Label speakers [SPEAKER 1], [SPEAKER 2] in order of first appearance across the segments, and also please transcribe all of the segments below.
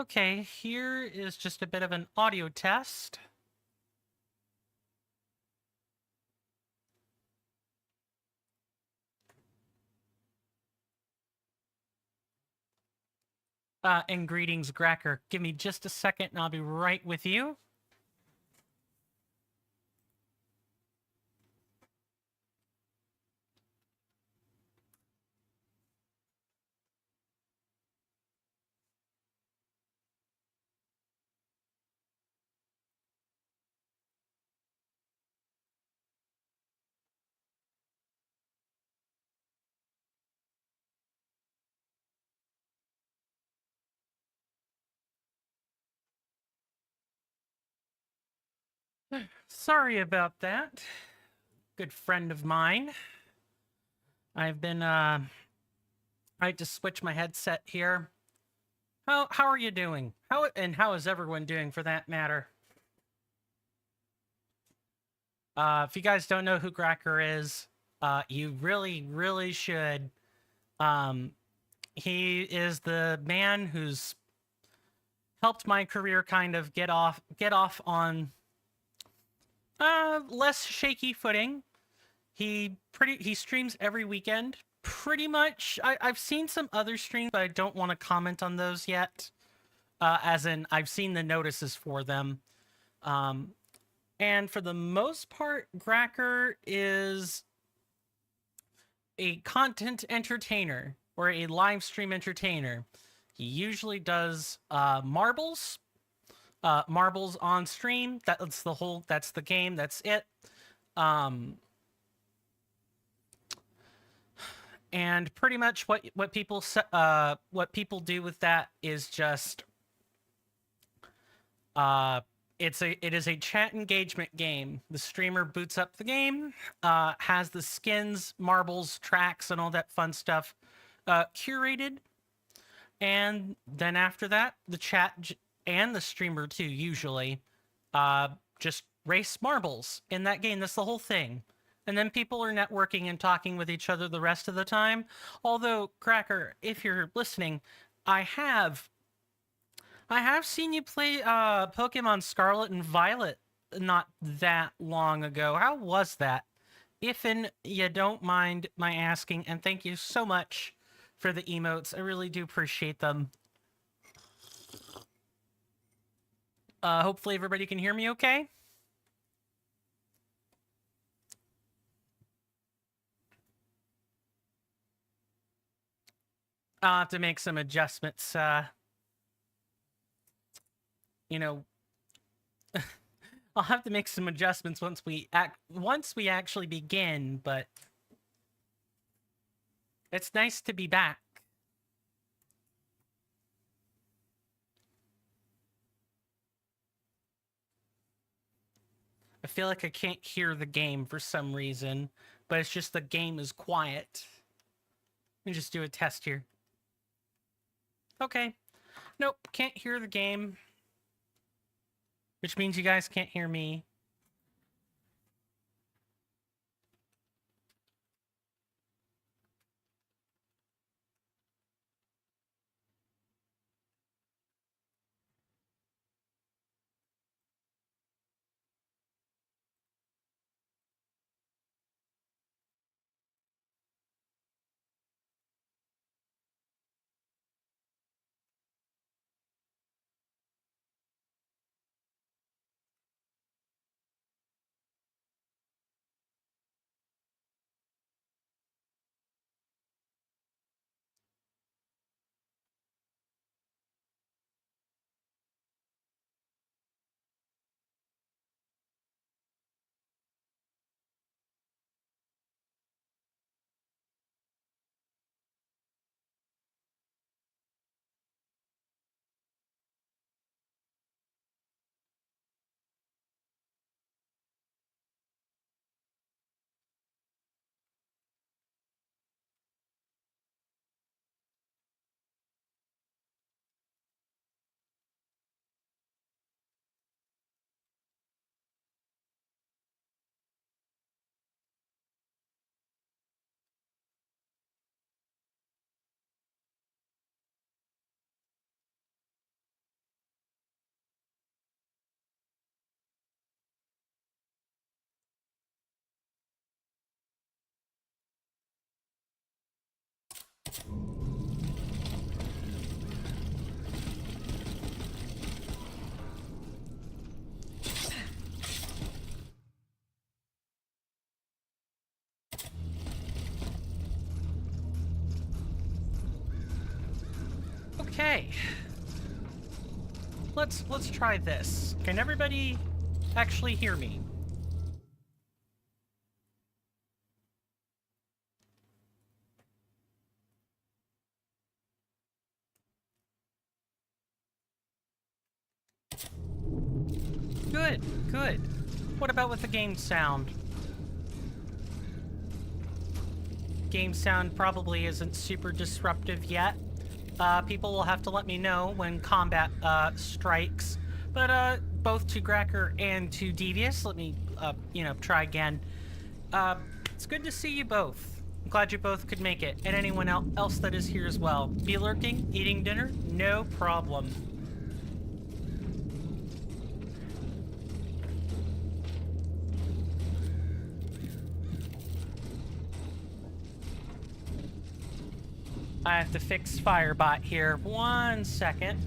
[SPEAKER 1] Okay, here is just a bit of an audio test. And greetings, Gracker. Give me just a second and I'll be right with you. Sorry about that. Good friend of mine. I've been, I had to switch my headset here. How are you doing? How is everyone doing for that matter? If you guys don't know who Gracker is, you really should. Um, he is the man who's helped my career kind of get off on less shaky footing. He streams every weekend, pretty much. I've seen some other streams, but I don't want to comment on those yet. As in, I've seen the notices for them. And for the most part, Gracker is a content entertainer or a live stream entertainer. He usually does marbles on stream. That's the game. That's it. And pretty much what people do with that is just it is a chat engagement game. The streamer boots up the game, has the skins, marbles, tracks, and all that fun stuff curated, and then after that, the chat and the streamer too usually just race marbles in that game. That's the whole thing. And then people are networking and talking with each other the rest of the time. Although, Cracker, if you're listening, I have seen you play Pokemon Scarlet and Violet not that long ago. How was that? If you don't mind my asking, and thank you so much for the emotes. I really do appreciate them. Hopefully everybody can hear me okay. I'll have to make some adjustments. You know, I'll have to make some adjustments once we actually begin. But it's nice to be back. I feel like I can't hear the game for some reason, but it's just the game is quiet. Let me just do a test here. Okay. Nope, can't hear the game. Which means you guys can't hear me. Okay. Let's try this. Can everybody actually hear me? Good, good. What about with the game sound? Game sound probably isn't super disruptive yet. People will have to let me know when combat strikes. But both to Gracker and to Devious, let me, try again. It's good to see you both. I'm glad you both could make it, and anyone else that is here as well. Be lurking, eating dinner, no problem. I have to fix Firebot here. 1 second.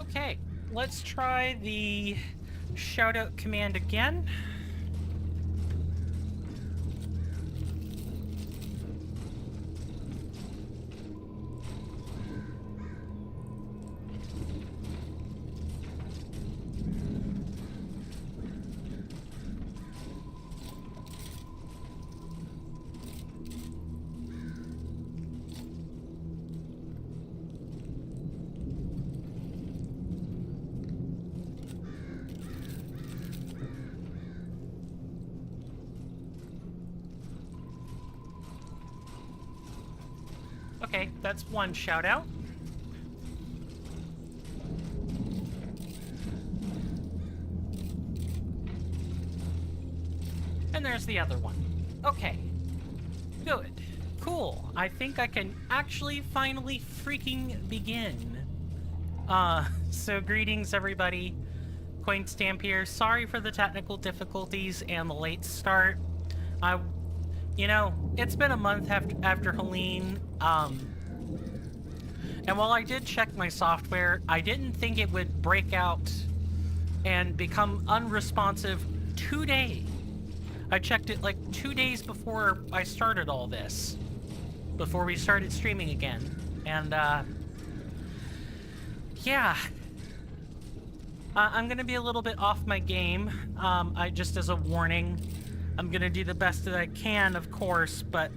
[SPEAKER 1] Okay, let's try the shoutout command again. Okay, that's one shout out. And there's the other one. Okay. Good. Cool. I think I can actually finally freaking begin. So greetings everybody. Quaint Stamp here. Sorry for the technical difficulties and the late start. It's been a month after Helene, and while I did check my software, I didn't think it would break out and become unresponsive today. I checked it like 2 days before I started all this, before we started streaming again, and, yeah. I'm gonna be a little bit off my game, just as a warning. I'm gonna do the best that I can, of course, but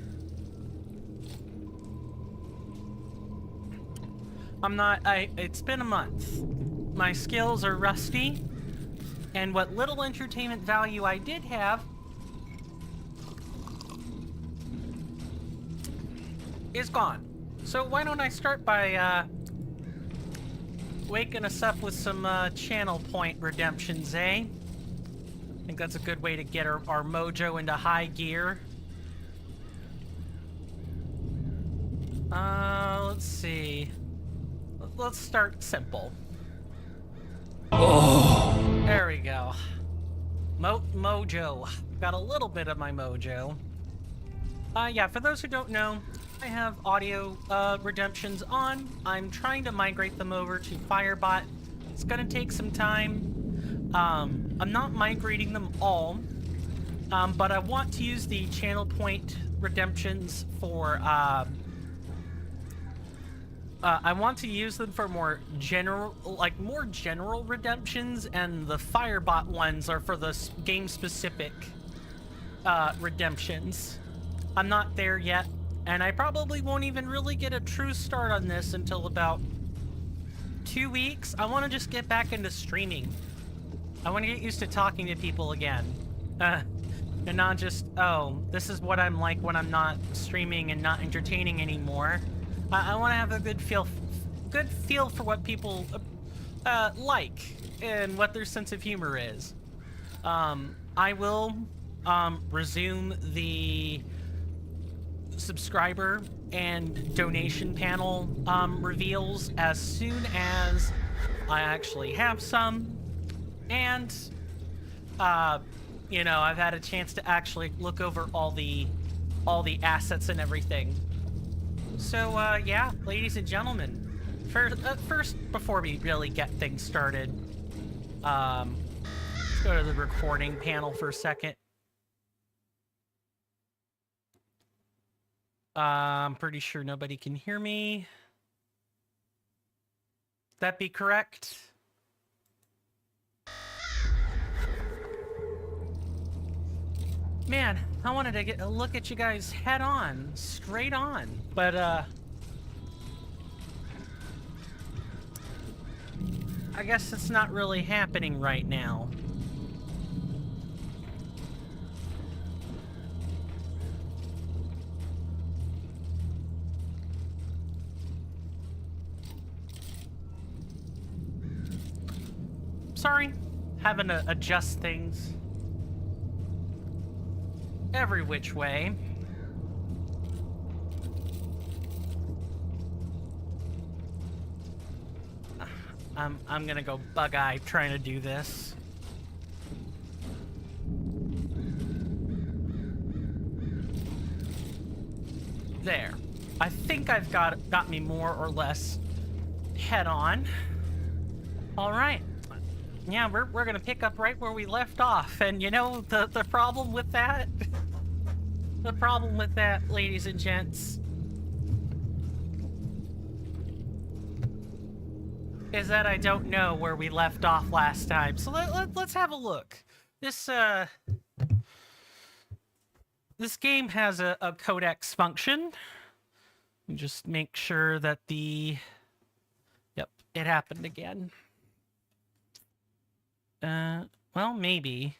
[SPEAKER 1] it's been a month. My skills are rusty, and what little entertainment value I did have is gone. So why don't I start by, waking us up with some, channel point redemptions, eh? I think that's a good way to get our mojo into high gear. Let's see. Let's start simple. Oh. There we go. Mojo. Got a little bit of my mojo. Yeah, for those who don't know, I have audio redemptions on. I'm trying to migrate them over to Firebot. It's gonna take some time. I'm not migrating them all, but I want to use the channel point redemptions for, I want to use them for more general redemptions, and the Firebot ones are for the game-specific redemptions. I'm not there yet, and I probably won't even really get a true start on this until about 2 weeks. I want to just get back into streaming. I want to get used to talking to people again. And not just, oh, this is what I'm like when I'm not streaming and not entertaining anymore. I want to have a good feel for what people like and what their sense of humor is. I will resume the subscriber and donation panel reveals as soon as I actually have some, and you know, I've had a chance to actually look over all the assets and everything. So yeah, ladies and gentlemen, first before we really get things started, let's go to the recording panel for a second. I'm pretty sure nobody can hear me. That be correct? Man, I wanted to get a look at you guys head on, straight on, but I guess it's not really happening right now. Sorry, having to adjust things every which way. I'm gonna go bug-eyed trying to do this. There. I think I've got me more or less head on. All right. Yeah, we're gonna pick up right where we left off, and you know the problem with that? The problem with that, ladies and gents, is that I don't know where we left off last time. So let's have a look. This game has a codex function. Just make sure that yep, it happened again. Well, maybe.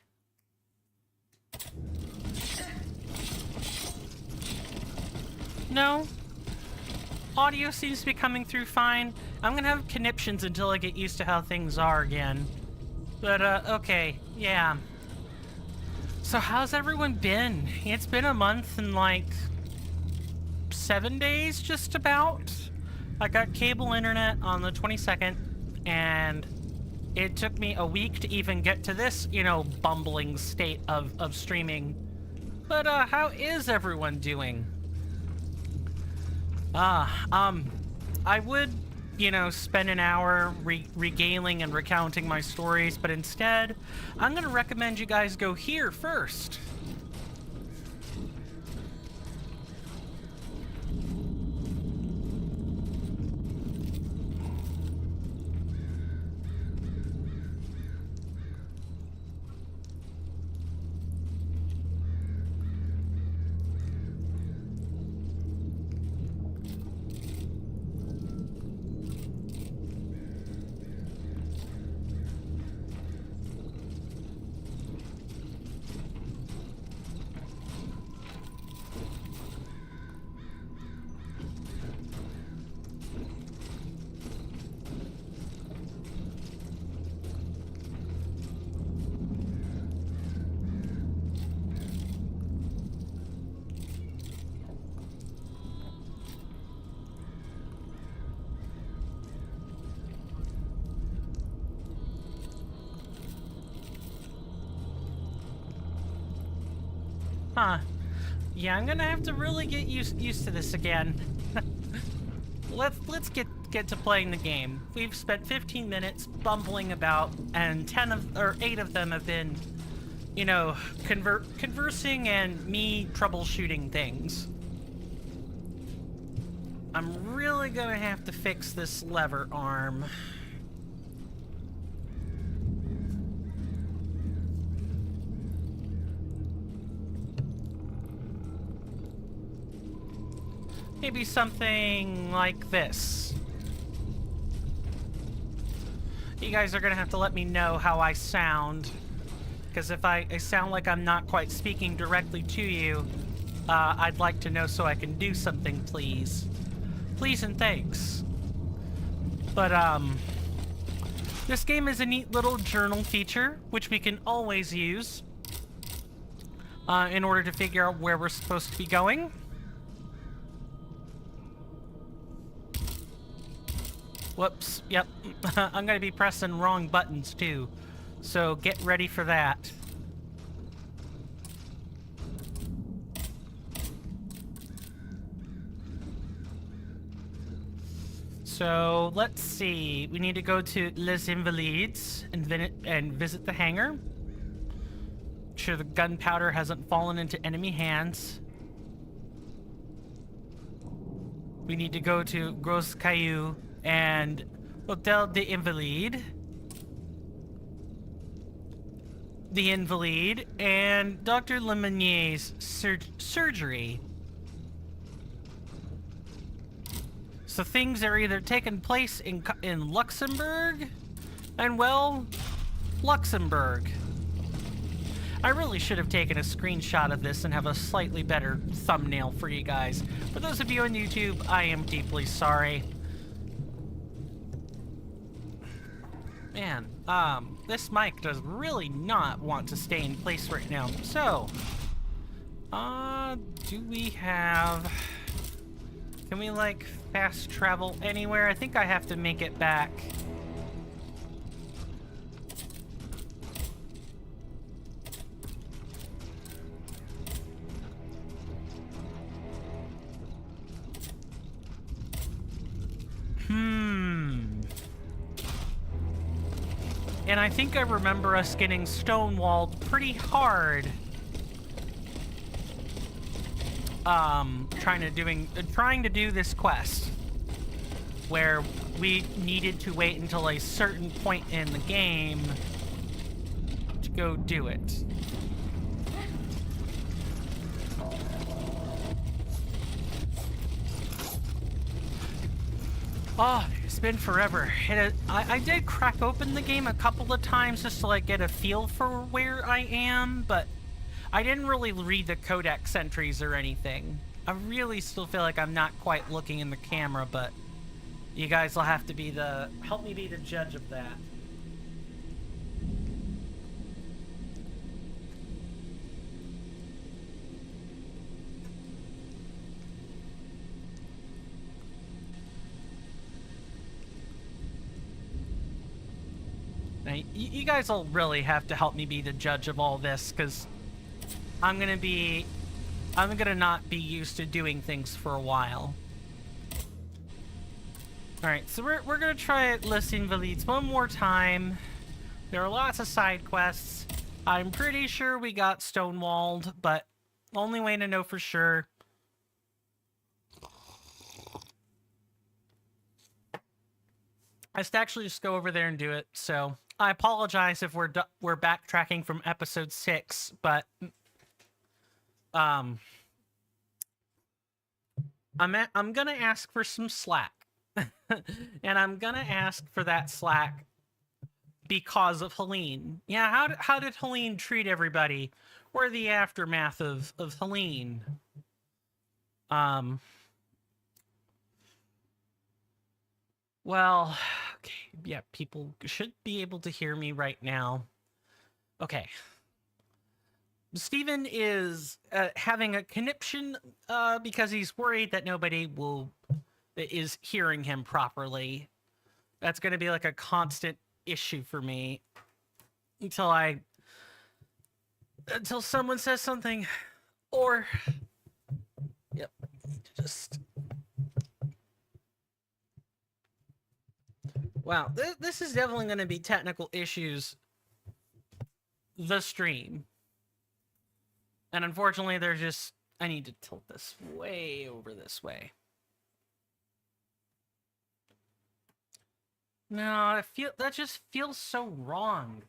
[SPEAKER 1] No. Audio seems to be coming through fine. I'm gonna have conniptions until I get used to how things are again. But, okay, yeah. So how's everyone been? It's been a month and, like, 7 days, just about. I got cable internet on the 22nd, and it took me a week to even get to this, you know, bumbling state of streaming. But, how is everyone doing? I would, you know, spend an hour regaling and recounting my stories, but instead, I'm gonna recommend you guys go here first. Huh. Yeah, I'm gonna have to really get used to this again. Let's get to playing the game. We've spent 15 minutes bumbling about, and 8 of them have been, you know, conversing and me troubleshooting things. I'm really gonna have to fix this lever arm. Maybe something like this. You guys are gonna have to let me know how I sound, because if I sound like I'm not quite speaking directly to you, I'd like to know so I can do something, please. Please and thanks. But, this game is a neat little journal feature, which we can always use in order to figure out where we're supposed to be going. Whoops, yep. I'm gonna be pressing wrong buttons too, so get ready for that. So, let's see. We need to go to Les Invalides and visit the hangar. Make sure the gunpowder hasn't fallen into enemy hands. We need to go to Gros Caillou and Hotel des Invalides. The Invalide and Dr. Lemonier's surgery. So things are either taking place in Luxembourg, and well, Luxembourg. I really should have taken a screenshot of this and have a slightly better thumbnail for you guys. For those of you on YouTube, I am deeply sorry. Man, this mic does really not want to stay in place right now. So, do we have... Can we, like, fast travel anywhere? I think I have to make it back. And I think I remember us getting stonewalled pretty hard. Trying to do this quest where we needed to wait until a certain point in the game to go do it. Oh, it's been forever. I did crack open the game a couple of times just to like get a feel for where I am, but I didn't really read the codex entries or anything. I really still feel like I'm not quite looking in the camera, but you guys will have to help me be the judge of that. Now, you guys will really have to help me be the judge of all this, because I'm gonna not be used to doing things for a while. Alright, so we're gonna try Les Invalides one more time. There are lots of side quests. I'm pretty sure we got stonewalled, but the only way to know for sure is to actually just go over there and do it. So I apologize if we're backtracking from episode 6, but I'm gonna ask for some slack. And I'm gonna ask for that slack because of Helene. Yeah, how did Helene treat everybody? Or the aftermath of Helene? Well, okay, yeah, people should be able to hear me right now. Okay. Stephen is having a conniption because he's worried that nobody is hearing him properly. That's going to be like a constant issue for me until someone says something Or, yep, just... Wow, this is definitely going to be technical issues, the stream. And unfortunately, there's just... I need to tilt this way over this way. No, that just feels so wrong.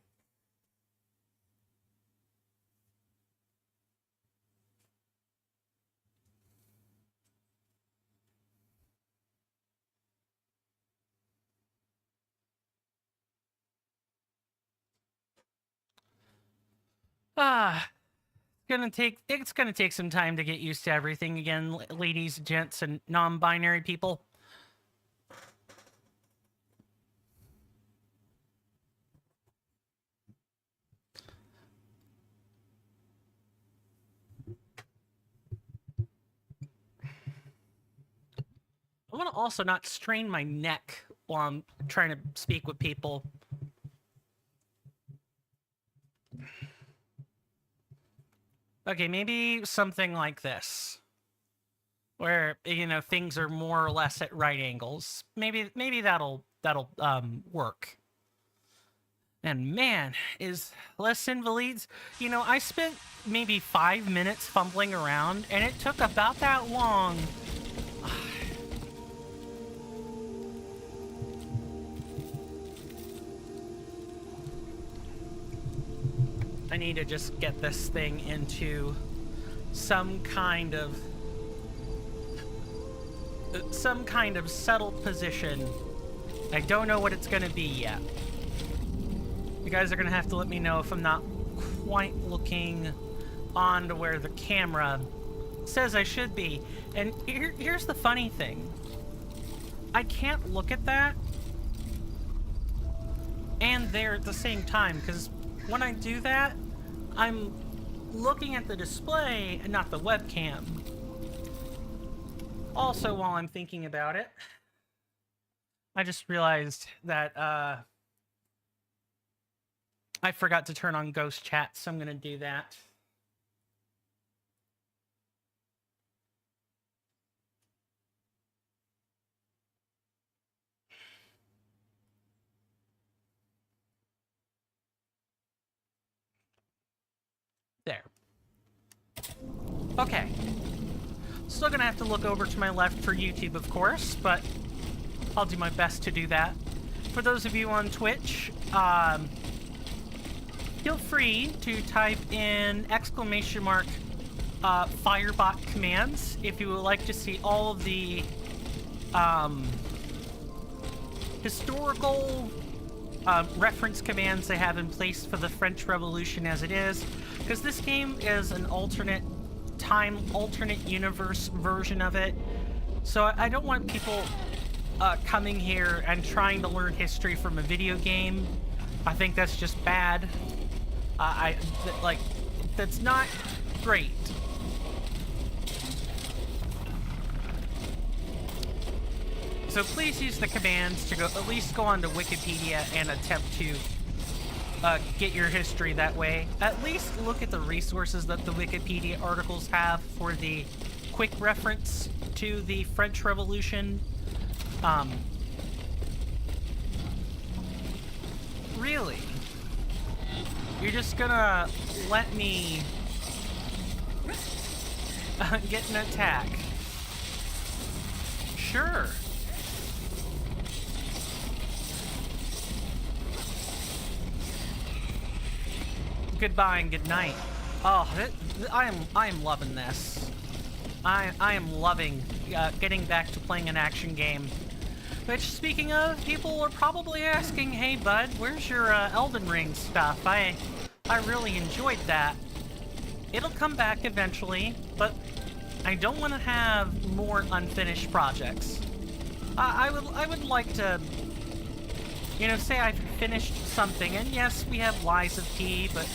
[SPEAKER 1] It's gonna take some time to get used to everything again, ladies, gents, and non-binary people. I want to also not strain my neck while I'm trying to speak with people. Okay, maybe something like this, where, you know, things are more or less at right angles. Maybe that'll work. And man, is less invalids. You know, I spent maybe 5 minutes fumbling around, and it took about that long. I need to just get this thing into some kind of settled position. I don't know what it's going to be yet. You guys are going to have to let me know if I'm not quite looking on to where the camera says I should be. And here's the funny thing. I can't look at that and there at the same time, because when I do that, I'm looking at the display and not the webcam. Also, while I'm thinking about it, I just realized that I forgot to turn on ghost chat, so I'm going to do that. There. Okay. Still gonna have to look over to my left for YouTube, of course, but I'll do my best to do that. For those of you on Twitch, feel free to type in !Firebot commands if you would like to see all of the historical reference commands they have in place for the French Revolution as it is, because this game is an alternate universe version of it. So I don't want people coming here and trying to learn history from a video game. I think that's just bad. That's not great. So please use the commands to at least go onto Wikipedia and attempt to get your history that way. At least look at the resources that the Wikipedia articles have for the quick reference to the French Revolution. Really? You're just gonna let me get an attack? Sure. Goodbye and good night. Oh, I am loving this. I am loving getting back to playing an action game. Which, speaking of, people are probably asking, "Hey, bud, where's your Elden Ring stuff?" I really enjoyed that. It'll come back eventually, but I don't want to have more unfinished projects. I would like to, you know, say I've finished something, and yes, we have Lies of P, but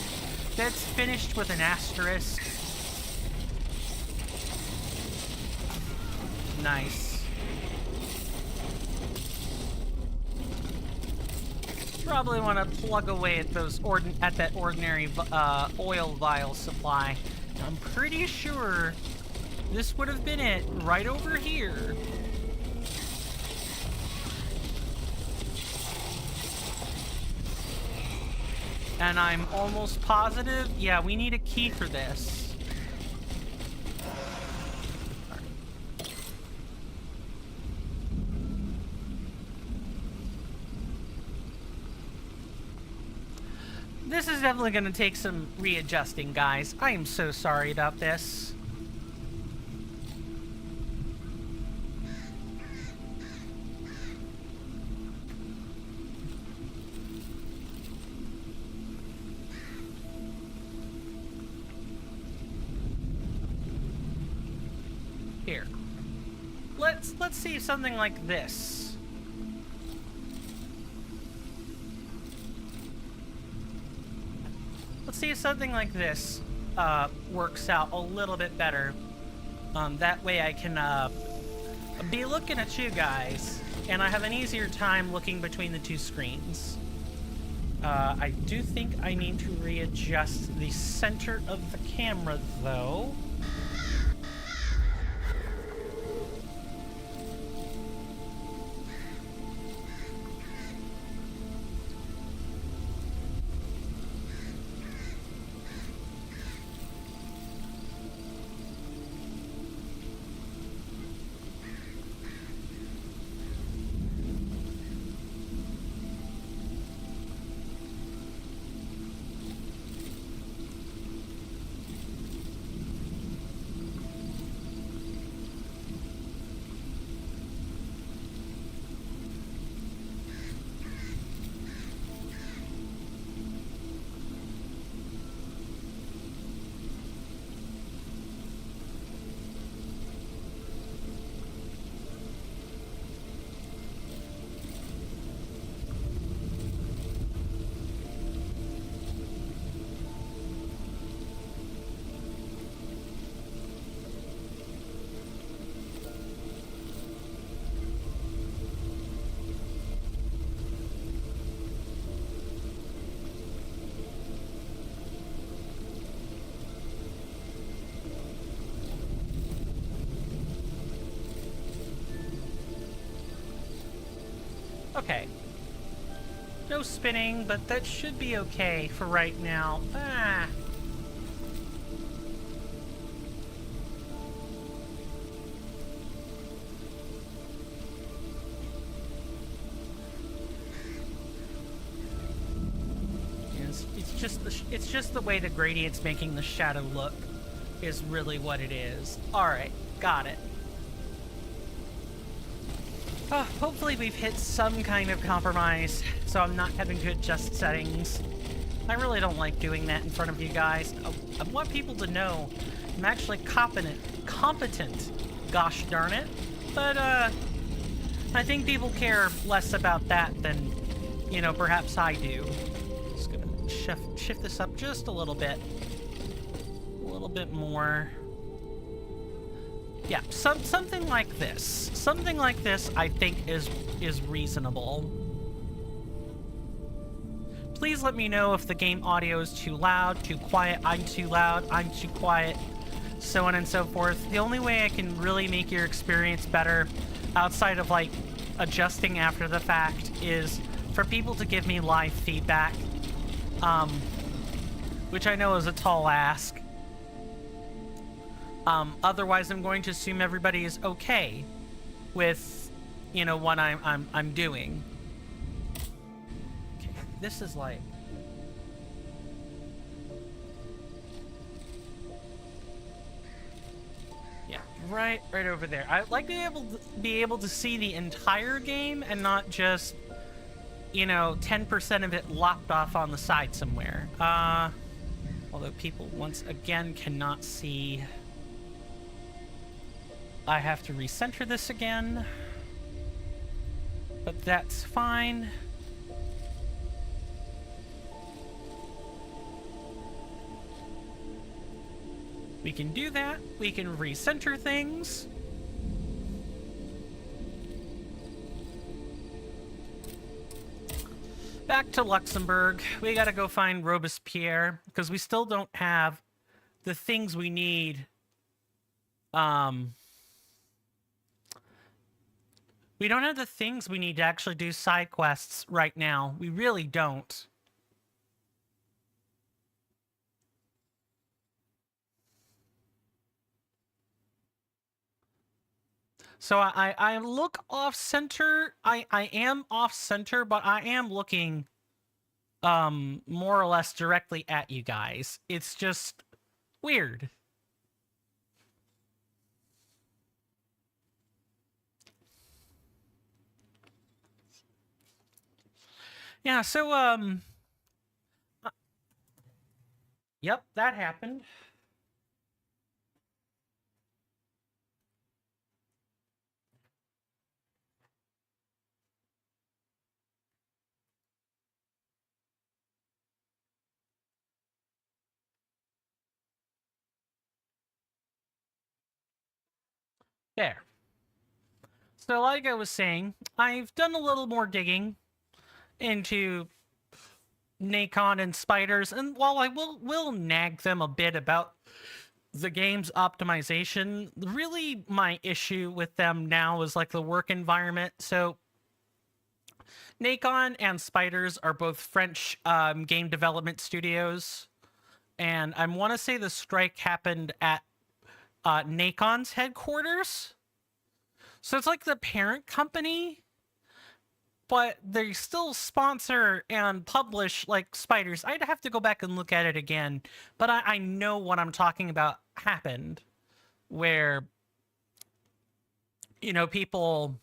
[SPEAKER 1] that's finished with an asterisk. Nice. Probably want to plug away at those that ordinary oil vial supply. I'm pretty sure this would have been it right over here. And I'm almost positive, yeah, we need a key for this. This is definitely going to take some readjusting, guys. I am so sorry about this. Here. Let's see something like this. Let's see if something like this works out a little bit better. That way I can be looking at you guys, and I have an easier time looking between the two screens. I do think I need to readjust the center of the camera, though. Okay. No spinning, but that should be okay for right now. Ah. It's just the way the gradient's making the shadow look is really what it is. Alright, got it. Hopefully we've hit some kind of compromise, so I'm not having to adjust settings. I really don't like doing that in front of you guys. I want people to know I'm actually competent, gosh darn it. But, I think people care less about that than, you know, perhaps I do. Just gonna shift this up just a little bit. A little bit more. Yeah, something like this. Something like this, I think, is reasonable. Please let me know if the game audio is too loud, too quiet, I'm too loud, I'm too quiet, so on and so forth. The only way I can really make your experience better, outside of, like, adjusting after the fact, is for people to give me live feedback. Which I know is a tall ask. Otherwise, I'm going to assume everybody is okay with, you know, what I'm doing. Okay, this is like... Yeah, right over there. I'd like to be able to see the entire game and not just, you know, 10% of it lopped off on the side somewhere. Although people, once again, cannot see... I have to recenter this again, but that's fine. We can do that. We can recenter things. Back to Luxembourg. We gotta go find Robespierre, because we still don't have the things we need. We don't have the things we need to actually do side quests right now. We really don't. So I look off center. I am off center, but I am looking more or less directly at you guys. It's just weird. Yeah, so yep, that happened. There. So like I was saying, I've done a little more digging into Nacon and spiders, and while I will nag them a bit about the game's optimization, really my issue with them now is like the work environment. So Nacon and Spiders are both French game development studios, and I want to say the strike happened at Nacon's headquarters. So it's like the parent company, but they still sponsor and publish like Spiders. I'd have to go back and look at it again, but I know what I'm talking about happened, where, you know, people,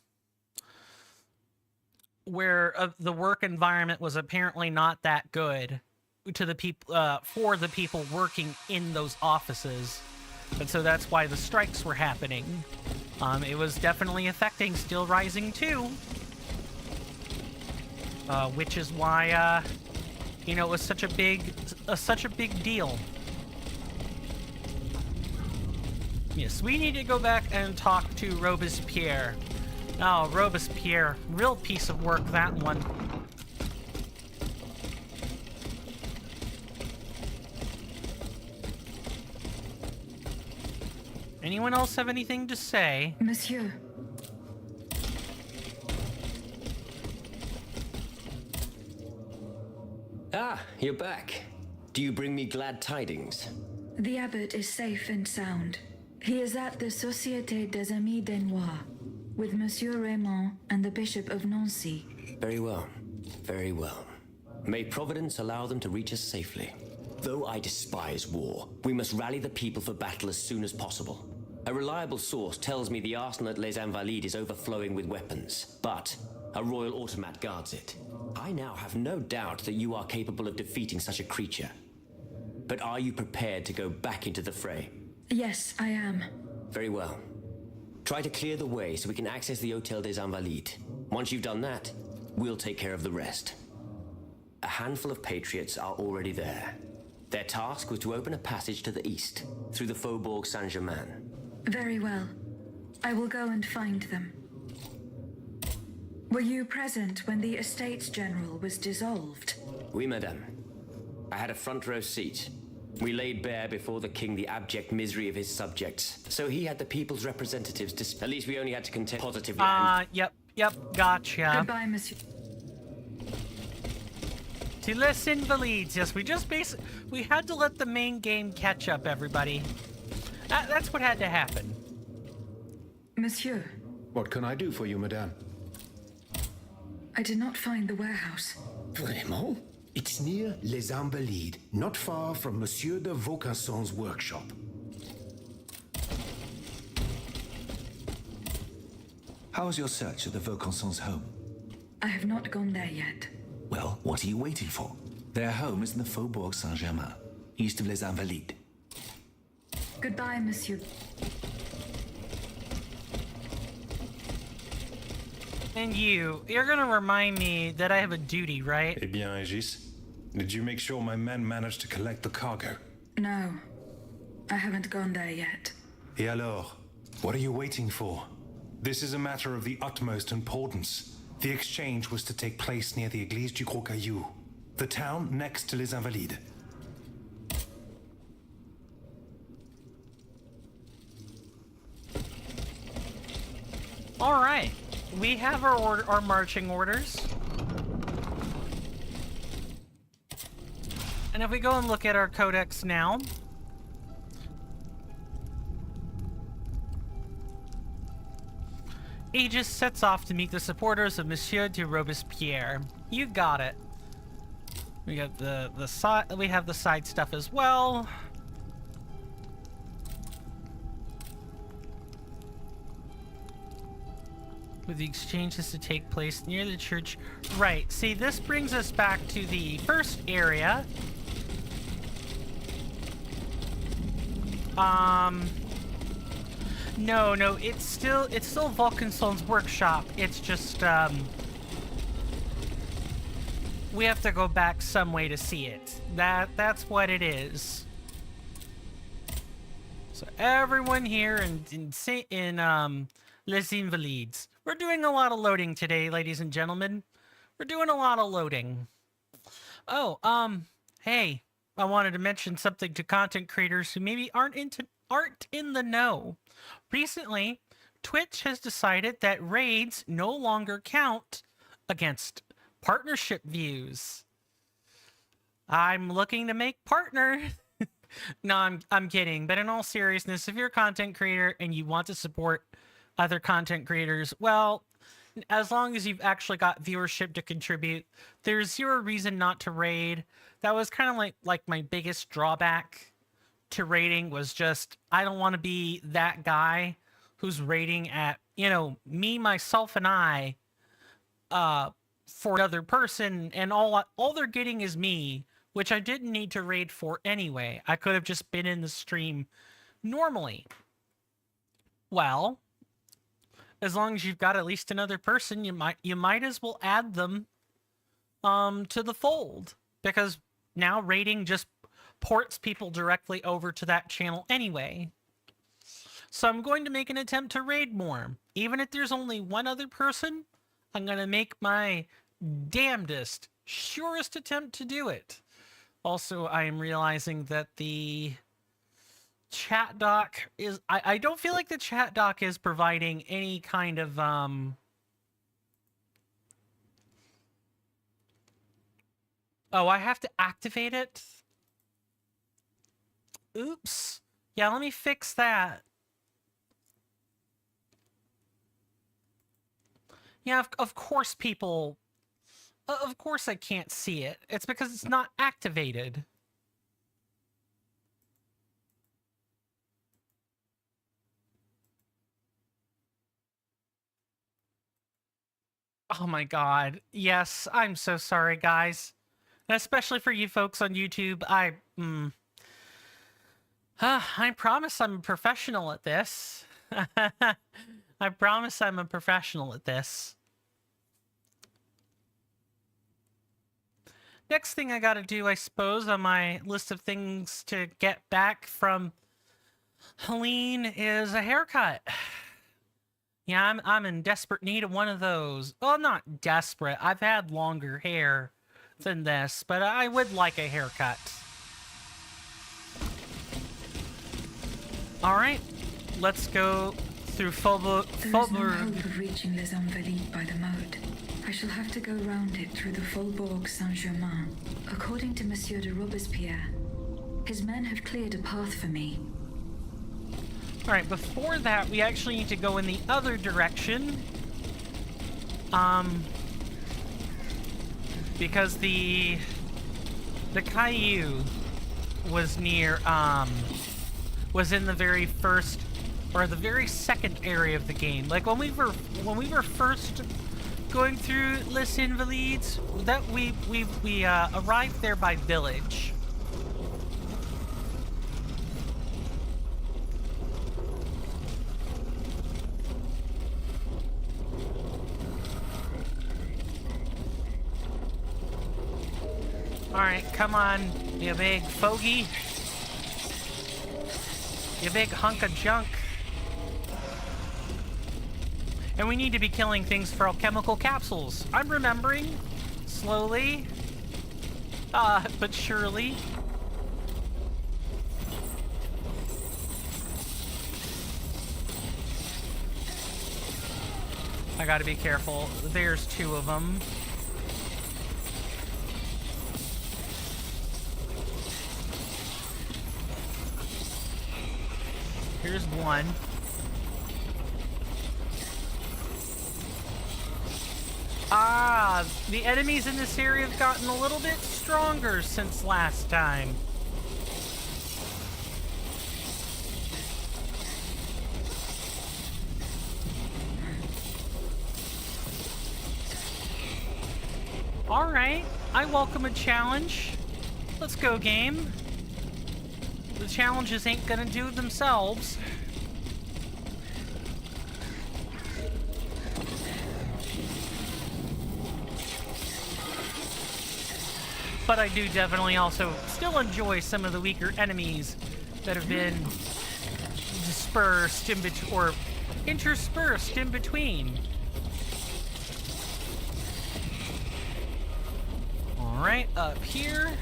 [SPEAKER 1] where the work environment was apparently not that good to the people, for the people working in those offices. And so that's why the strikes were happening. It was definitely affecting Steelrising too. Which is why, you know, it was such a big deal. Yes, we need to go back and talk to Robespierre. Oh, Robespierre. Real piece of work, that one. Anyone else have anything to say?
[SPEAKER 2] Monsieur.
[SPEAKER 3] Ah, you're back. Do you bring me glad tidings?
[SPEAKER 2] The abbot is safe and sound. He is at the Société des Amis des Noirs with Monsieur Raymond and the Bishop of Nancy.
[SPEAKER 3] Very well. Very well. May Providence allow them to reach us safely. Though I despise war, we must rally the people for battle as soon as possible. A reliable source tells me the arsenal at Les Invalides is overflowing with weapons, but a royal automat guards it. I now have no doubt that you are capable of defeating such a creature. But are you prepared to go back into the fray?
[SPEAKER 2] Yes, I am.
[SPEAKER 3] Very well. Try to clear the way so we can access the Hôtel des Invalides. Once you've done that, we'll take care of the rest. A handful of patriots are already there. Their task was to open a passage to the east, through the Faubourg Saint-Germain.
[SPEAKER 2] Very well. I will go and find them. Were you present when the Estates General was dissolved?
[SPEAKER 3] Oui, madame. I had a front row seat. We laid bare before the king the abject misery of his subjects. So he had the people's representatives to... At least we only had to contend positively.
[SPEAKER 1] Yep, gotcha.
[SPEAKER 2] Goodbye, monsieur.
[SPEAKER 1] To Les Invalides, yes, we had to let the main game catch up, everybody. That's what had to happen.
[SPEAKER 2] Monsieur.
[SPEAKER 4] What can I do for you, madame?
[SPEAKER 2] I did not find the warehouse.
[SPEAKER 4] Vraiment? It's near Les Invalides, not far from Monsieur de Vaucanson's workshop.
[SPEAKER 5] How is your search of the Vaucansons' home?
[SPEAKER 2] I have not gone there yet.
[SPEAKER 5] Well, what are you waiting for? Their home is in the Faubourg Saint-Germain, east of Les Invalides.
[SPEAKER 2] Goodbye, monsieur.
[SPEAKER 1] And you're gonna remind me that I have a duty, right?
[SPEAKER 6] Eh bien, Aegis, did you make sure my men managed to collect the cargo?
[SPEAKER 2] No, I haven't gone there yet.
[SPEAKER 6] Et alors? What are you waiting for? This is a matter of the utmost importance. The exchange was to take place near the Église du Gros Caillou, the town next to Les Invalides.
[SPEAKER 1] All right, we have our marching orders. And if we go and look at our codex now, Aegis sets off to meet the supporters of Monsieur de Robespierre. You got it. We got the side. We have the side stuff as well. With the exchanges to take place near the church. Right. See, this brings us back to the first area. No, it's still Volkensohn's workshop. It's just, we have to go back some way to see it. That's what it is. So everyone here in Les Invalides. We're doing a lot of loading today, ladies and gentlemen. We're doing a lot of loading. Oh, hey, I wanted to mention something to content creators who maybe aren't in the know. Recently, Twitch has decided that raids no longer count against partnership views. I'm looking to make partner. No, I'm kidding. But in all seriousness, if you're a content creator and you want to support other content creators, well, as long as you've actually got viewership to contribute, there's zero reason not to raid. That was kind of like my biggest drawback to raiding, was just I don't want to be that guy who's raiding at, you know, me, myself, and I for another person, and all they're getting is me, which I didn't need to raid for anyway. I could have just been in the stream normally. Well, as long as you've got at least another person, you might as well add them to the fold, because now raiding just ports people directly over to that channel anyway. So I'm going to make an attempt to raid more. Even if there's only one other person, I'm going to make my damnedest, surest attempt to do it. Also, I am realizing that the chat doc is... I don't feel like the chat doc is providing any kind of... Oh, I have to activate it? Oops. Yeah, let me fix that. Yeah, of course people... Of course I can't see it. It's because it's not activated. Oh my god. Yes, I'm so sorry, guys. And especially for you folks on YouTube, I promise I'm a professional at this. I promise I'm a professional at this. Next thing I gotta do, I suppose, on my list of things to get back from Helene is a haircut. Yeah, I'm in desperate need of one of those. Well, not desperate. I've had longer hair than this, but I would like a haircut. All right, let's go through Faubourg.
[SPEAKER 2] There is no hope of reaching Les Invalides by the moat. I shall have to go round it through the Faubourg Saint-Germain. According to Monsieur de Robespierre, his men have cleared a path for me.
[SPEAKER 1] All right, before that, we actually need to go in the other direction. Because the Caillou was near, was in the very first, or the very second area of the game. Like when we were first going through Les Invalides, that we arrived there by village. Alright, come on, you big fogey. You big hunk of junk. And we need to be killing things for alchemical capsules. I'm remembering. Slowly. But surely. I gotta be careful. There's two of them. Here's one. Ah, the enemies in this area have gotten a little bit stronger since last time. Alright, I welcome a challenge. Let's go, game. The challenges ain't gonna do themselves. But I do definitely also still enjoy some of the weaker enemies that have been dispersed in between, or interspersed in between. Alright, up here.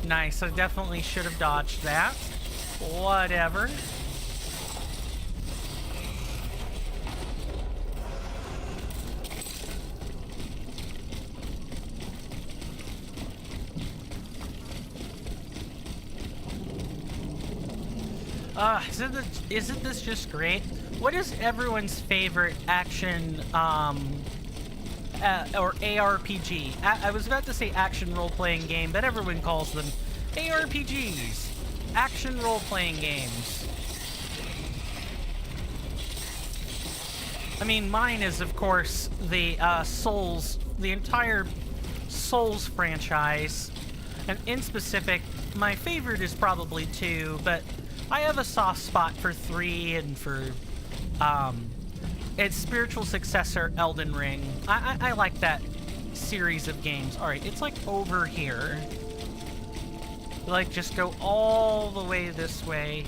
[SPEAKER 1] Nice, I definitely should have dodged that. Whatever. Isn't this just great? What is everyone's favorite action, or ARPG? I was about to say action role-playing game, but everyone calls them ARPGs. Action role-playing games. I mean, mine is, of course, the Souls, the entire Souls franchise. And in specific, my favorite is probably 2, but I have a soft spot for 3 and for, its spiritual successor, Elden Ring. I like that series of games. Alright, it's like over here. Like, just go all the way this way.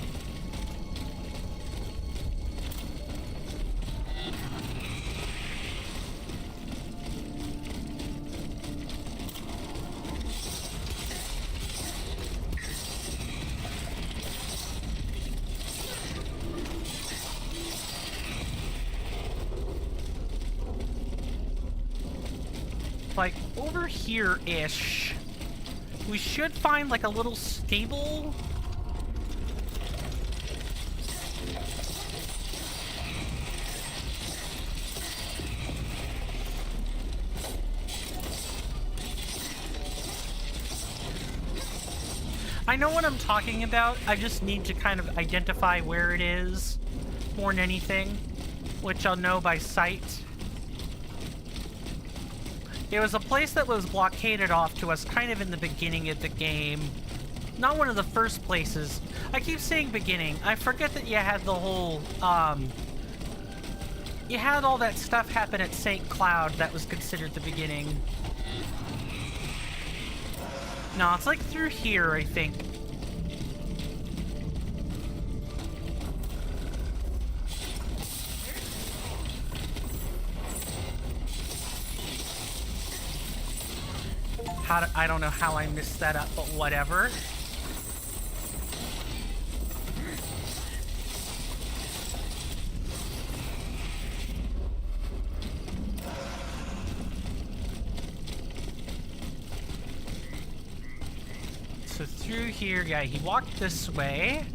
[SPEAKER 1] Like, over here-ish, we should find, like, a little stable. I know what I'm talking about. I just need to kind of identify where it is more than anything, which I'll know by sight. It was a place that was blockaded off to us kind of in the beginning of the game. Not one of the first places. I keep saying beginning. I forget that you had the whole, you had all that stuff happen at St. Cloud that was considered the beginning. No, it's like through here, I think. I don't know how I missed that up, but whatever. So through here, yeah, he walked this way.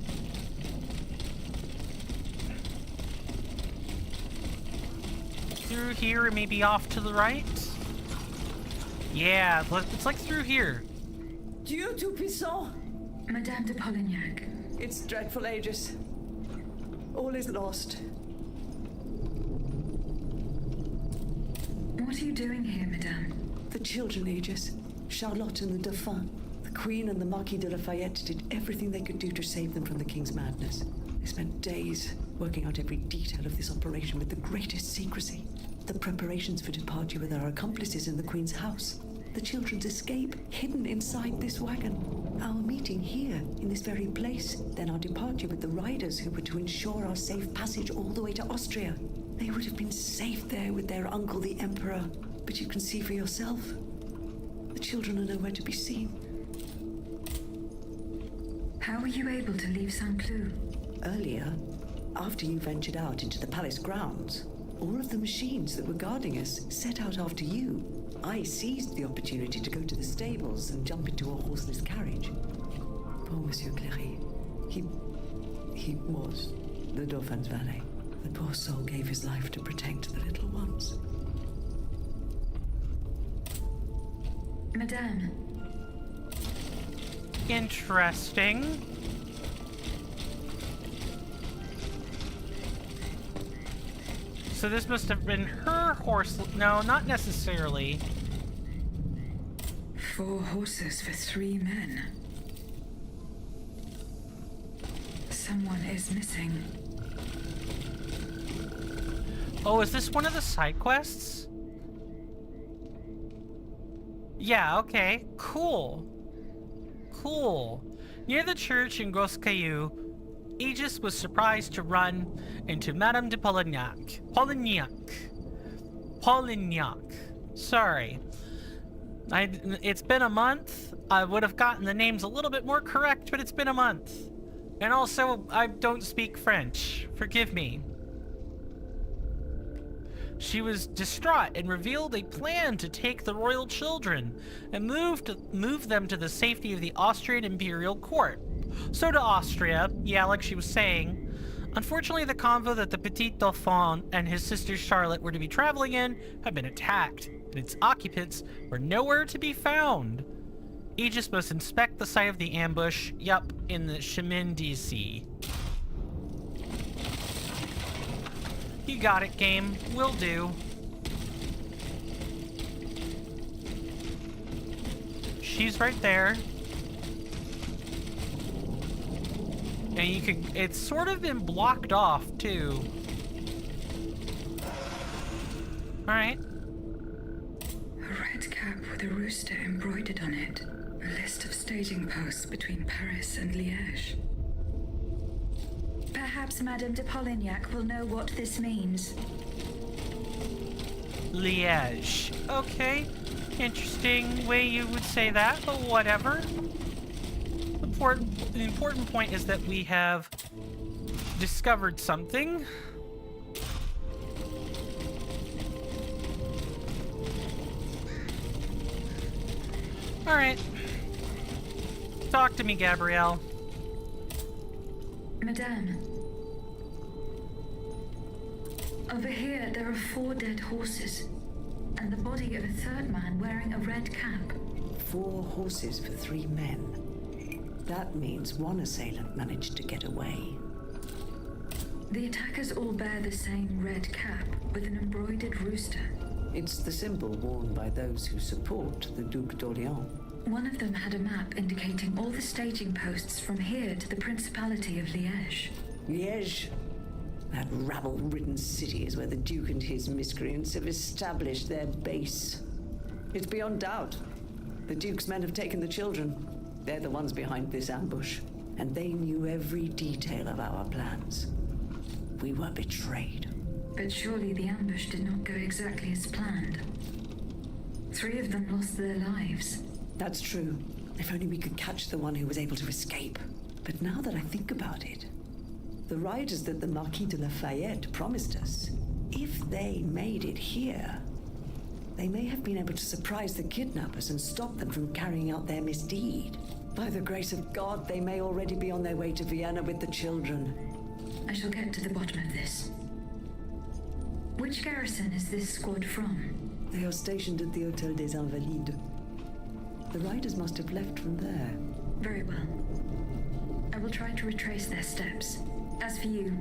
[SPEAKER 1] Through here, maybe off to the right. Yeah, it's like through here.
[SPEAKER 7] Dieu Tout-Puissant!
[SPEAKER 2] Madame de Polignac.
[SPEAKER 7] It's dreadful, Aegis. All is lost.
[SPEAKER 2] What are you doing here, Madame?
[SPEAKER 7] The children, Aegis. Charlotte and the Dauphin. The Queen and the Marquis de Lafayette did everything they could do to save them from the King's madness. They spent days working out every detail of this operation with the greatest secrecy. The preparations for departure with our accomplices in the Queen's house. The children's escape hidden inside this wagon. Our meeting here, in this very place. Then our departure with the riders who were to ensure our safe passage all the way to Austria. They would have been safe there with their uncle, the Emperor. But you can see for yourself. The children are nowhere to be seen.
[SPEAKER 2] How were you able to leave Saint Cloud?
[SPEAKER 7] Earlier, after you ventured out into the palace grounds, all of the machines that were guarding us set out after you. I seized the opportunity to go to the stables and jump into a horseless carriage. Poor Monsieur Cléry. He was the Dauphin's valet. The poor soul gave his life to protect the little ones.
[SPEAKER 2] Madame,
[SPEAKER 1] Interesting. So this must have been her horse. No, not necessarily.
[SPEAKER 2] 4 horses for 3 men. Someone is missing.
[SPEAKER 1] Oh, is this one of the side quests? Yeah, okay. Cool. Cool. Near the church in Gros Caillou, Aegis was surprised to run into Madame de Polignac. Polignac. Sorry. It's been a month. I would have gotten the names a little bit more correct, but it's been a month. And also, I don't speak French. Forgive me. She was distraught and revealed a plan to take the royal children and move them to the safety of the Austrian imperial court. So to Austria, yeah, like she was saying. Unfortunately, the convoy that the Petit Dauphin and his sister Charlotte were to be traveling in had been attacked, and its occupants were nowhere to be found. Aegis must inspect the site of the ambush, yup, in the Chemin DC. You got it, game. Will do. She's right there. And you can... It's sort of been blocked off, too. Alright.
[SPEAKER 2] A red cap with a rooster embroidered on it. A list of staging posts between Paris and Liège. Perhaps Madame de Polignac will know what this means.
[SPEAKER 1] Liège. Okay. Interesting way you would say that, but whatever. The important point is that we have discovered something. Alright. Talk to me, Gabrielle.
[SPEAKER 2] Madame. Over here, there are 4 dead horses, and the body of a 3rd man wearing a red cap.
[SPEAKER 7] 4 horses for 3 men. That means one assailant managed to get away.
[SPEAKER 2] The attackers all bear the same red cap with an embroidered rooster.
[SPEAKER 7] It's the symbol worn by those who support the Duc d'Orléans.
[SPEAKER 2] One of them had a map indicating all the staging posts from here to the Principality of Liège.
[SPEAKER 7] Liège? That rabble-ridden city is where the Duke and his miscreants have established their base. It's beyond doubt. The Duke's men have taken the children. They're the ones behind this ambush. And they knew every detail of our plans. We were betrayed.
[SPEAKER 2] But surely the ambush did not go exactly as planned. 3 of them lost their lives.
[SPEAKER 7] That's true. If only we could catch the one who was able to escape. But now that I think about it, the riders that the Marquis de Lafayette promised us, if they made it here, they may have been able to surprise the kidnappers and stop them from carrying out their misdeed. By the grace of God, they may already be on their way to Vienna with the children.
[SPEAKER 2] I shall get to the bottom of this. Which garrison is this squad from?
[SPEAKER 7] They are stationed at the Hôtel des Invalides. The riders must have left from there.
[SPEAKER 2] Very well. I will try to retrace their steps. As for you,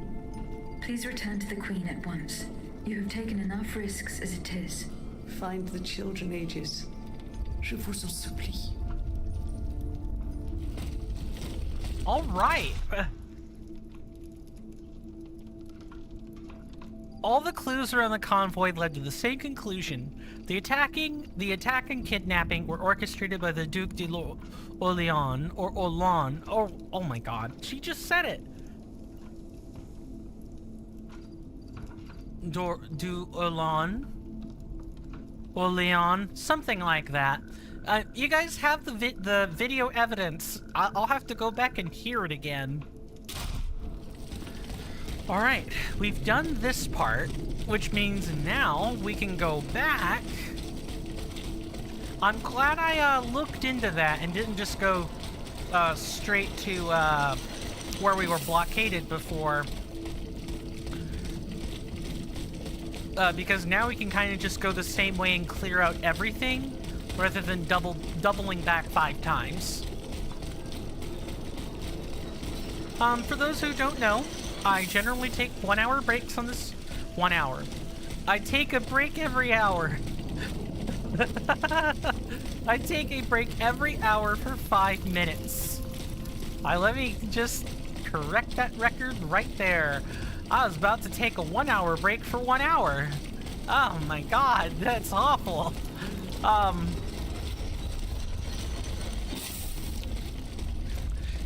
[SPEAKER 2] please return to the Queen at once. You have taken enough risks as it is.
[SPEAKER 7] Find the children, Aegis. Je vous en supplie.
[SPEAKER 1] All right. All the clues around the convoy led to the same conclusion. The attack and kidnapping were orchestrated by the Duc d'Orléans, or Orléans. Oh my god, she just said it. Du Orléans, something like that. You guys have the video evidence. I'll have to go back and hear it again. All right, we've done this part, which means now we can go back. I'm glad I looked into that and didn't just go straight to where we were blockaded before. Because now we can kind of just go the same way and clear out everything, rather than doubling back 5 times. For those who don't know, I generally take 1-hour breaks on this. 1 hour. I take a break every hour. I take a break every hour for 5 minutes. Let me just correct that record right there. I was about to take a 1-hour break for 1 hour. Oh my god, that's awful.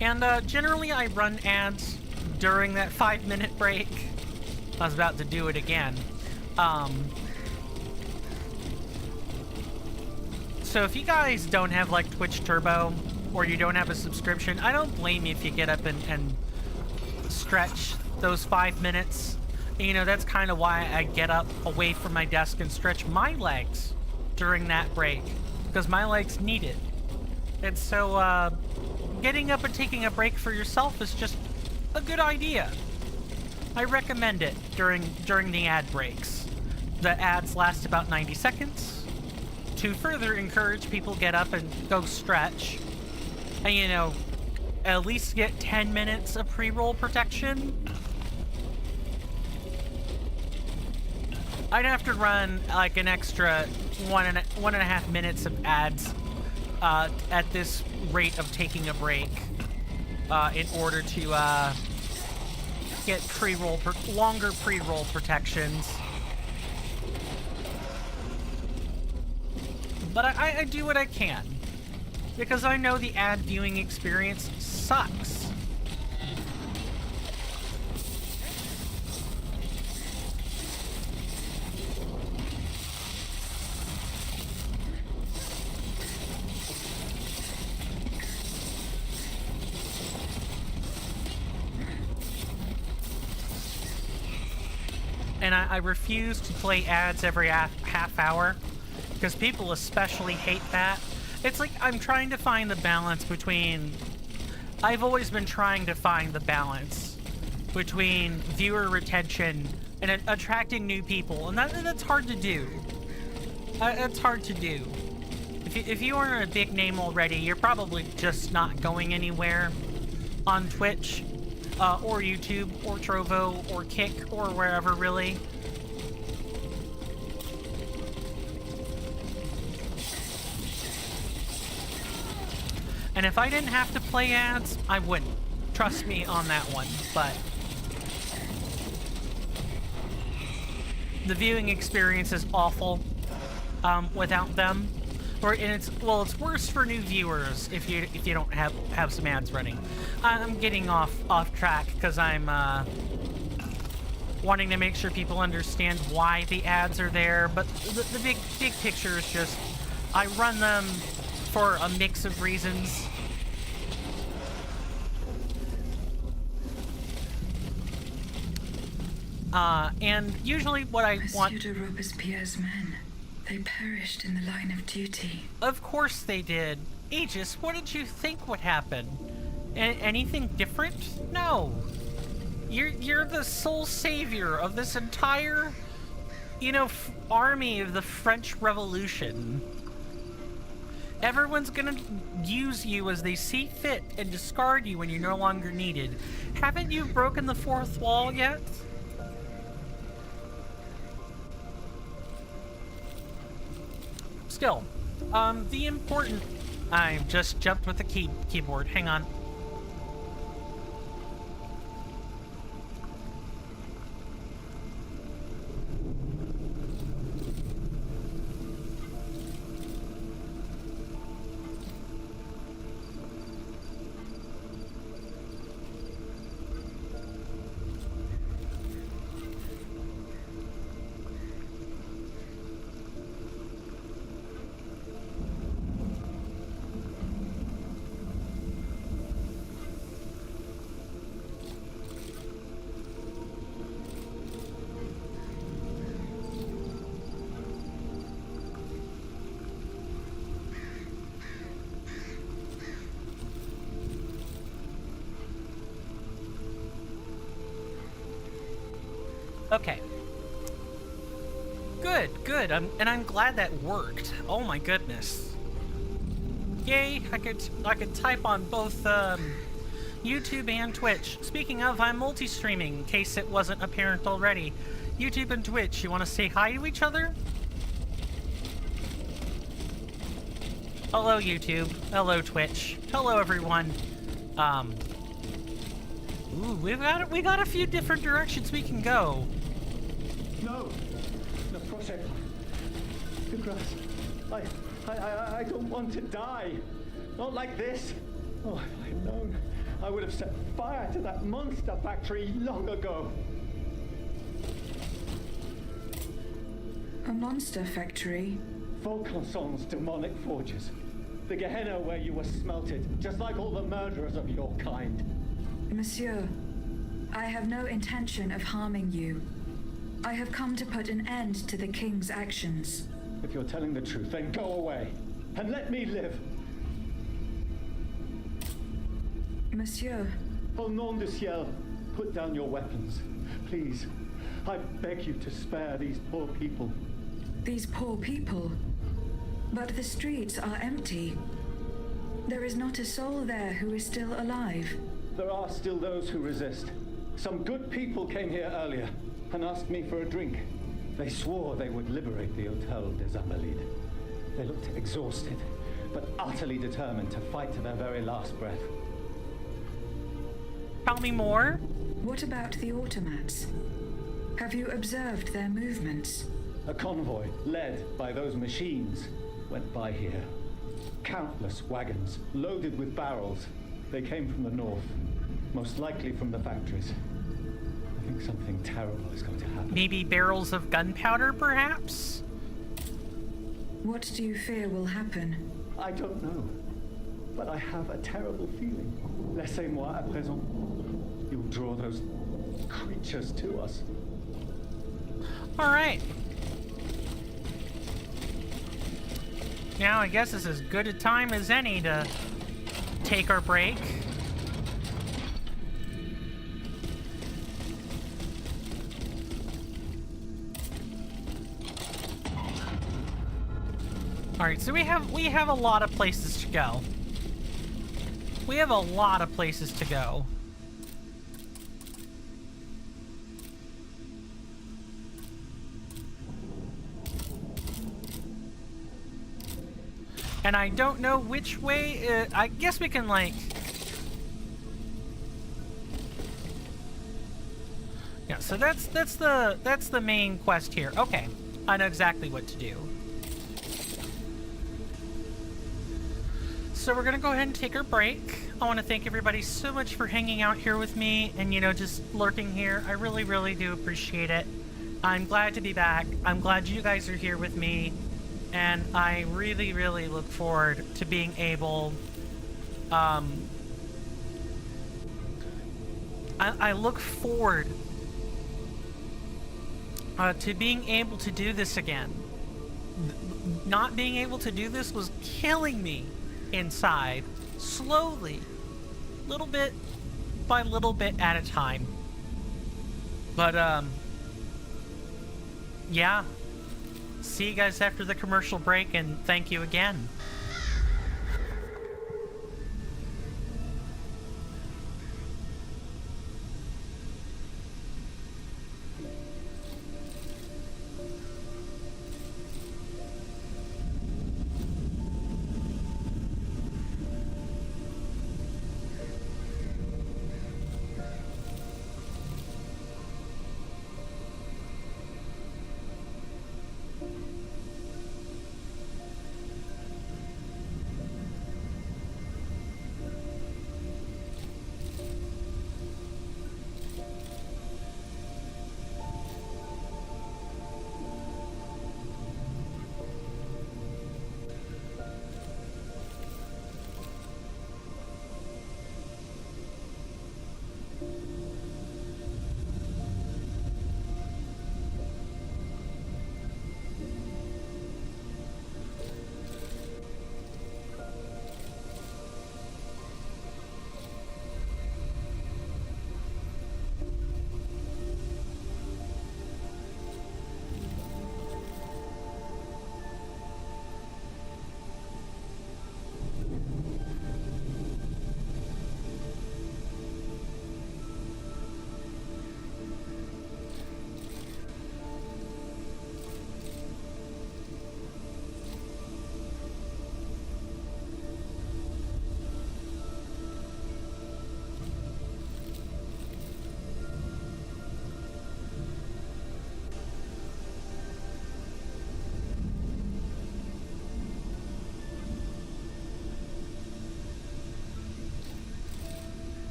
[SPEAKER 1] And generally I run ads during that 5-minute break. I was about to do it again. So if you guys don't have like Twitch Turbo, or you don't have a subscription, I don't blame you if you get up and stretch those 5 minutes. You know, that's kind of why I get up away from my desk and stretch my legs during that break, because my legs need it. And so getting up and taking a break for yourself is just a good idea. I recommend it during the ad breaks. The ads last about 90 seconds to further encourage people get up and go stretch, and you know, at least get 10 minutes of pre-roll protection. I'd have to run like an extra one and a half minutes of ads at this rate of taking a break in order to get longer pre-roll protections. But I do what I can, because I know the ad viewing experience sucks. And I refuse to play ads every half hour, because people especially hate that. It's like I'm trying to find the balance between... I've always been trying to find the balance between viewer retention and attracting new people, and that's hard to do. It's hard to do. If you aren't a big name already, you're probably just not going anywhere on Twitch, or YouTube, or Trovo, or Kick, or wherever, really. And if I didn't have to play ads, I wouldn't. Trust me on that one, but... the viewing experience is awful without them. And it's worse for new viewers if you don't have some ads running. I'm getting off track because I'm wanting to make sure people understand why the ads are there. But the big picture is just I run them for a mix of reasons. And usually what I want...
[SPEAKER 2] Monsieur de Robespierre's men. They perished in the line of duty.
[SPEAKER 1] Of course they did. Aegis, what did you think would happen? Anything different? No. You're the sole savior of this entire, army of the French Revolution. Everyone's gonna use you as they see fit and discard you when you're no longer needed. Haven't you broken the fourth wall yet? Still, the important... I just jumped with the keyboard. Hang on. Okay. Good. I'm glad that worked. Oh my goodness. Yay! I could type on both YouTube and Twitch. Speaking of, I'm multi-streaming, in case it wasn't apparent already. YouTube and Twitch, you want to say hi to each other? Hello, YouTube. Hello, Twitch. Hello, everyone. Ooh, we got a few different directions we can go.
[SPEAKER 8] No, proszę. Grass. I don't want to die. Not like this. Oh, if I had known, I would have set fire to that monster factory long ago.
[SPEAKER 2] A monster factory?
[SPEAKER 8] Vaucanson's demonic forges. The Gehenna where you were smelted, just like all the murderers of your kind.
[SPEAKER 2] Monsieur, I have no intention of harming you. I have come to put an end to the king's actions.
[SPEAKER 8] If you're telling the truth, then go away, and let me live.
[SPEAKER 2] Monsieur.
[SPEAKER 8] Au nom du ciel, put down your weapons. Please, I beg you to spare these poor people.
[SPEAKER 2] These poor people? But the streets are empty. There is not a soul there who is still alive.
[SPEAKER 8] There are still those who resist. Some good people came here earlier and asked me for a drink. They swore they would liberate the Hôtel des Invalides. They looked exhausted, but utterly determined to fight to their very last breath.
[SPEAKER 1] Tell me more.
[SPEAKER 2] What about the automats? Have you observed their movements?
[SPEAKER 8] A convoy, led by those machines, went by here. Countless wagons, loaded with barrels. They came from the north, most likely from the factories. I think something terrible is going to happen.
[SPEAKER 1] Maybe barrels of gunpowder, perhaps?
[SPEAKER 2] What do you fear will happen?
[SPEAKER 8] I don't know, but I have a terrible feeling. Laissez-moi à présent. You'll draw those creatures to us.
[SPEAKER 1] All right. Now I guess it's as good a time as any to take our break. All right, so we have a lot of places to go. We have a lot of places to go. And I don't know which way. I guess we can like. Yeah, so that's the main quest here. Okay, I know exactly what to do. So we're gonna go ahead and take our break. I want to thank everybody so much for hanging out here with me and, you know, just lurking here. I really, really do appreciate it. I'm glad to be back. I'm glad you guys are here with me. And I really, really look forward to being able, I look forward to being able to do this again. Not being able to do this was killing me inside, slowly, little bit by little bit at a time. But, yeah. See you guys after the commercial break, and thank you again.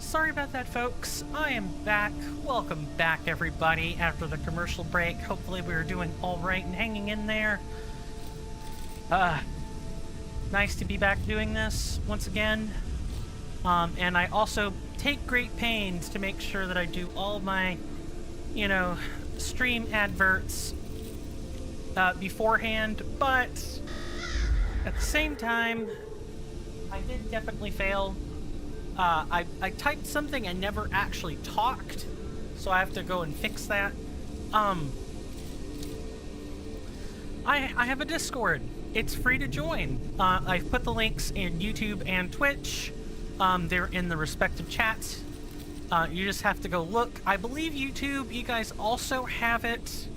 [SPEAKER 1] Sorry about that, folks. I am back. Welcome back, everybody, after the commercial break. Hopefully we were doing all right and hanging in there. Nice to be back doing this once again. And I also take great pains to make sure that I do all my, you know, stream adverts beforehand, but at the same time, I did definitely fail. I typed something and never actually talked, so I have to go and fix that. I have a Discord. It's free to join. I've put the links in YouTube and Twitch. They're in the respective chats. You just have to go look. I believe YouTube, you guys also have it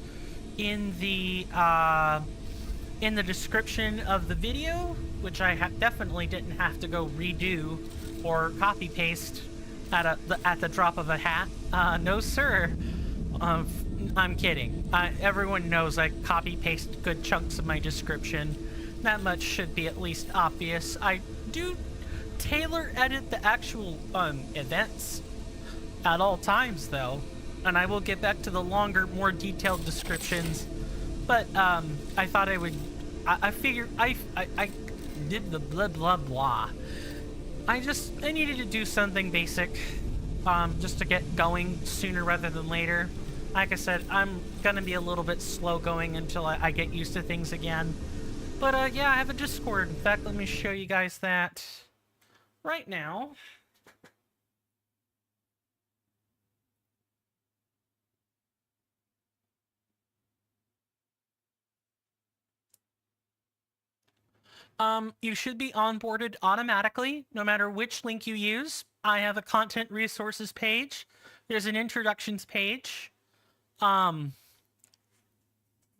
[SPEAKER 1] in the description of the video, which I definitely didn't have to go redo or copy paste at the drop of a hat. No, sir. I'm kidding. Everyone knows I copy paste good chunks of my description. That much should be at least obvious. I do tailor edit the actual events at all times, though, and I will get back to the longer, more detailed descriptions. But I thought I would. I figured I did the blah blah blah. I needed to do something basic, just to get going sooner rather than later. Like I said, I'm gonna be a little bit slow going until I get used to things again. But yeah, I have a Discord. In fact, let me show you guys that right now. You should be onboarded automatically, no matter which link you use. I have a content resources page. There's an introductions page.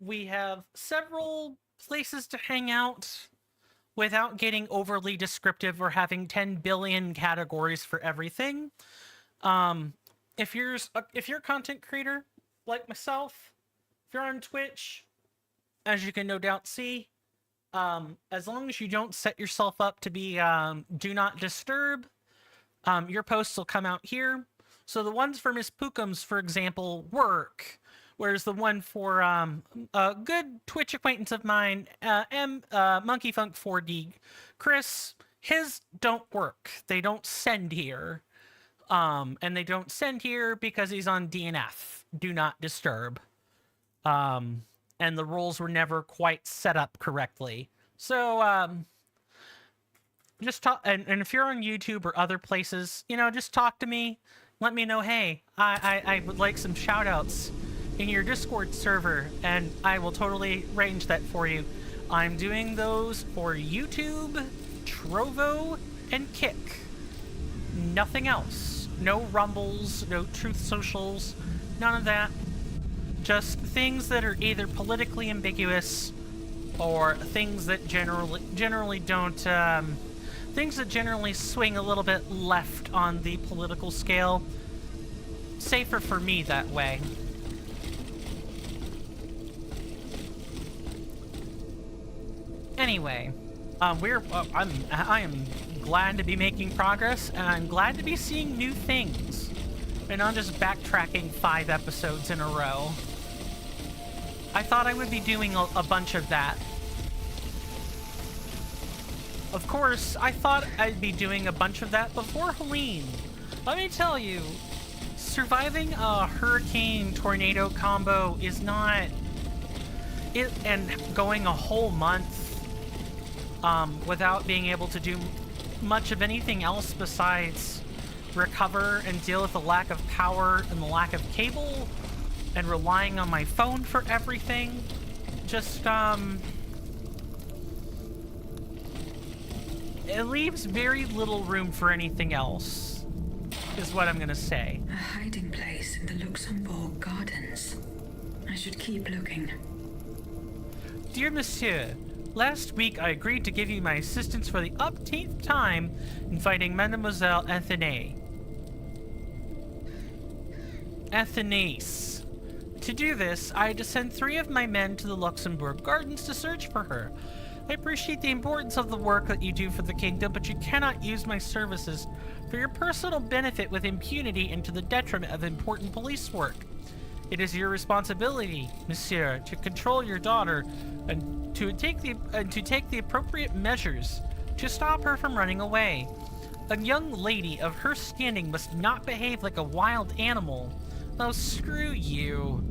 [SPEAKER 1] We have several places to hang out without getting overly descriptive or having 10 billion categories for everything. If you're a content creator like myself, if you're on Twitch, as you can no doubt see, as long as you don't set yourself up to be do not disturb, your posts will come out here. So the ones for Miss Pookums, for example, work, whereas the one for a good Twitch acquaintance of mine, Monkeyfunk 4D, Chris, his don't work. They don't send here. And they don't send here because he's on DNF, do not disturb. And the rules were never quite set up correctly. So, just talk, and if you're on YouTube or other places, you know, just talk to me. Let me know, hey, I would like some shout outs in your Discord server, and I will totally arrange that for you. I'm doing those for YouTube, Trovo, and Kick. Nothing else. No Rumbles, no Truth Socials, none of that. Just things that are either politically ambiguous or things that generally don't, things that generally swing a little bit left on the political scale. Safer for me that way. Anyway, I am glad to be making progress, and I'm glad to be seeing new things, and not just backtracking 5 episodes in a row. I thought I would be doing a bunch of that. Of course, I thought I'd be doing a bunch of that before Helene. Let me tell you, surviving a hurricane tornado combo is not it, and going a whole month without being able to do much of anything else besides recover and deal with the lack of power and the lack of cable and relying on my phone for everything. Just, it leaves very little room for anything else, is what I'm gonna say.
[SPEAKER 2] A hiding place in the Luxembourg Gardens. I should keep looking.
[SPEAKER 1] Dear Monsieur, last week I agreed to give you my assistance for the upteenth time in fighting Mademoiselle Athénée. Athénée. To do this, I had to send 3 of my men to the Luxembourg Gardens to search for her. I appreciate the importance of the work that you do for the kingdom, but you cannot use my services for your personal benefit with impunity and to the detriment of important police work. It is your responsibility, monsieur, to control your daughter and to take the appropriate measures to stop her from running away. A young lady of her standing must not behave like a wild animal. Oh, screw you.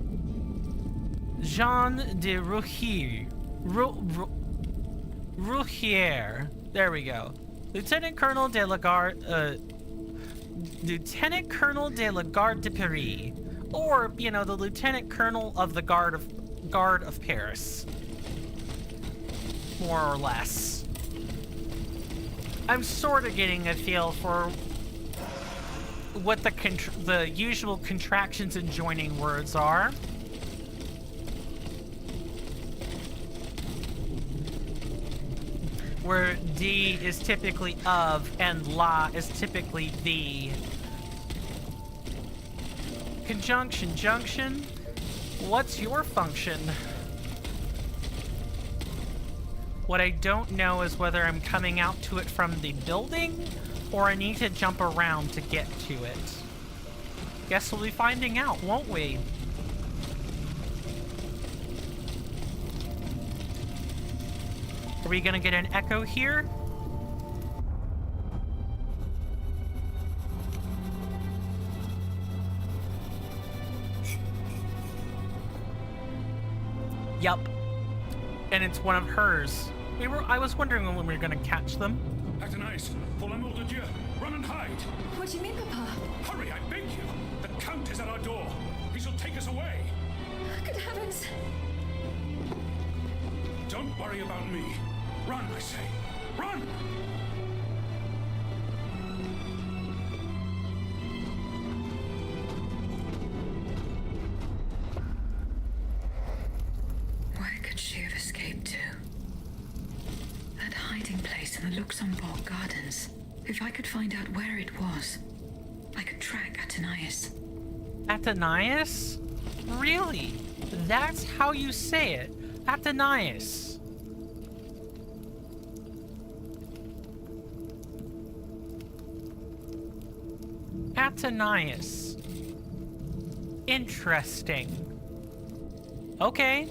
[SPEAKER 1] Jean de Rouhier. There we go. Lieutenant Colonel de la Garde de Paris. Or, you know, the Lieutenant Colonel of the Guard of Paris. More or less. I'm sort of getting a feel for what the usual contractions and joining words are. Where D is typically of and la is typically the. Conjunction, junction. What's your function? What I don't know is whether I'm coming out to it from the building or I need to jump around to get to it. Guess we'll be finding out, won't we? Are we gonna get an echo here? Yup. And it's one of hers. I was wondering when we were gonna catch them.
[SPEAKER 9] Athénaïs, pour l'amour de Dieu, run and hide!
[SPEAKER 2] What do you mean, Papa?
[SPEAKER 9] Hurry, I beg you! The Count is at our door. He shall take us away.
[SPEAKER 2] Good heavens!
[SPEAKER 9] Don't worry about me. Run, I say. Run!
[SPEAKER 2] Where could she have escaped to? That hiding place in the Luxembourg Gardens. If I could find out where it was, I could track Athénaïs.
[SPEAKER 1] Athénaïs? Really? That's how you say it. Athénaïs. Athénaïs. Interesting. Okay.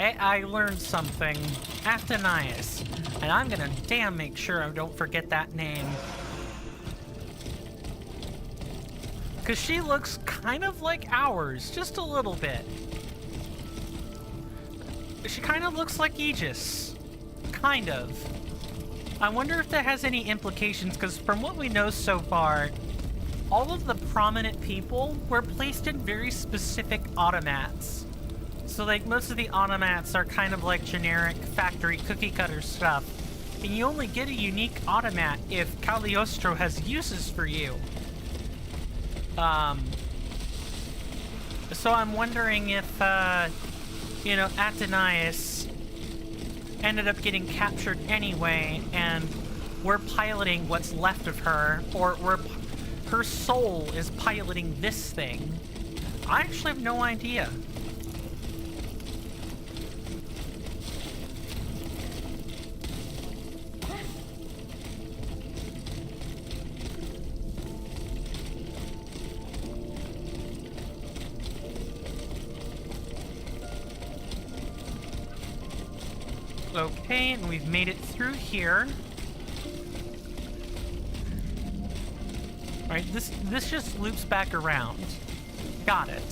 [SPEAKER 1] I learned something. Athénaïs. And I'm gonna damn make sure I don't forget that name. Because she looks kind of like ours, just a little bit. She kind of looks like Aegis. Kind of. I wonder if that has any implications, because from what we know so far, all of the prominent people were placed in very specific automats. So like most of the automats are kind of like generic factory cookie cutter stuff. And you only get a unique automat if Cagliostro has uses for you. So I'm wondering if, you know, Athénaïs ended up getting captured anyway, and we're piloting what's left of her, or her soul is piloting this thing. I actually have no idea. Okay, and we've made it through here. Alright, this just loops back around. Got it.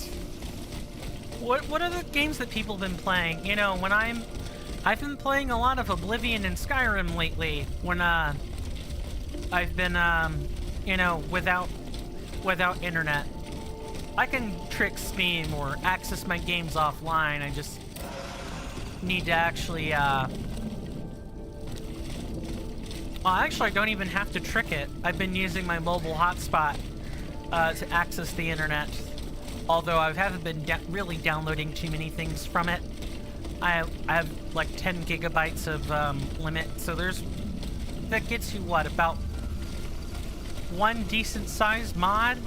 [SPEAKER 1] What are the games that people have been playing? You know, when I've been playing a lot of Oblivion and Skyrim lately, when I've been you know, without internet. I can trick Steam or access my games offline. I just need to actually well, actually I don't even have to trick it. I've been using my mobile hotspot to access the internet, although I haven't been really downloading too many things from it. I have like 10 gigabytes of limit, so that gets you what, about one decent sized mod,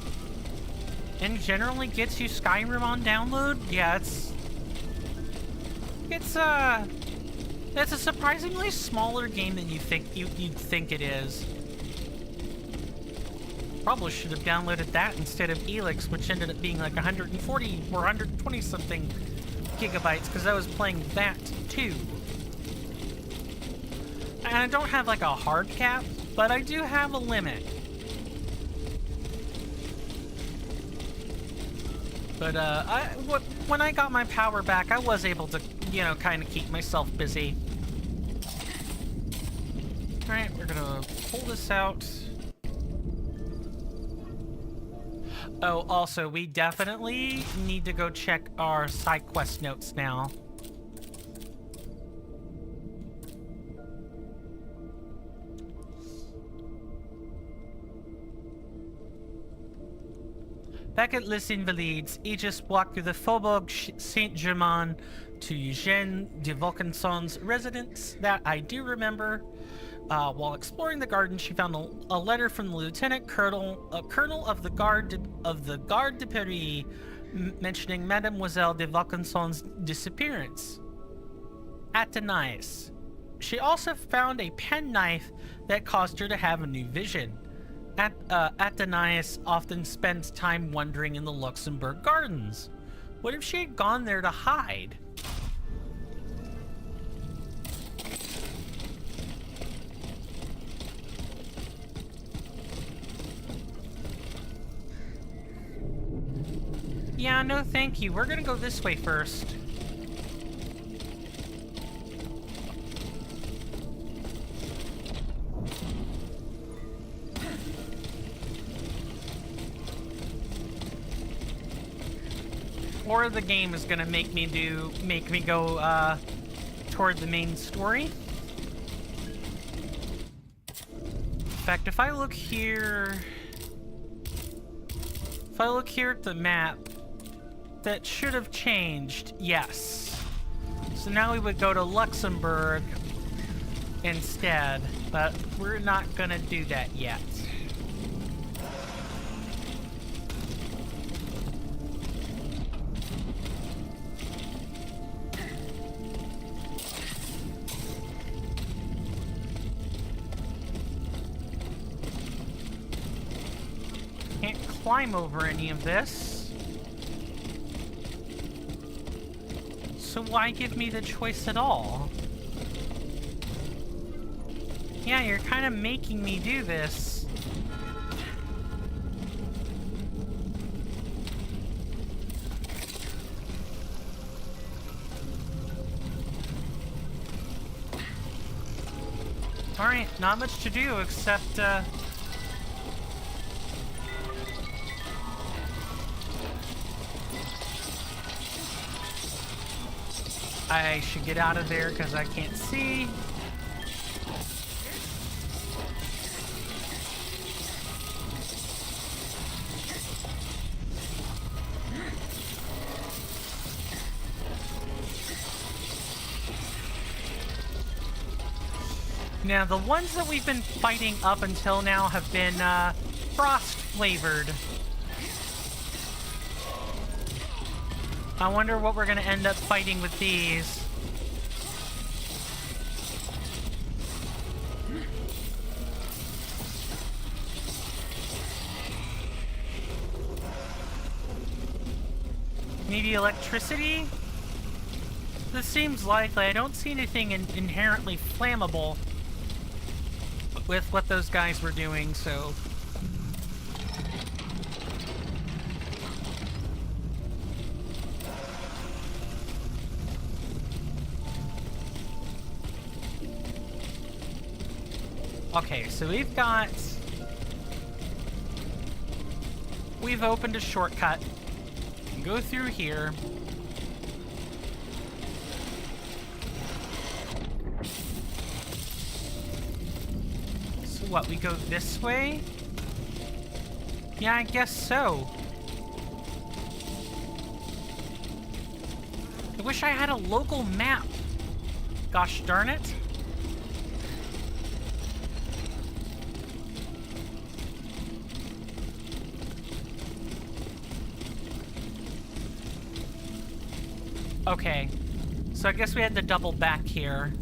[SPEAKER 1] and generally gets you Skyrim on download. Yeah, It's a surprisingly smaller game than you'd think it is. Probably should have downloaded that instead of Elix, which ended up being like 140 or 120 something gigabytes, because I was playing that too. And I don't have like a hard cap, but I do have a limit. But when I got my power back, I was able to, you know, kind of keep myself busy. Alright, we're gonna pull this out. Oh, also, we definitely need to go check our side quest notes now. Back at Les Invalides, Aegis walked through the Faubourg Saint-Germain to Eugène de Vaucanson's residence. That I do remember. While exploring the garden, she found a letter from the lieutenant colonel of the Garde de Paris, mentioning Mademoiselle de Vaucanson's disappearance. Athénaïs. She also found a penknife that caused her to have a new vision. Athénaïs often spends time wandering in the Luxembourg Gardens. What if she had gone there to hide? Yeah, no thank you. We're gonna go this way first. Or the game is gonna make me go toward the main story. In fact, if I look here at the map, that should have changed, yes. So now we would go to Luxembourg instead, but we're not gonna do that yet. Can't climb over any of this. So why give me the choice at all? Yeah, you're kind of making me do this. Alright, not much to do except, I should get out of there because I can't see. Now, the ones that we've been fighting up until now have been frost flavored. I wonder what we're gonna end up fighting with these. Maybe electricity? This seems likely. I don't see anything inherently flammable with what those guys were doing, so... Okay, so we've opened a shortcut. Go through here. So what, we go this way? Yeah, I guess so. I wish I had a local map. Gosh darn it. Okay, so I guess we had to double back here.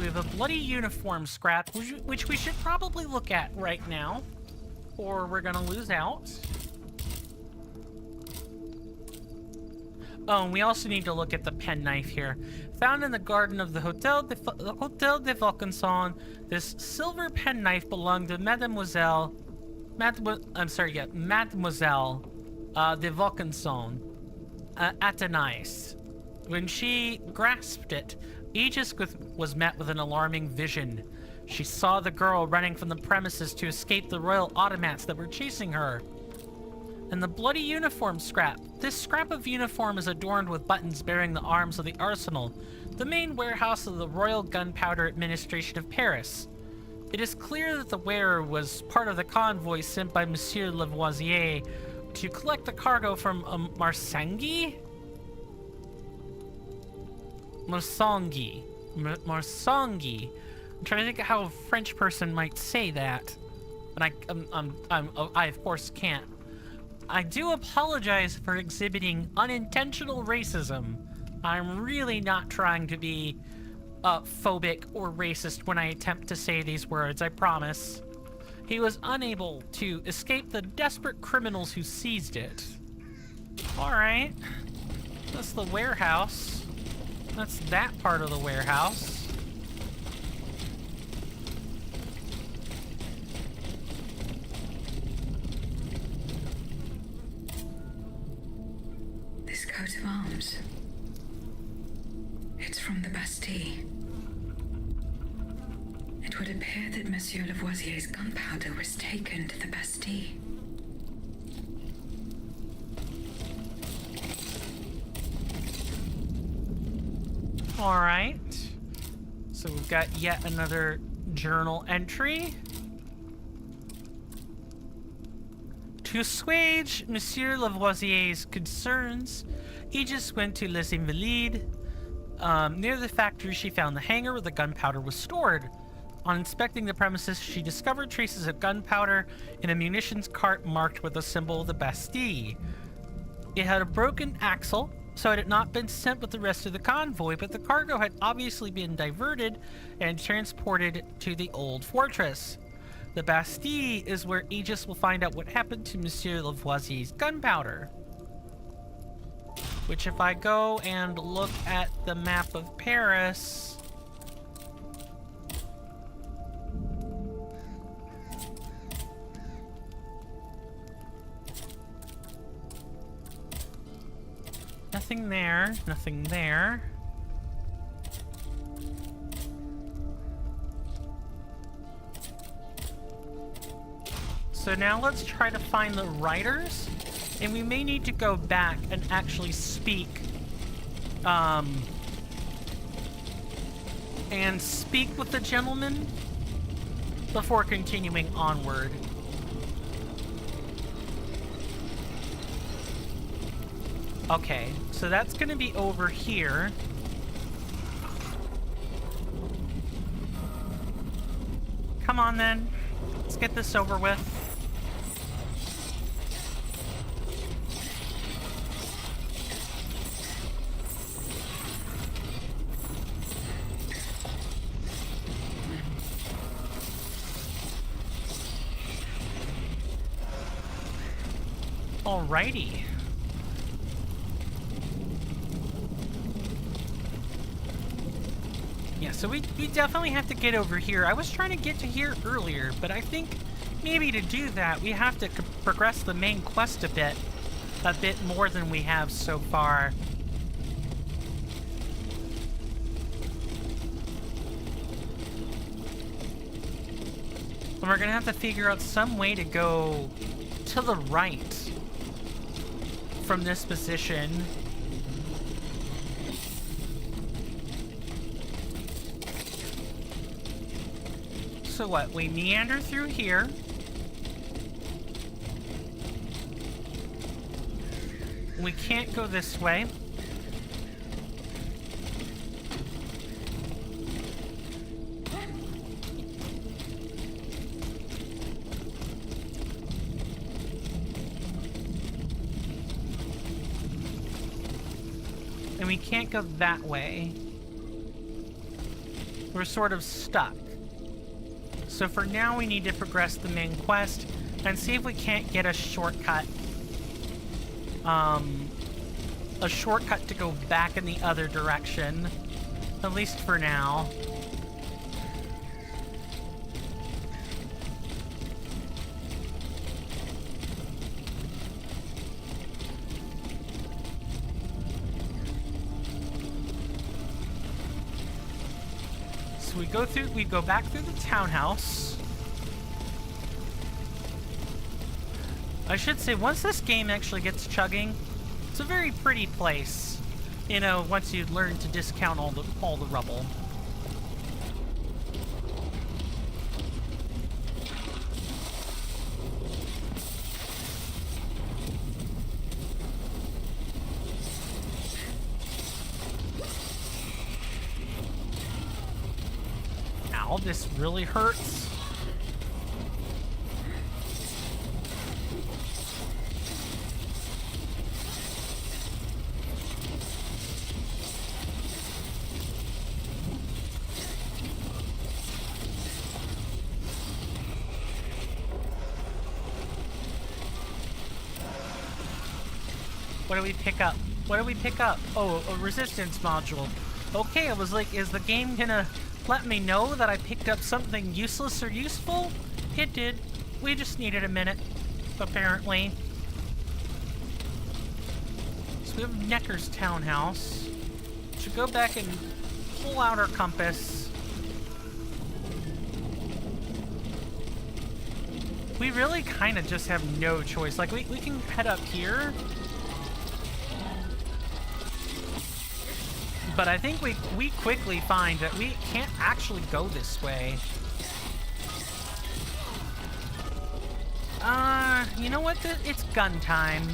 [SPEAKER 1] we have a bloody uniform scrap, which we should probably look at right now, or we're gonna lose out. Oh, and we also need to look at the penknife here. Found in the garden of the Hotel de Vaucanson, this silver penknife belonged to Mademoiselle de Vaucanson, Athénais. When she grasped it, Aegis was met with an alarming vision. She saw the girl running from the premises to escape the royal automats that were chasing her. And the bloody uniform scrap. This scrap of uniform is adorned with buttons bearing the arms of the arsenal, the main warehouse of the Royal Gunpowder Administration of Paris. It is clear that the wearer was part of the convoy sent by Monsieur Lavoisier to collect the cargo from Marsangi? Marsangi. I'm trying to think of how a French person might say that. And I of course can't. I do apologize for exhibiting unintentional racism. I'm really not trying to be phobic or racist when I attempt to say these words, I promise. He was unable to escape the desperate criminals who seized it. Alright. That's the warehouse. That's that part of the warehouse.
[SPEAKER 2] This coat of arms. It's from the Bastille. It would appear that Monsieur Lavoisier's gunpowder was taken to the Bastille.
[SPEAKER 1] Alright. So we've got yet another journal entry. To assuage Monsieur Lavoisier's concerns, Aegis went to Les Invalides. Near the factory, she found the hangar where the gunpowder was stored. On inspecting the premises, she discovered traces of gunpowder in a munitions cart marked with the symbol of the Bastille. It had a broken axle, so it had not been sent with the rest of the convoy, but the cargo had obviously been diverted and transported to the old fortress. The Bastille is where Aegis will find out what happened to Monsieur Lavoisier's gunpowder. Which, if I go and look at the map of Paris... Nothing there, nothing there. So now let's try to find the writers, and we may need to go back and actually speak, with the gentleman before continuing onward. Okay, so that's gonna be over here. Come on then, let's get this over with. Alrighty. Yeah, so we definitely have to get over here. I was trying to get to here earlier, but I think maybe to do that, we have to progress the main quest a bit more than we have so far. And we're gonna have to figure out some way to go to the right from this position. So what, we meander through here. We can't go this way. And we can't go that way. we're sort of stuck. So for now, we need to progress the main quest and see if we can't get a shortcut. A shortcut to go back in the other direction. At least for now. So we go back through the townhouse. I should say, once this game actually gets chugging, it's a very pretty place. You know, once you learn to discount all the rubble. Ow, this really hurts. What do we pick up? What do we pick up? Oh, a resistance module. Okay, I was like, is the game gonna let me know that I picked up something useless or useful? It did. We just needed a minute, apparently. So we have Necker's townhouse. Should go back and pull out our compass. We really kind of just have no choice. Like, we can head up here. But I think we quickly find that we can't actually go this way. You know what? It's gun time.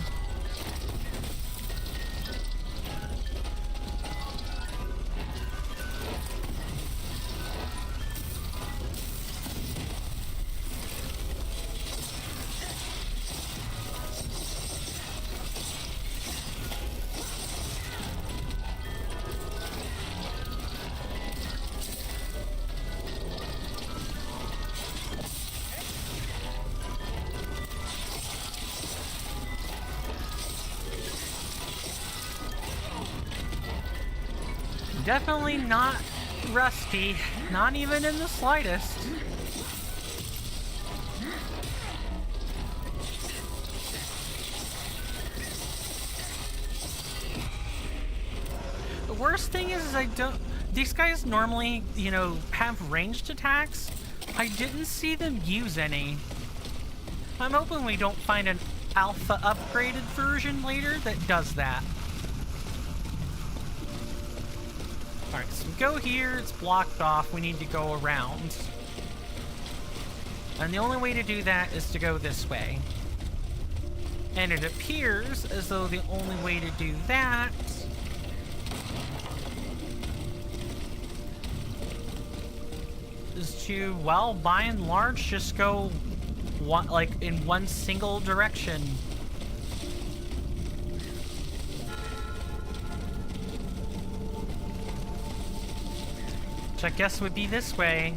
[SPEAKER 1] Definitely not rusty, not even in the slightest. The worst thing is I don't... These guys normally, you know, have ranged attacks. I didn't see them use any. I'm hoping we don't find an alpha upgraded version later that does that. Alright, so we go here, it's blocked off, we need to go around. And the only way to do that is to go this way. And it appears as though the only way to do that is to, well, by and large, just go in one single direction. Which I guess would be this way.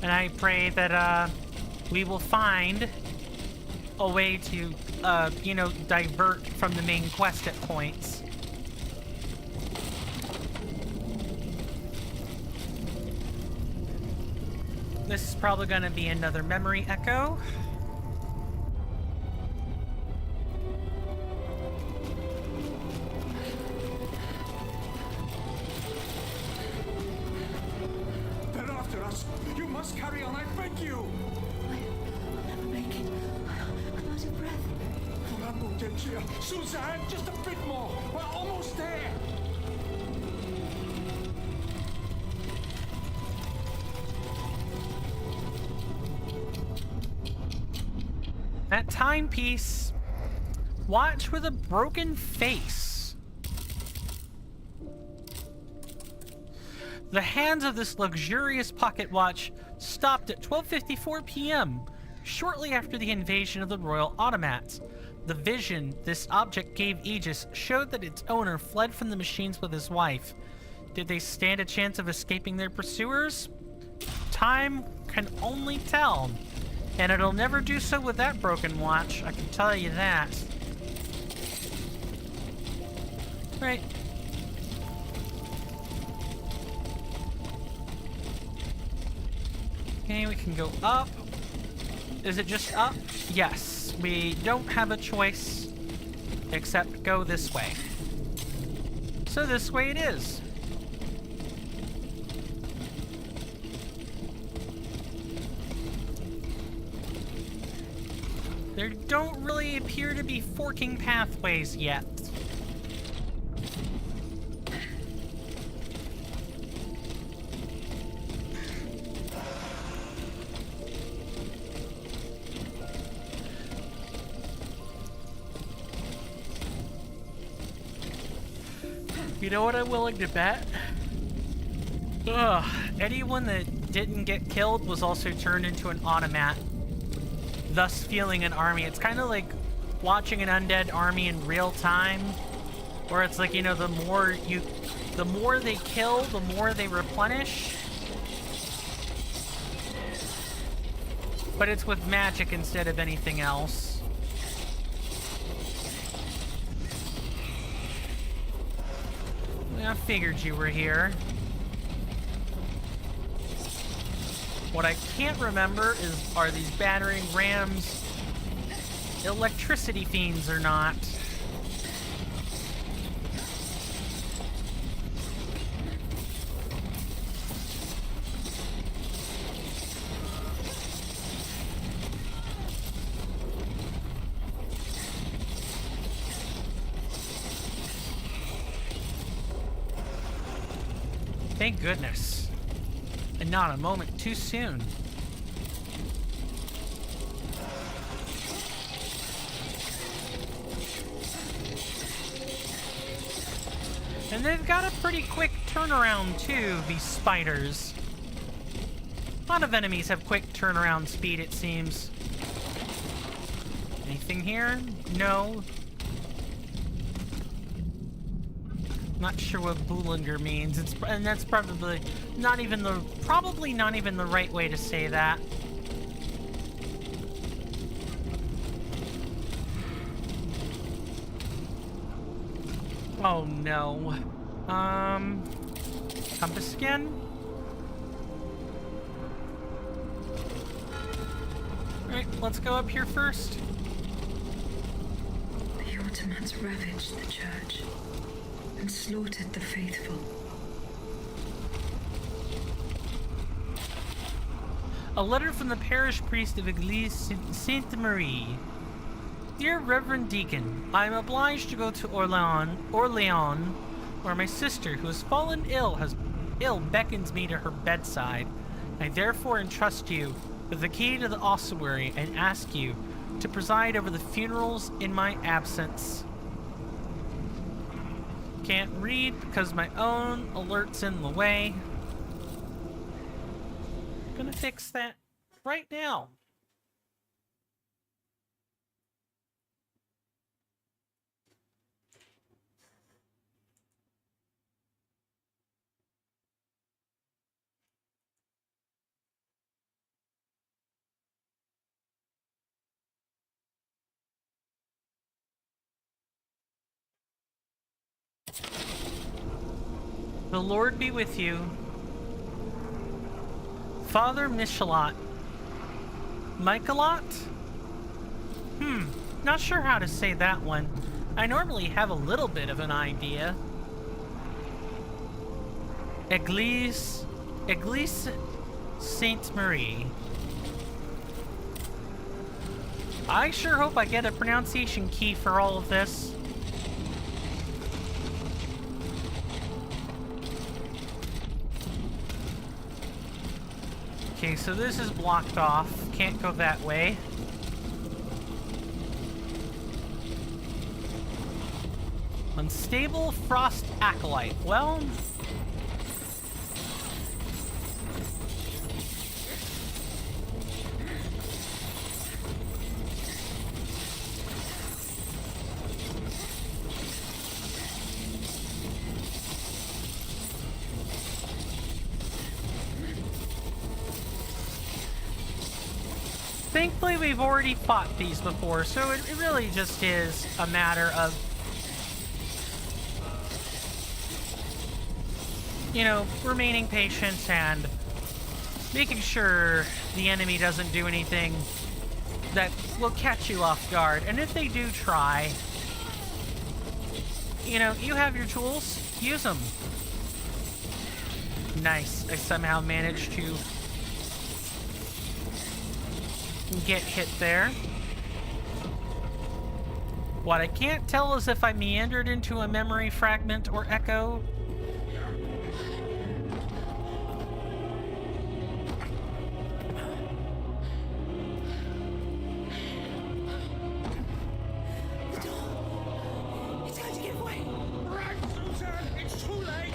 [SPEAKER 1] And I pray that we will find a way to, you know, divert from the main quest at points. This is probably going to be another memory echo.
[SPEAKER 9] They're after us. You must carry on, I beg you.
[SPEAKER 7] I'll never make it. I'm out of breath.
[SPEAKER 9] Rubble, dear. Suzanne, just a bit more. We're almost there.
[SPEAKER 1] That timepiece. Watch with a broken face. The hands of this luxurious pocket watch stopped at 12:54 p.m. shortly after the invasion of the royal automats. The vision this object gave Aegis showed that its owner fled from the machines with his wife. Did they stand a chance of escaping their pursuers? Time can only tell. And it'll never do so with that broken watch, I can tell you that. Right. Okay, we can go up. Is it just up? Yes. We don't have a choice except go this way. So this way it is. There don't really appear to be forking pathways yet. You know what I'm willing to bet? Ugh, anyone that didn't get killed was also turned into an automat, thus fueling an army. It's kind of like watching an undead army in real time, where it's like, you know, the more they kill, the more they replenish. But it's with magic instead of anything else. I figured you were here. What I can't remember is, are these battering rams electricity fiends or not? Thank goodness. And not a moment too soon. And they've got a pretty quick turnaround too, these spiders. A lot of enemies have quick turnaround speed, it seems. Anything here? No. Not sure what Boulanger means. And that's probably not even the right way to say that. Oh no. Compass again. Alright, let's go up here first.
[SPEAKER 2] The Ottomans ravaged the church and slaughtered the faithful.
[SPEAKER 1] A letter from the parish priest of Église Sainte Marie. Dear Reverend Deacon, I am obliged to go to Orléans, where my sister, who has fallen ill, beckons me to her bedside. I therefore entrust you with the key to the ossuary and ask you to preside over the funerals in my absence. Can't read because my own alert's in the way. Gonna fix that right now. The Lord be with you. Father Michelot. Michelot? Not sure how to say that one. I normally have a little bit of an idea. Église Sainte Marie. I sure hope I get a pronunciation key for all of this. Okay, so this is blocked off. Can't go that way. Unstable Frost Acolyte. Well... Thankfully, we've already fought these before, so it really just is a matter of, you know, remaining patient and making sure the enemy doesn't do anything that will catch you off guard. And if they do try, you know, you have your tools, use them. Nice. I somehow managed to get hit there. What I can't tell is if I meandered into a memory fragment or echo.
[SPEAKER 7] It's going to give way.
[SPEAKER 9] Right, Susan! It's too late!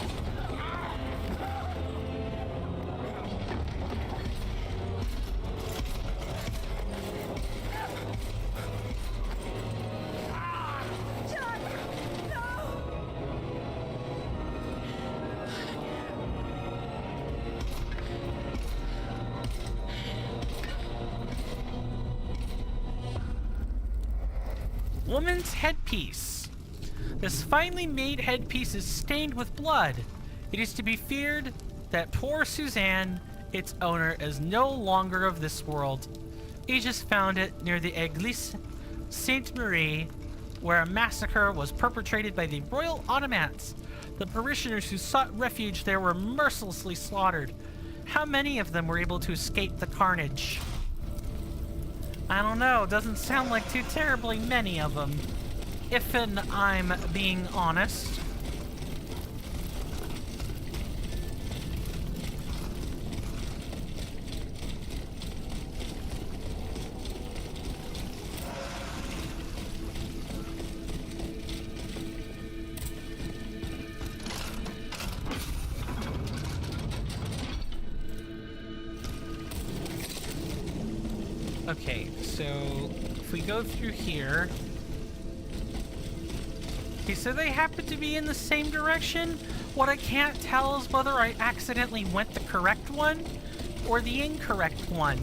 [SPEAKER 1] Woman's headpiece. This finely made headpiece is stained with blood. It is to be feared that poor Suzanne, its owner, is no longer of this world. Aegis found it near the Église Sainte Marie, where a massacre was perpetrated by the royal automats. The parishioners who sought refuge there were mercilessly slaughtered. How many of them were able to escape the carnage? I don't know, doesn't sound like too terribly many of them, if I'm being honest. Okay, so if we go through here... Okay, so they happen to be in the same direction. What I can't tell is whether I accidentally went the correct one or the incorrect one.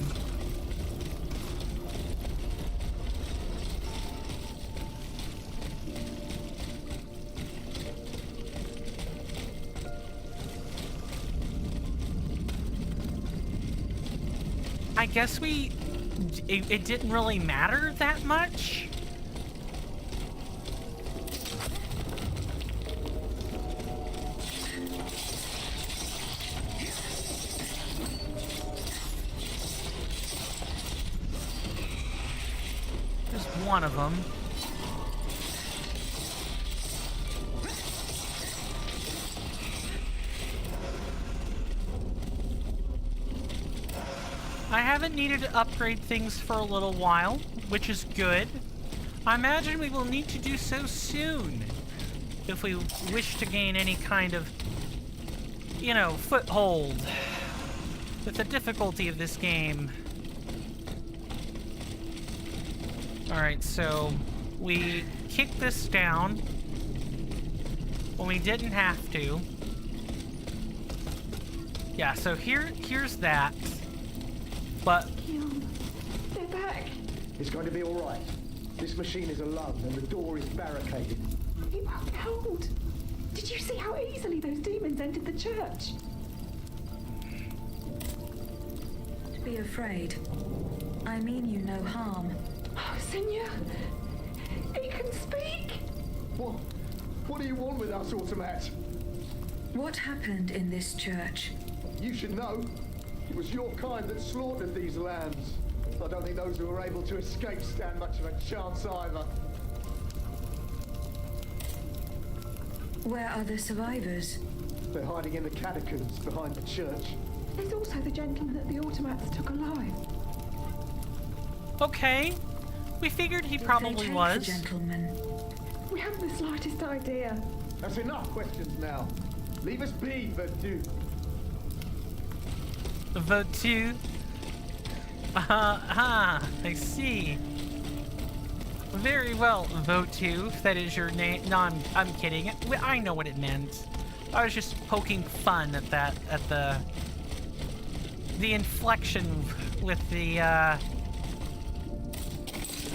[SPEAKER 1] I guess it didn't really matter that much. There's one of them. I haven't needed to upgrade things for a little while, which is good. I imagine we will need to do so soon if we wish to gain any kind of, you know, foothold with the difficulty of this game. Alright, so we kicked this down when we didn't have to. Yeah, so here's that. But
[SPEAKER 10] they're back.
[SPEAKER 8] It's going to be all right. This machine is alone and the door is barricaded.
[SPEAKER 10] It won't hold. Did you see how easily those demons entered the church?
[SPEAKER 2] Be afraid. I mean you no harm.
[SPEAKER 10] Oh, Seigneur, he can speak.
[SPEAKER 8] What do you want with us, automat?
[SPEAKER 2] What happened in this church?
[SPEAKER 8] You should know. It was your kind that slaughtered these lambs. I don't think those who were able to escape stand much of a chance either.
[SPEAKER 2] Where are the survivors?
[SPEAKER 8] They're hiding in the catacombs behind the church.
[SPEAKER 10] There's also the gentleman that the automats took alive.
[SPEAKER 1] okay, we figured he
[SPEAKER 2] Did
[SPEAKER 1] probably
[SPEAKER 2] they take
[SPEAKER 1] was.
[SPEAKER 2] the gentleman?
[SPEAKER 10] We haven't the slightest idea.
[SPEAKER 8] That's enough questions now. Leave us be, Vertu.
[SPEAKER 1] Votu. I see. Very well, Votu, if that is your name. No, I'm kidding. I know what it meant. I was just poking fun at that, at the inflection with the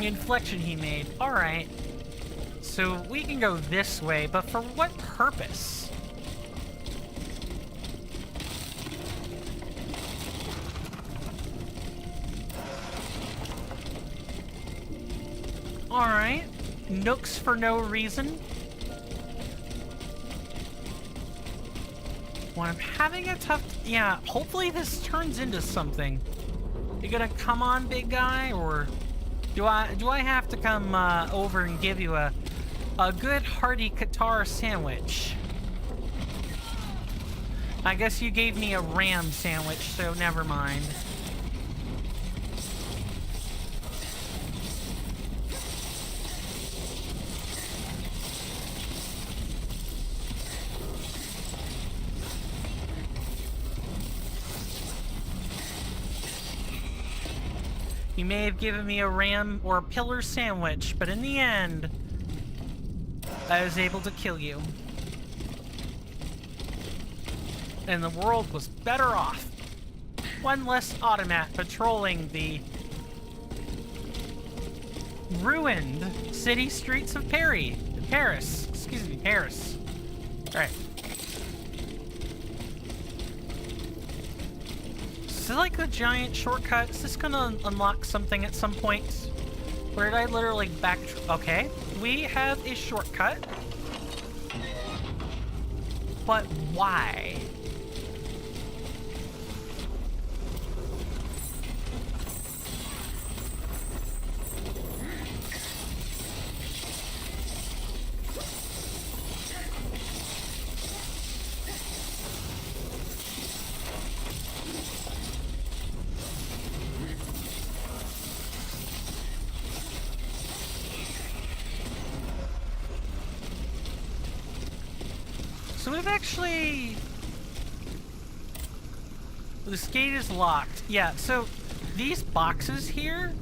[SPEAKER 1] The inflection he made. Alright. So we can go this way, but for what purpose? Alright. Nooks for no reason. When I'm having a tough... Yeah, hopefully this turns into something. You gonna come on, big guy, or... Do I have to come over and give you a good hearty Qatar sandwich? I guess you gave me a ram sandwich, so never mind. You may have given me a ram or a pillar sandwich, but in the end, I was able to kill you. And the world was better off. One less automat patrolling the ruined city streets of Paris. Excuse me, Paris. Alright. Is it like a giant shortcut? Is this gonna unlock something at some point? Or did I literally back... Okay, we have a shortcut. But why? So we've actually... This gate is locked. Yeah, so these boxes here,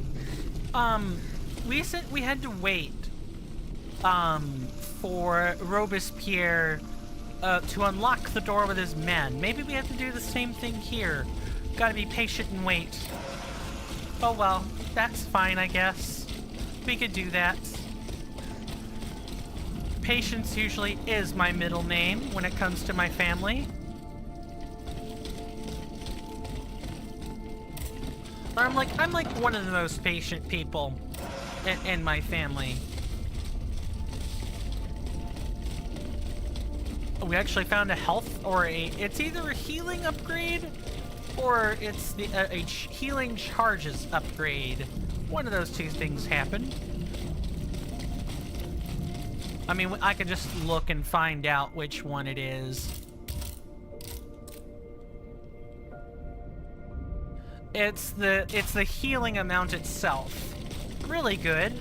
[SPEAKER 1] we had to wait, for Robespierre, to unlock the door with his men. Maybe we have to do the same thing here. Gotta be patient and wait. Oh well, that's fine, I guess. We could do that. Patience usually is my middle name when it comes to my family. Or I'm like one of the most patient people in my family. We actually found a health or it's either a healing upgrade or it's a healing charges upgrade. One of those two things happened. I mean, I could just look and find out which one it is. It's the healing amount itself. Really good.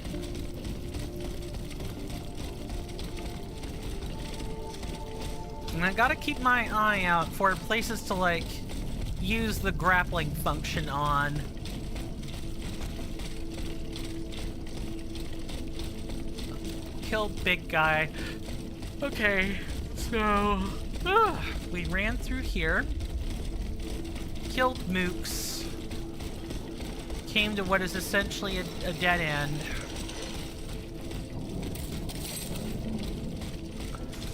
[SPEAKER 1] And I gotta keep my eye out for places to, like, use the grappling function on. Kill big guy. Okay, so... we ran through here. Killed mooks. Came to what is essentially a dead end.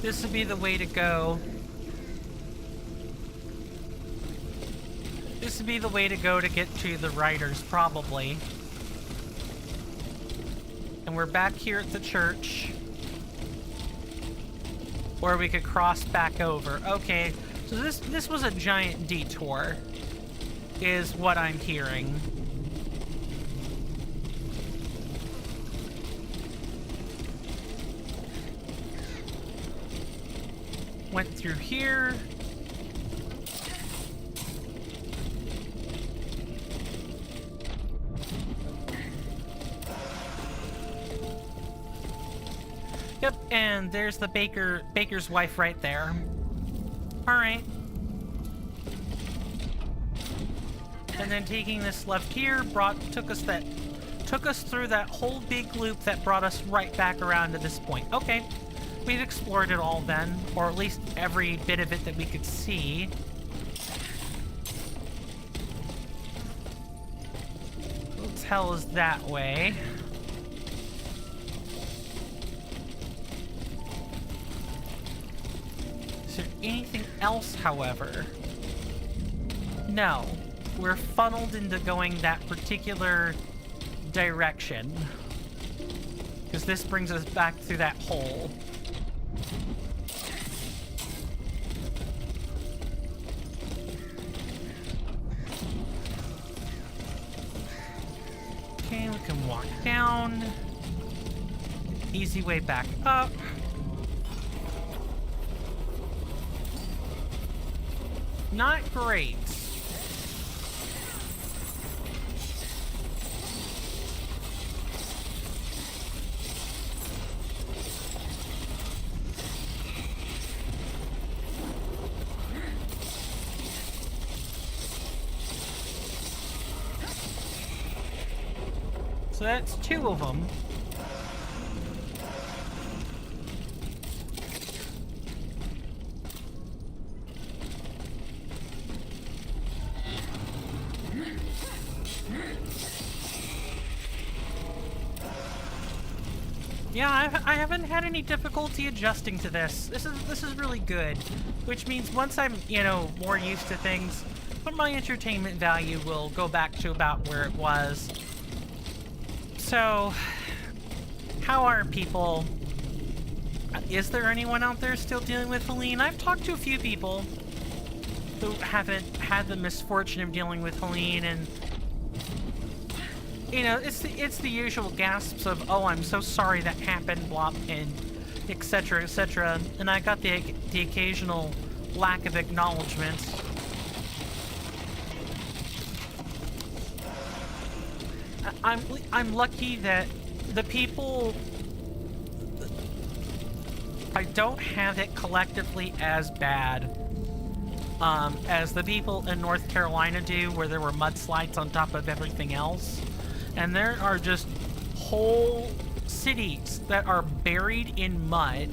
[SPEAKER 1] This would be the way to go. This would be the way to go to get to the riders, probably. And we're back here at the church. Or we could cross back over. Okay, so this was a giant detour, is what I'm hearing. Went through here. Yep, and there's the baker's wife right there. All right. And then taking this left here took us through that whole big loop that brought us right back around to this point. Okay. We've explored it all then, or at least every bit of it that we could see. What the hell is that way? anything else, however. No. We're funneled into going that particular direction. Because this brings us back through that hole. Okay, we can walk down. Easy way back up. Not great. So that's 2 of them. Yeah, I haven't had any difficulty adjusting to this. This is really good, which means once I'm, you know, more used to things, but my entertainment value will go back to about where it was. So, how are people? Is there anyone out there still dealing with Helene? I've talked to a few people who haven't had the misfortune of dealing with Helene, and you know, it's the usual gasps of, oh, I'm so sorry that happened, blah, and etc., etc. And I got the occasional lack of acknowledgement. I'm lucky that the people, I don't have it collectively as bad as the people in North Carolina do, where there were mudslides on top of everything else. And there are just whole cities that are buried in mud,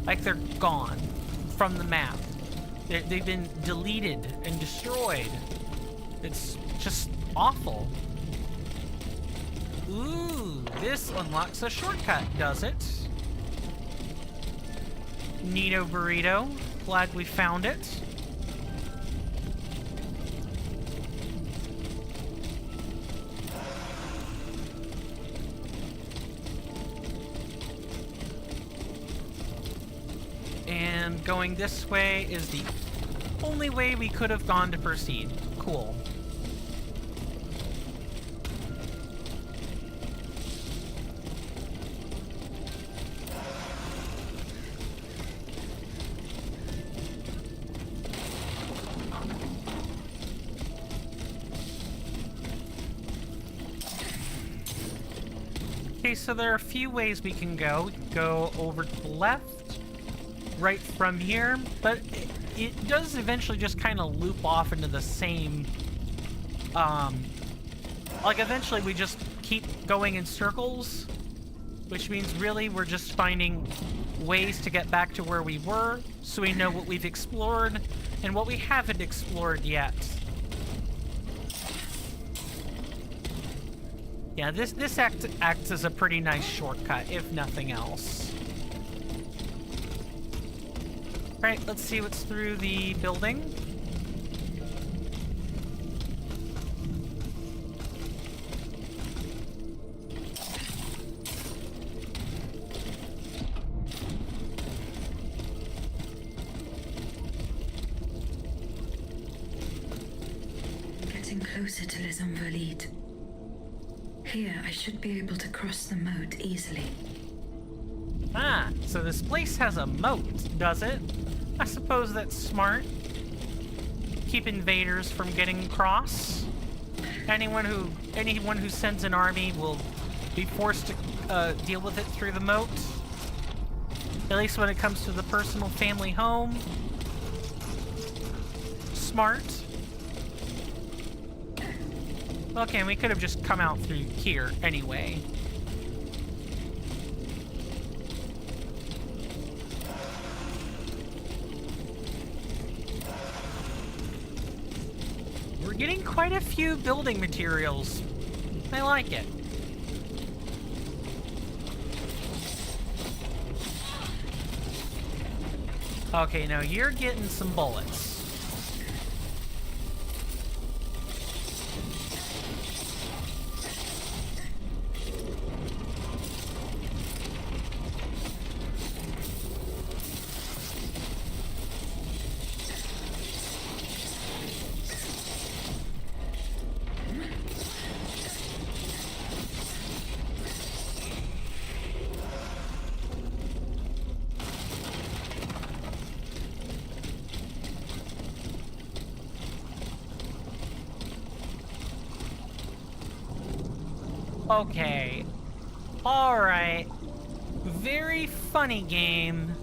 [SPEAKER 1] like they're gone from the map. They've been deleted and destroyed. It's just awful. Ooh, this unlocks a shortcut, does it? Neato burrito. Glad we found it. And going this way is the only way we could have gone to proceed. Cool. Okay, so there are a few ways we can go. We can go over to the left. Right from here, but it does eventually just kind of loop off into the same, like eventually we just keep going in circles, which means really we're just finding ways to get back to where we were, so we know what we've explored and what we haven't explored yet. Yeah, this acts as a pretty nice shortcut, if nothing else. Alright, let's see what's through the building.
[SPEAKER 2] Getting closer to Les Invalides. Here, I should be able to cross the moat easily.
[SPEAKER 1] Ah, so this place has a moat, does it? I suppose that's smart. Keep invaders from getting across. Anyone who sends an army will be forced to deal with it through the moat. At least when it comes to the personal family home. Smart. Okay, we could have just come out through here anyway. We're getting quite a few building materials. I like it. Okay, now you're getting some bullets. Okay. Alright. Very funny game.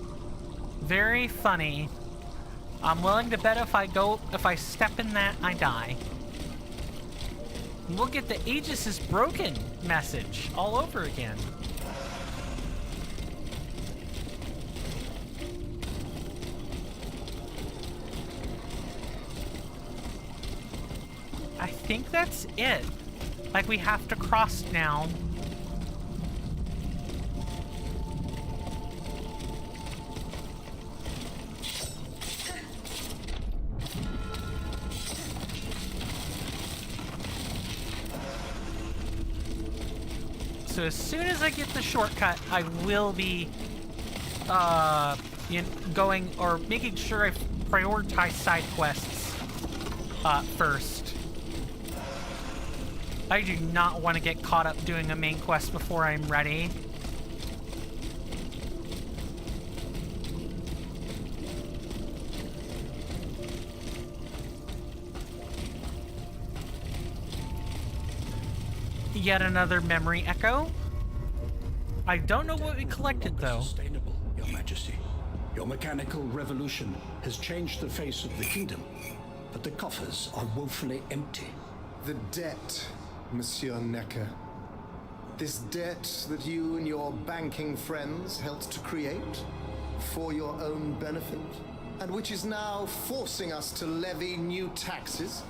[SPEAKER 1] Very funny. I'm willing to bet if I step in that, I die. We'll get the Aegis is broken message all over again. I think that's it. Like, we have to cross now. So as soon as I get the shortcut, I will be going or making sure I prioritize side quests first. I do not want to get caught up doing a main quest before I'm ready. Yet another memory echo. I don't know what we collected, though.
[SPEAKER 11] Sustainable, Your Majesty. Your mechanical revolution has changed the face of the kingdom, but the coffers are woefully empty.
[SPEAKER 4] The debt, Monsieur Necker. This debt that you and your banking friends helped to create for your own benefit, and which is now forcing us to levy new taxes.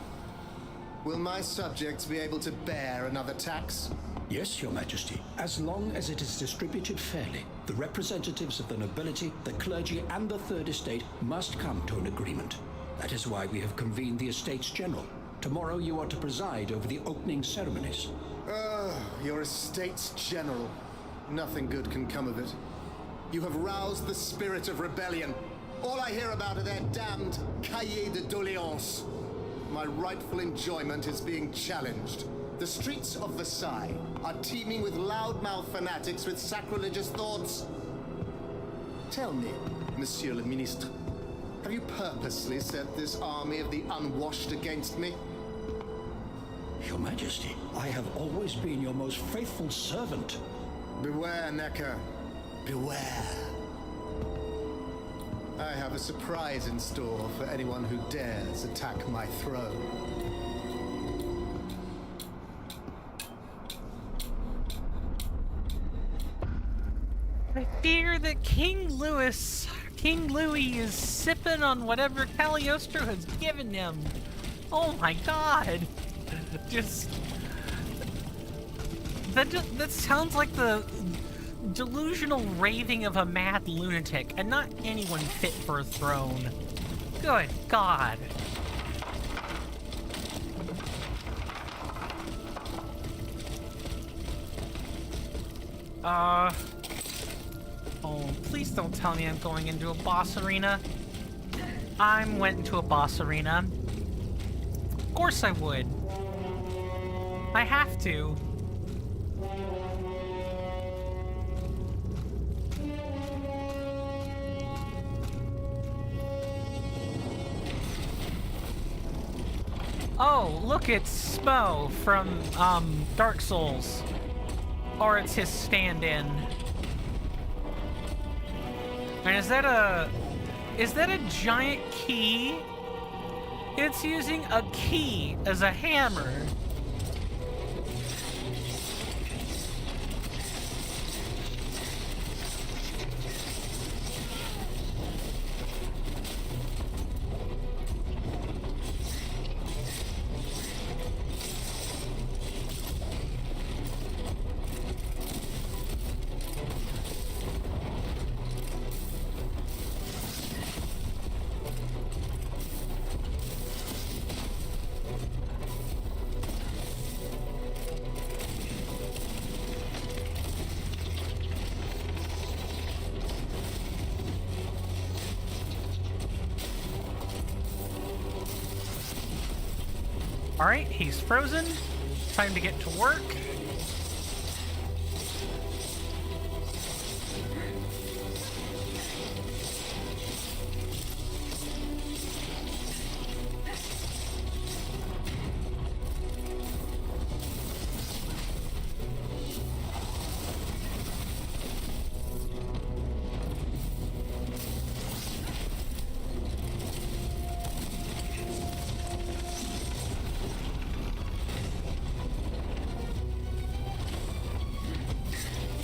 [SPEAKER 4] Will my subjects be able to bear another tax?
[SPEAKER 11] Yes, Your Majesty, as long as it is distributed fairly. The representatives of the nobility, the clergy, and the Third Estate must come to an agreement. That is why we have convened the Estates General. Tomorrow you are to preside over the opening ceremonies.
[SPEAKER 4] Your Estates General. Nothing good can come of it. You have roused the spirit of rebellion. All I hear about are their damned cahiers de doléances. My rightful enjoyment is being challenged. The streets of Versailles are teeming with loudmouth fanatics with sacrilegious thoughts. Tell me, Monsieur le Ministre, have you purposely set this army of the unwashed against me?
[SPEAKER 11] Your Majesty, I have always been your most faithful servant.
[SPEAKER 4] Beware, Necker. Beware. I have a surprise in store for anyone who dares attack my throne.
[SPEAKER 1] I fear that King Louis is sipping on whatever Cagliostro has given him. Oh my god. That sounds like the delusional raving of a mad lunatic, and not anyone fit for a throne. Good God. Oh, please don't tell me I'm going into a boss arena. I went into a boss arena. Of course I would. I have to. Oh, look, it's Smo from, Dark Souls. Or it's his stand-in. And is that a giant key? It's using a key as a hammer. All right, he's frozen. Time to get to work.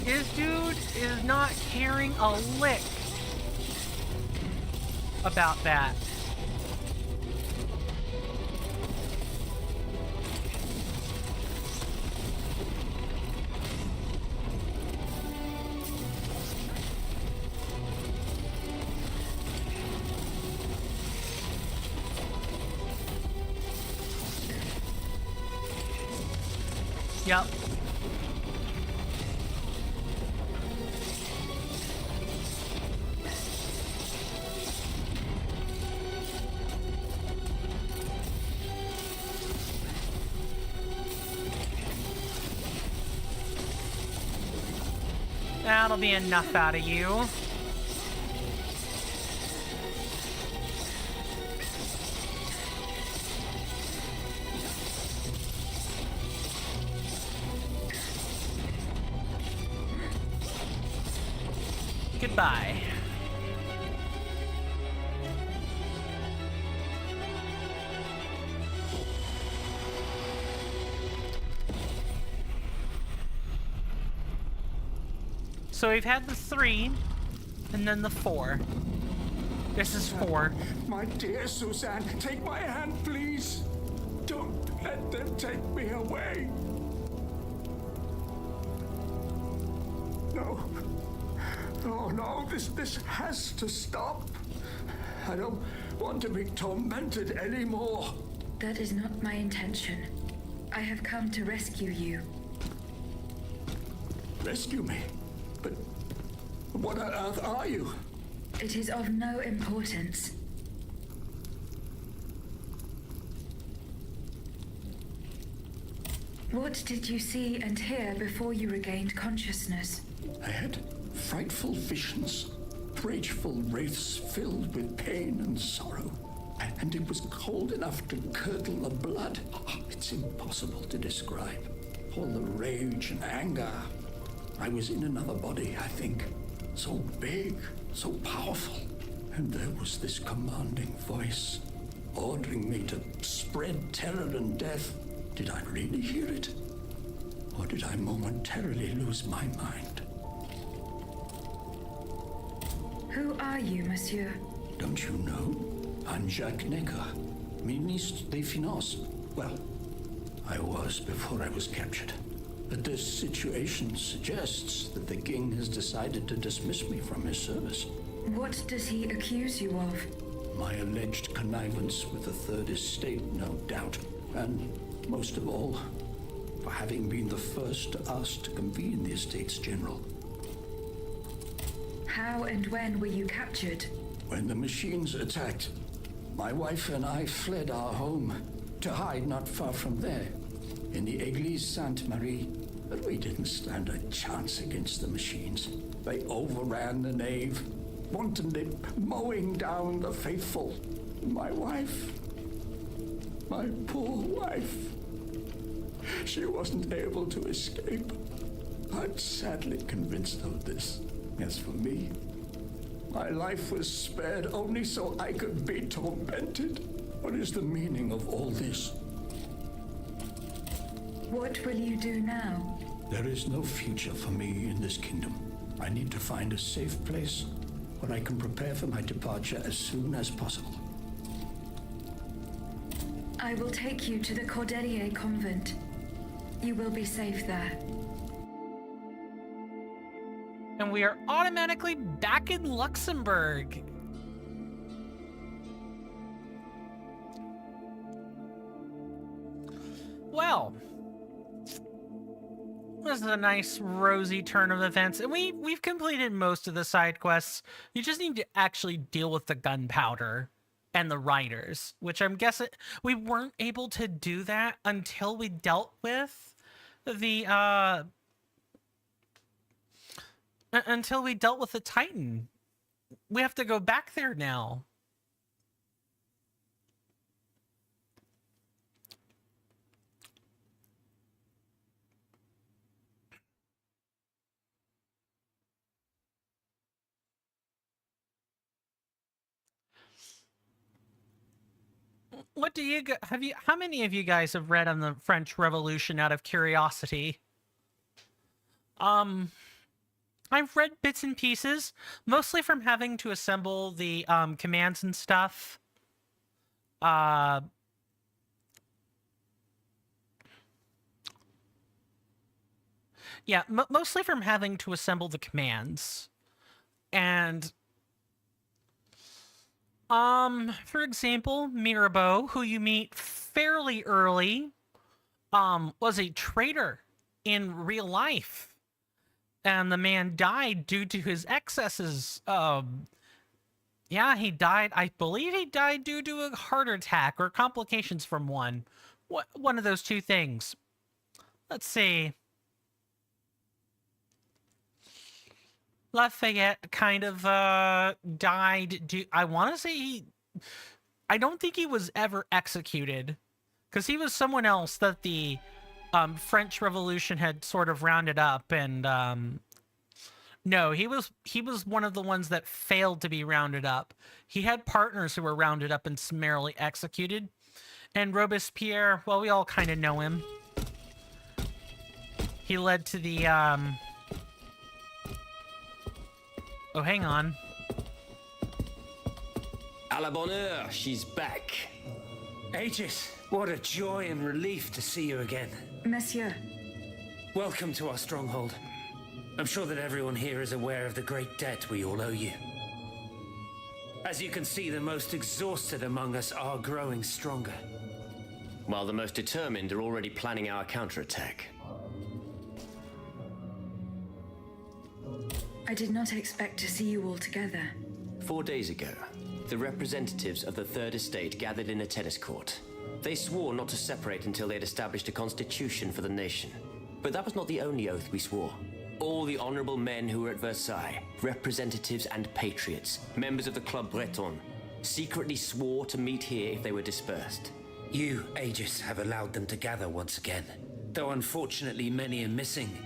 [SPEAKER 1] This dude is not caring a lick about that. Yep. That'll be enough out of you. Goodbye. So we've had the 3, and then the 4. This is 4.
[SPEAKER 11] My dear Suzanne, take my hand, please. Don't let them take me away. No. Oh, no, this has to stop. I don't want to be tormented anymore.
[SPEAKER 2] That is not my intention. I have come to rescue you.
[SPEAKER 11] Rescue me? But what on earth are you?
[SPEAKER 2] It is of no importance. What did you see and hear before you regained consciousness?
[SPEAKER 11] I had frightful visions, rageful wraiths filled with pain and sorrow. And it was cold enough to curdle the blood. It's impossible to describe. All the rage and anger. I was in another body, I think. So big, so powerful. And there was this commanding voice, ordering me to spread terror and death. Did I really hear it? Or did I momentarily lose my mind?
[SPEAKER 2] Who are you, monsieur?
[SPEAKER 11] Don't you know? I'm Jacques Necker, Ministre des Finances. Well, I was before I was captured. But this situation suggests that the king has decided to dismiss me from his service.
[SPEAKER 2] What does he accuse you of?
[SPEAKER 11] My alleged connivance with the Third Estate, no doubt. And most of all, for having been the first to ask to convene the Estates General.
[SPEAKER 2] How and when were you captured?
[SPEAKER 11] When the machines attacked, my wife and I fled our home to hide not far from there, in the Église Sainte-Marie. But we didn't stand a chance against the machines. They overran the nave, wantonly mowing down the faithful. My wife, my poor wife, she wasn't able to escape. I'm sadly convinced of this. As for me, my life was spared only so I could be tormented. What is the meaning of all this?
[SPEAKER 2] What will you do now?
[SPEAKER 11] There is no future for me in this kingdom. I need to find a safe place where I can prepare for my departure as soon as possible.
[SPEAKER 2] I will take you to the Cordelier convent. You will be safe there.
[SPEAKER 1] And we are automatically back in Luxembourg. Well, this is a nice rosy turn of events, and we've completed most of the side quests. You just need to actually deal with the gunpowder and the writers, which I'm guessing we weren't able to do that until we dealt with the Titan. We have to go back there now. What do you have you? How many of you guys have read on the French Revolution out of curiosity? I've read bits and pieces, mostly from having to assemble the commands and stuff. Yeah, mostly from having to assemble the commands. And for example, Mirabeau, who you meet fairly early, was a traitor in real life. And the man died due to his excesses. Yeah, he died. I believe he died due to a heart attack or complications from one. One of those two things. Let's see. Lafayette kind of died. I want to say I don't think he was ever executed, because he was someone else that the French Revolution had sort of rounded up, and no, he was one of the ones that failed to be rounded up. He had partners who were rounded up and summarily executed. And Robespierre, well, we all kind of know him. He led to the oh, hang on.
[SPEAKER 3] À la bonne heure, she's back.
[SPEAKER 12] Aegis, what a joy and relief to see you again.
[SPEAKER 2] Monsieur.
[SPEAKER 12] Welcome to our stronghold. I'm sure that everyone here is aware of the great debt we all owe you. As you can see, the most exhausted among us are growing stronger.
[SPEAKER 3] While the most determined are already planning our counterattack.
[SPEAKER 2] I did not expect to see you all together.
[SPEAKER 3] 4 days ago, the representatives of the Third Estate gathered in a tennis court. They swore not to separate until they had established a constitution for the nation. But that was not the only oath we swore. All the honorable men who were at Versailles, representatives and patriots, members of the Club Breton, secretly swore to meet here if they were dispersed.
[SPEAKER 12] You, Aegis, have allowed them to gather once again. Though unfortunately many are missing,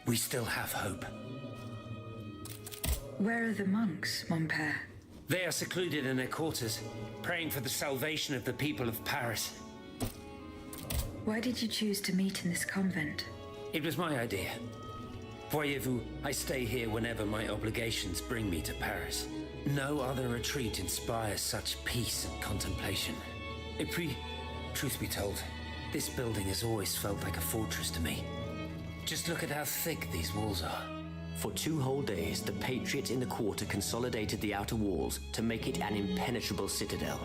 [SPEAKER 12] we still have hope.
[SPEAKER 2] Where are the monks, mon père?
[SPEAKER 12] They are secluded in their quarters, praying for the salvation of the people of Paris.
[SPEAKER 2] Why did you choose to meet in this convent?
[SPEAKER 12] It was my idea. Voyez-vous, I stay here whenever my obligations bring me to Paris. No other retreat inspires such peace and contemplation. Et puis, truth be told, this building has always felt like a fortress to me. Just look at how thick these walls are.
[SPEAKER 3] For 2 whole days, the patriots in the quarter consolidated the outer walls to make it an impenetrable citadel.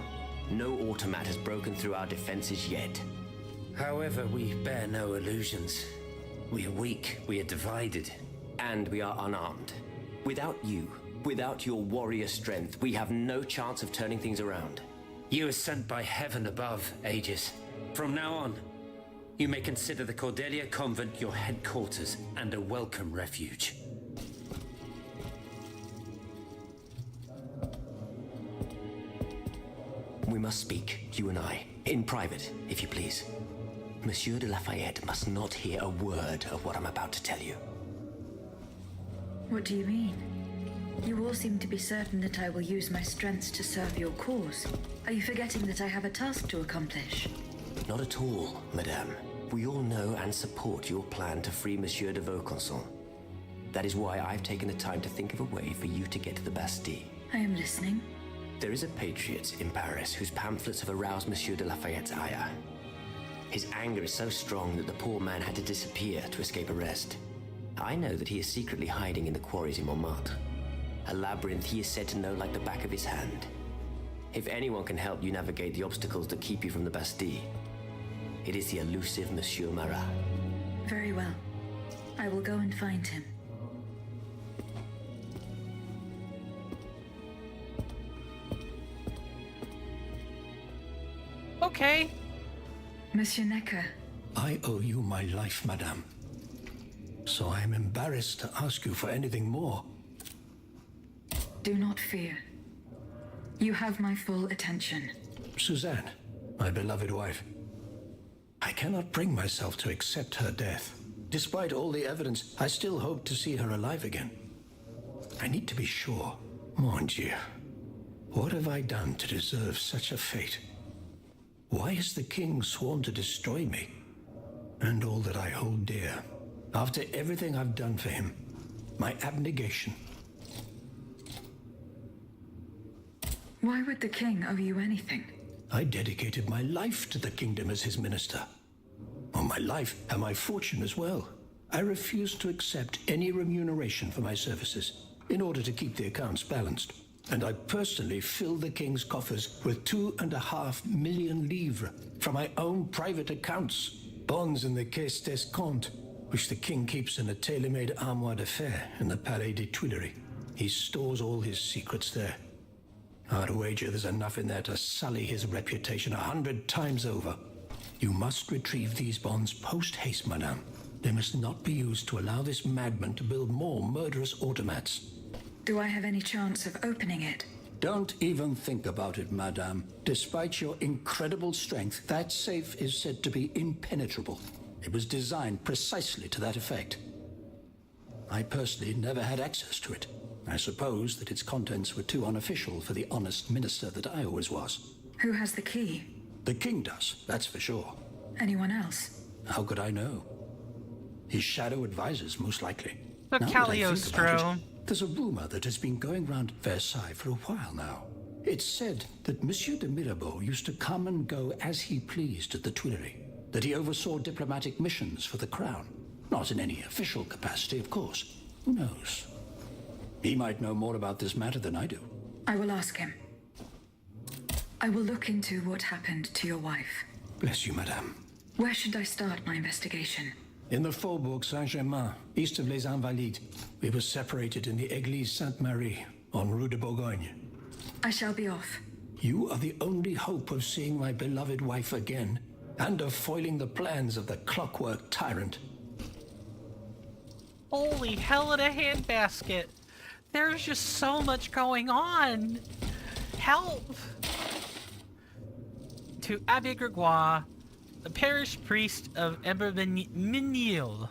[SPEAKER 3] No automata has broken through our defenses yet.
[SPEAKER 12] However, we bear no illusions. We are weak, we are divided.
[SPEAKER 3] And we are unarmed. Without you, without your warrior strength, we have no chance of turning things around.
[SPEAKER 12] You are sent by heaven above, Aegis. From now on, you may consider the Cordelia Convent your headquarters and a welcome refuge.
[SPEAKER 3] We must speak, you and I, in private, if you please. Monsieur de Lafayette must not hear a word of what I'm about to tell you.
[SPEAKER 2] What do you mean? You all seem to be certain that I will use my strengths to serve your cause. Are you forgetting that I have a task to accomplish?
[SPEAKER 3] Not at all, madame. We all know and support your plan to free Monsieur de Vaucanson. That is why I've taken the time to think of a way for you to get to the Bastille.
[SPEAKER 2] I am listening.
[SPEAKER 3] There is a patriot in Paris whose pamphlets have aroused Monsieur de Lafayette's ire. His anger is so strong that the poor man had to disappear to escape arrest. I know that he is secretly hiding in the quarries in Montmartre. A labyrinth he is said to know like the back of his hand. If anyone can help you navigate the obstacles that keep you from the Bastille, it is the elusive Monsieur Marat.
[SPEAKER 2] Very well. I will go and find him.
[SPEAKER 1] okay?
[SPEAKER 2] Monsieur Necker.
[SPEAKER 11] I owe you my life, madame. So I am embarrassed to ask you for anything more.
[SPEAKER 2] Do not fear. You have my full attention.
[SPEAKER 11] Suzanne, my beloved wife. I cannot bring myself to accept her death. Despite all the evidence, I still hope to see her alive again. I need to be sure. Mon Dieu. What have I done to deserve such a fate? Why has the king sworn to destroy me? And all that I hold dear. After everything I've done for him. My abnegation.
[SPEAKER 2] Why would the king owe you anything?
[SPEAKER 11] I dedicated my life to the kingdom as his minister. Oh, my life and my fortune as well. I refuse to accept any remuneration for my services in order to keep the accounts balanced. And I personally filled the king's coffers with 2.5 million livres from my own private accounts. Bonds in the Caisse d'Escompte, which the king keeps in a tailor-made armoire d'affaires in the Palais des Tuileries. He stores all his secrets there. I'd wager there's enough in there to sully his reputation 100 times over. You must retrieve these bonds post-haste, madame. They must not be used to allow this madman to build more murderous automats.
[SPEAKER 2] Do I have any chance of opening it?
[SPEAKER 11] Don't even think about it, madame. Despite your incredible strength, that safe is said to be impenetrable. It was designed precisely to that effect. I personally never had access to it. I suppose that its contents were too unofficial for the honest minister that I always was.
[SPEAKER 2] Who has the key?
[SPEAKER 11] The king does, that's for sure.
[SPEAKER 2] Anyone else?
[SPEAKER 11] How could I know? His shadow advisors, most likely.
[SPEAKER 1] The Cagliostro.
[SPEAKER 11] There's a rumor that has been going round Versailles for a while now. It's said that Monsieur de Mirabeau used to come and go as he pleased at the Tuileries, that he oversaw diplomatic missions for the crown. Not in any official capacity, of course. Who knows? He might know more about this matter than I do.
[SPEAKER 2] I will ask him. I will look into what happened to your wife.
[SPEAKER 11] Bless you, madame.
[SPEAKER 2] Where should I start my investigation?
[SPEAKER 11] In the Faubourg Saint-Germain, east of Les Invalides. We were separated in the Église Sainte-Marie, on Rue de Bourgogne.
[SPEAKER 2] I shall be off.
[SPEAKER 11] You are the only hope of seeing my beloved wife again, and of foiling the plans of the clockwork tyrant.
[SPEAKER 1] Holy hell in a handbasket. There's just so much going on. Help! To Abbé Gregoire, the parish priest of Ebermenil.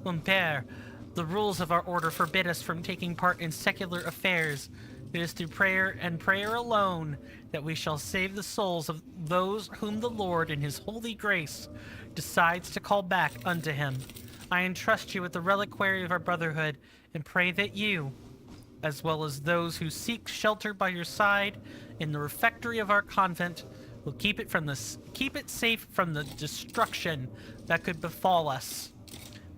[SPEAKER 1] Mon père, the rules of our order forbid us from taking part in secular affairs. It is through prayer and prayer alone that we shall save the souls of those whom the Lord in his holy grace decides to call back unto him. I entrust you with the reliquary of our brotherhood and pray that you, as well as those who seek shelter by your side in the refectory of our convent, will keep it safe from the destruction that could befall us.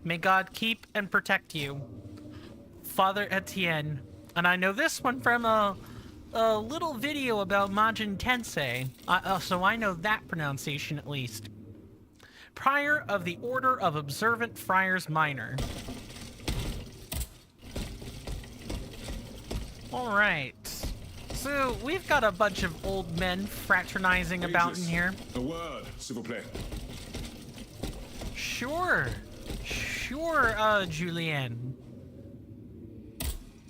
[SPEAKER 1] May God keep and protect you. Father Etienne. And I know this one from a little video about Majin Tensei. So I know that pronunciation at least. Prior of the Order of Observant Friars Minor. Alright. So, we've got a bunch of old men fraternizing about in here.
[SPEAKER 9] A word, s'il vous plaît.
[SPEAKER 1] Sure, Julien.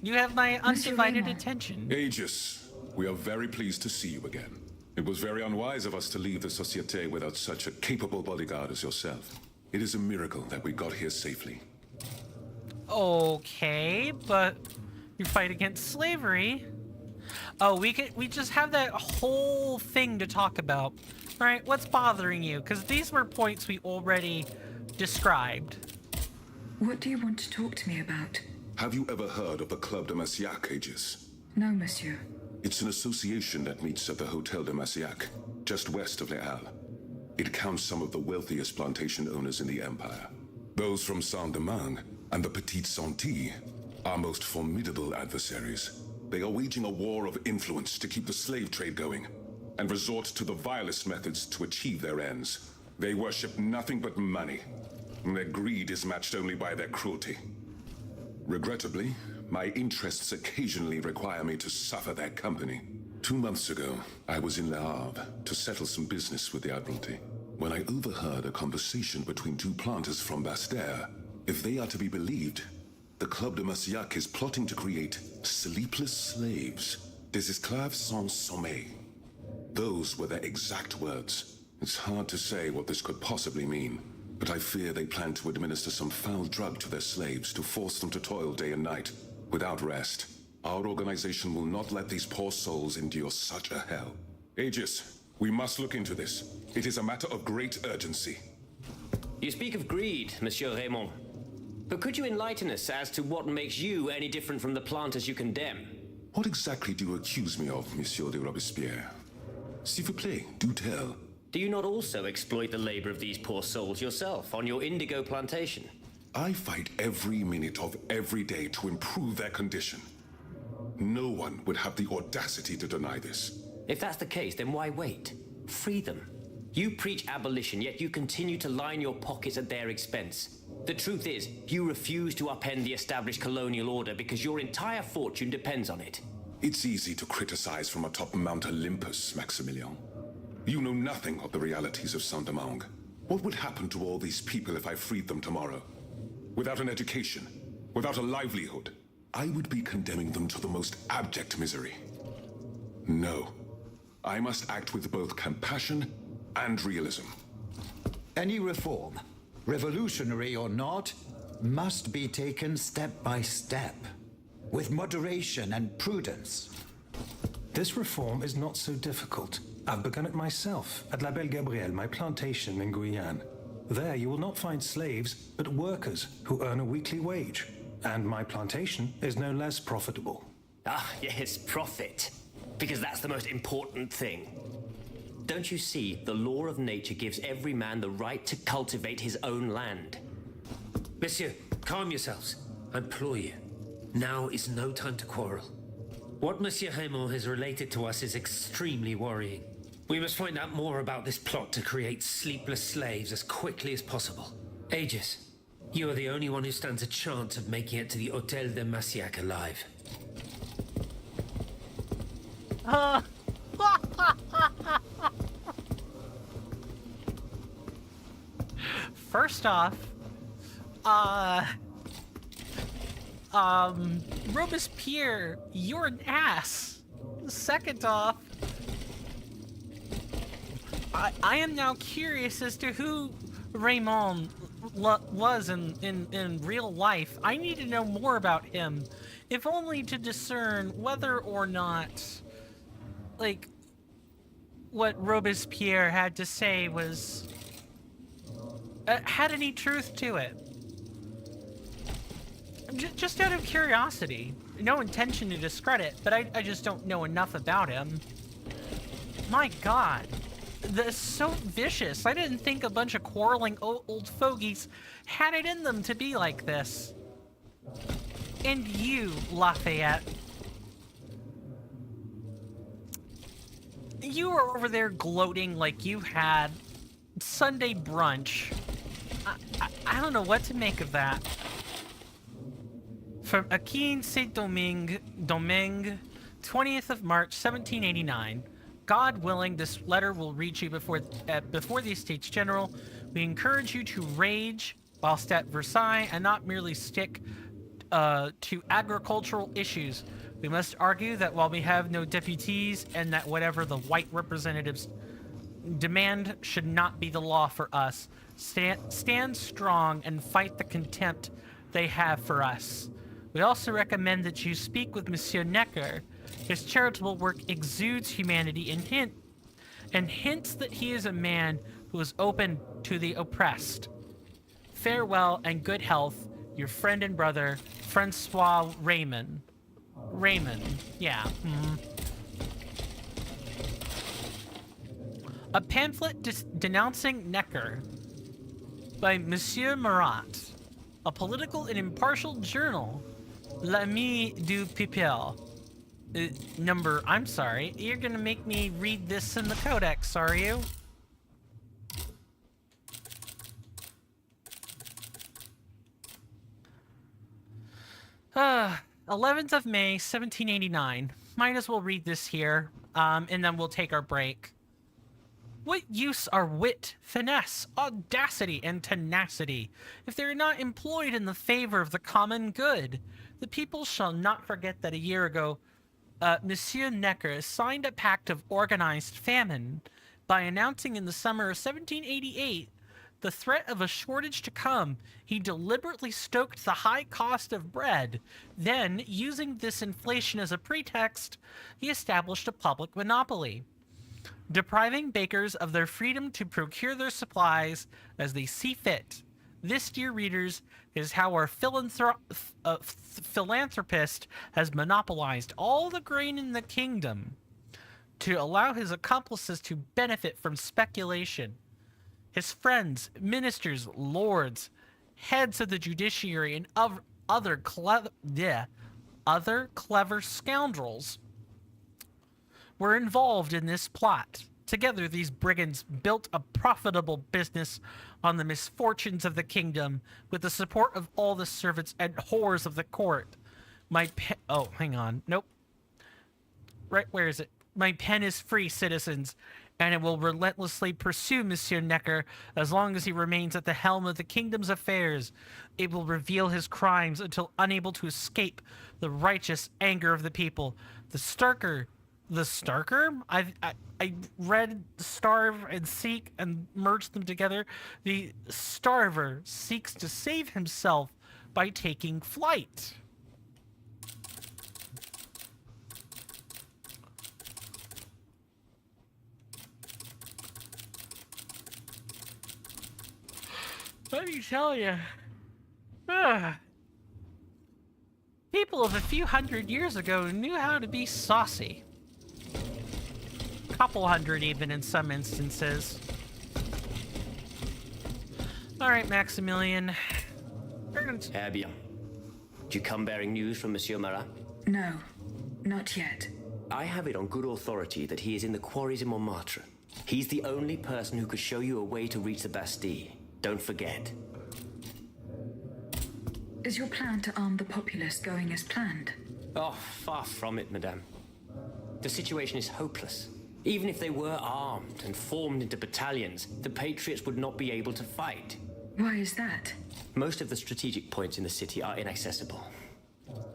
[SPEAKER 1] You have my undivided attention.
[SPEAKER 9] Aegis, we are very pleased to see you again. It was very unwise of us to leave the Société without such a capable bodyguard as yourself. It is a miracle that we got here safely.
[SPEAKER 1] Okay, but you fight against slavery. Oh, we just have that whole thing to talk about. All right, what's bothering you? Because these were points we already described.
[SPEAKER 2] What do you want to talk to me about?
[SPEAKER 9] Have you ever heard of the Club de Massiac, Aegis?
[SPEAKER 2] No, monsieur.
[SPEAKER 9] It's an association that meets at the Hotel de Massiac, just west of Les Halles. It counts some of the wealthiest plantation owners in the empire. Those from Saint-Domingue and the Petite Santé, our most formidable adversaries. They are waging a war of influence to keep the slave trade going, and resort to the vilest methods to achieve their ends. They worship nothing but money, and their greed is matched only by their cruelty. Regrettably, my interests occasionally require me to suffer their company. 2 months ago, I was in Le Havre to settle some business with the Admiralty, when I overheard a conversation between two planters from Bastère. If they are to be believed, the Club de Massiac is plotting to create sleepless slaves, des esclaves sans sommeil. Those were their exact words. It's hard to say what this could possibly mean, but I fear they plan to administer some foul drug to their slaves to force them to toil day and night, without rest. Our organization will not let these poor souls endure such a hell. Aegis, we must look into this. It is a matter of great urgency.
[SPEAKER 3] You speak of greed, Monsieur Raymond. But could you enlighten us as to what makes you any different from the planters you condemn?
[SPEAKER 9] What exactly do you accuse me of, Monsieur de Robespierre? S'il vous plaît, do tell.
[SPEAKER 3] Do you not also exploit the labor of these poor souls yourself on your indigo plantation?
[SPEAKER 9] I fight every minute of every day to improve their condition. No one would have the audacity to deny this.
[SPEAKER 3] If that's the case, then why wait? Free them. You preach abolition, yet you continue to line your pockets at their expense. The truth is, you refuse to upend the established colonial order because your entire fortune depends on it.
[SPEAKER 9] It's easy to criticize from atop Mount Olympus, Maximilian. You know nothing of the realities of Saint-Domingue. What would happen to all these people if I freed them tomorrow? Without an education, without a livelihood, I would be condemning them to the most abject misery. No. I must act with both compassion and realism.
[SPEAKER 13] Any reform, revolutionary or not, must be taken step by step, with moderation and prudence.
[SPEAKER 6] This reform is not so difficult. I've begun it myself at La Belle Gabrielle, my plantation in Guyane. There you will not find slaves, but workers who earn a weekly wage. And my plantation is no less profitable.
[SPEAKER 3] Ah, yes, profit. Because that's the most important thing. Don't you see, the law of nature gives every man the right to cultivate his own land.
[SPEAKER 12] Monsieur, calm yourselves. I implore you. Now is no time to quarrel. What Monsieur Raymond has related to us is extremely worrying. We must find out more about this plot to create sleepless slaves as quickly as possible. Aegis, you are the only one who stands a chance of making it to the Hôtel de Massiac alive.
[SPEAKER 1] First off, Robespierre, you're an ass. Second off, I am now curious as to who Raymond was in real life. I need to know more about him, if only to discern whether or not, like, what Robespierre had to say was had any truth to it. Just out of curiosity. No intention to discredit, but I just don't know enough about him. My God. This is so vicious. I didn't think a bunch of quarreling old fogies had it in them to be like this. And you, Lafayette. You were over there gloating like you had Sunday brunch. I don't know what to make of that. From Akin Saint-Domingue, 20th of March, 1789. God willing, this letter will reach you before the Estates General. We encourage you to rage whilst at Versailles and not merely stick to agricultural issues. We must argue that while we have no deputies and that whatever the white representatives demand should not be the law for us, stand strong and fight the contempt they have for us. We also recommend that you speak with Monsieur Necker. His charitable work exudes humanity and hints that he is a man who is open to the oppressed. Farewell and good health, your friend and brother, Francois Raymond. Raymond, yeah. A pamphlet denouncing Necker by Monsieur Marat, a political and impartial journal, L'Ami du Peuple. Number, I'm sorry, you're gonna make me read this in the codex, are you? Uh, 11th of May, 1789. Might as well read this here. and then we'll take our break. What use are wit, finesse, audacity, and tenacity if they are not employed in the favor of the common good? The people shall not forget that a year ago, Monsieur Necker signed a pact of organized famine by announcing in the summer of 1788 the threat of a shortage to come. He deliberately stoked the high cost of bread. Then, using this inflation as a pretext, he established a public monopoly, depriving bakers of their freedom to procure their supplies as they see fit. This, dear readers, is how our philanthropist has monopolized all the grain in the kingdom to allow his accomplices to benefit from speculation. His friends, ministers, lords, heads of the judiciary, and other clever scoundrels were involved in this plot. Together, these brigands built a profitable business on the misfortunes of the kingdom with the support of all the servants and whores of the court. Oh, hang on. Nope. Right, where is it? My pen is free, citizens, and it will relentlessly pursue Monsieur Necker as long as he remains at the helm of the kingdom's affairs. It will reveal his crimes until unable to escape the righteous anger of the people. The starker? I read starve and seek and merged them together. The starver seeks to save himself by taking flight. Let me tell you, people of a few hundred years ago knew how to be saucy. Couple hundred even in some instances. All right, Maximilian.
[SPEAKER 3] Eh bien. Do you come bearing news from Monsieur Marat?
[SPEAKER 2] No, not yet.
[SPEAKER 3] I have it on good authority that he is in the quarries in Montmartre. He's the only person who could show you a way to reach the Bastille. Don't forget.
[SPEAKER 2] Is your plan to arm the populace going as planned?
[SPEAKER 3] Oh, far from it, madame. The situation is hopeless. Even if they were armed and formed into battalions, the Patriots would not be able to fight.
[SPEAKER 2] Why is that?
[SPEAKER 3] Most of the strategic points in the city are inaccessible.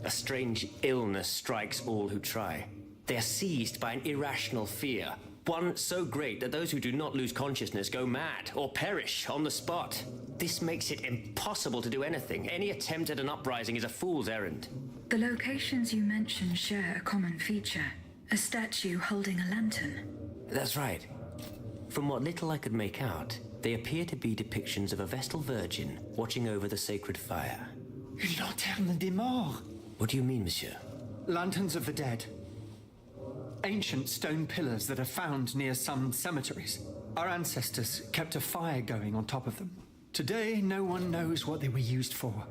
[SPEAKER 3] A strange illness strikes all who try. They are seized by an irrational fear, one so great that those who do not lose consciousness go mad or perish on the spot. This makes it impossible to do anything. Any attempt at an uprising is a fool's errand.
[SPEAKER 2] The locations you mentioned share a common feature. A statue holding a lantern.
[SPEAKER 3] That's right. From what little I could make out, they appear to be depictions of a Vestal Virgin watching over the sacred fire.
[SPEAKER 11] Une lanterne des morts.
[SPEAKER 3] What do you mean, monsieur?
[SPEAKER 11] Lanterns of the dead. Ancient stone pillars that are found near some cemeteries. Our ancestors kept a fire going on top of them. Today, no one knows what they were used for.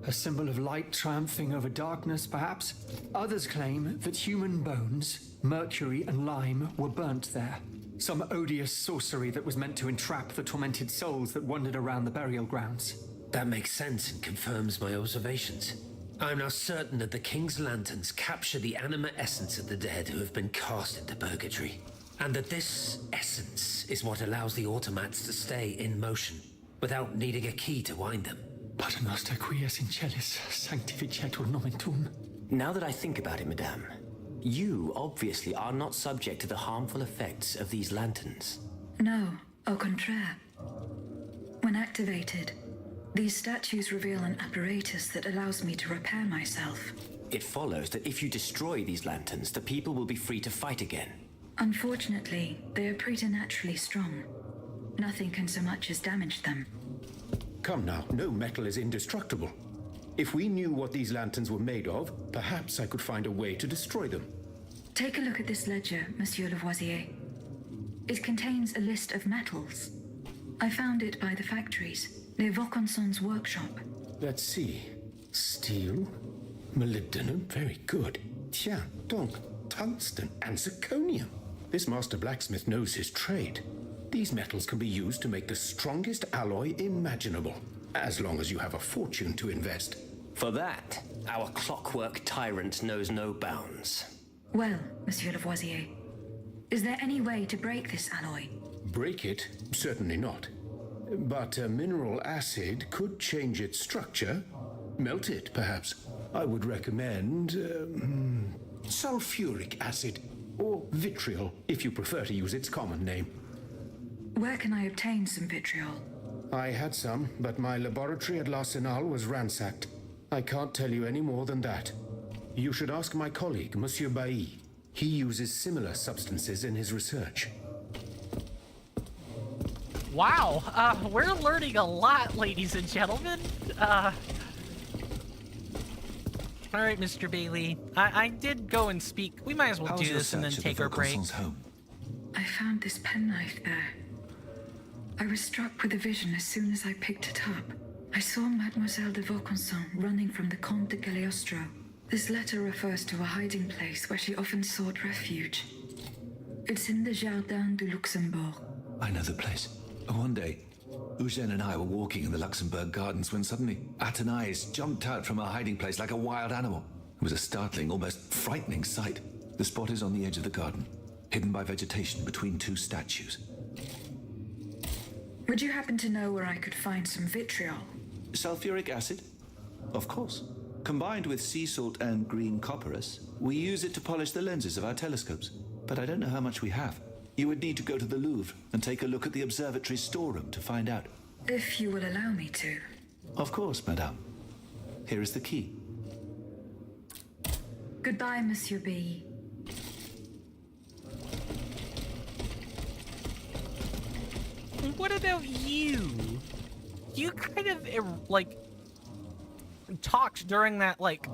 [SPEAKER 11] A symbol of light triumphing over darkness, perhaps? Others claim that human bones, mercury and lime, were burnt there. Some odious sorcery that was meant to entrap the tormented souls that wandered around the burial grounds.
[SPEAKER 12] That makes sense and confirms my observations. I am now certain that the King's lanterns capture the anima essence of the dead who have been cast into purgatory, and that this essence is what allows the automats to stay in motion, without needing a key to wind them.
[SPEAKER 11] Pater noster quies in celis sanctificetur nomen tuum.
[SPEAKER 3] Now that I think about it, madame, you obviously are not subject to the harmful effects of these lanterns.
[SPEAKER 2] No, au contraire. When activated, these statues reveal an apparatus that allows me to repair myself.
[SPEAKER 3] It follows that if you destroy these lanterns, the people will be free to fight again.
[SPEAKER 2] Unfortunately, they are preternaturally strong. Nothing can so much as damage them.
[SPEAKER 14] Come now, no metal is indestructible. If we knew what these lanterns were made of, perhaps I could find a way to destroy them.
[SPEAKER 2] Take a look at this ledger, Monsieur Lavoisier. It contains a list of metals. I found it by the factories, near Vaucanson's workshop.
[SPEAKER 14] Let's see. Steel, molybdenum, very good. Tiens, donc, tungsten and zirconium. This master blacksmith knows his trade. These metals can be used to make the strongest alloy imaginable, as long as you have a fortune to invest.
[SPEAKER 3] For that, our clockwork tyrant knows no bounds.
[SPEAKER 2] Well, Monsieur Lavoisier, Is there any way to break this alloy?
[SPEAKER 14] Break it? Certainly not. But a mineral acid could change its structure. Melt it, perhaps. I would recommend sulfuric acid, or vitriol, if you prefer to use its common name.
[SPEAKER 2] Where can I obtain some vitriol?
[SPEAKER 14] I had some, but my laboratory at L'Arsenal was ransacked. I can't tell you any more than that. You should ask my colleague, Monsieur Bailly. He uses similar substances in his research.
[SPEAKER 1] Wow, we're learning a lot, ladies and gentlemen. All right, Mr. Bailey. I did go and speak. We might as well do this and then take our break.
[SPEAKER 2] I found this penknife there. I was struck with a vision as soon as I picked it up. I saw Mademoiselle de Vaucanson running from the Comte de Cagliostro. This letter refers to a hiding place where she often sought refuge. It's in the Jardin du Luxembourg.
[SPEAKER 5] I know the place. One day, Eugène and I were walking in the Luxembourg Gardens when suddenly Athénaïs jumped out from her hiding place like a wild animal. It was a startling, almost frightening sight. The spot is on the edge of the garden, hidden by vegetation between two statues.
[SPEAKER 2] Would you happen to know where I could find some vitriol?
[SPEAKER 5] Sulfuric acid? Of course. Combined with sea salt and green copperas, we use it to polish the lenses of our telescopes. But I don't know how much we have. You would need to go to the Louvre and take a look at the observatory's storeroom to find out.
[SPEAKER 2] If you will allow me to.
[SPEAKER 5] Of course, madame. Here is the key.
[SPEAKER 2] Goodbye, Monsieur B.
[SPEAKER 1] What about you? You kind of, like, talked during that, like,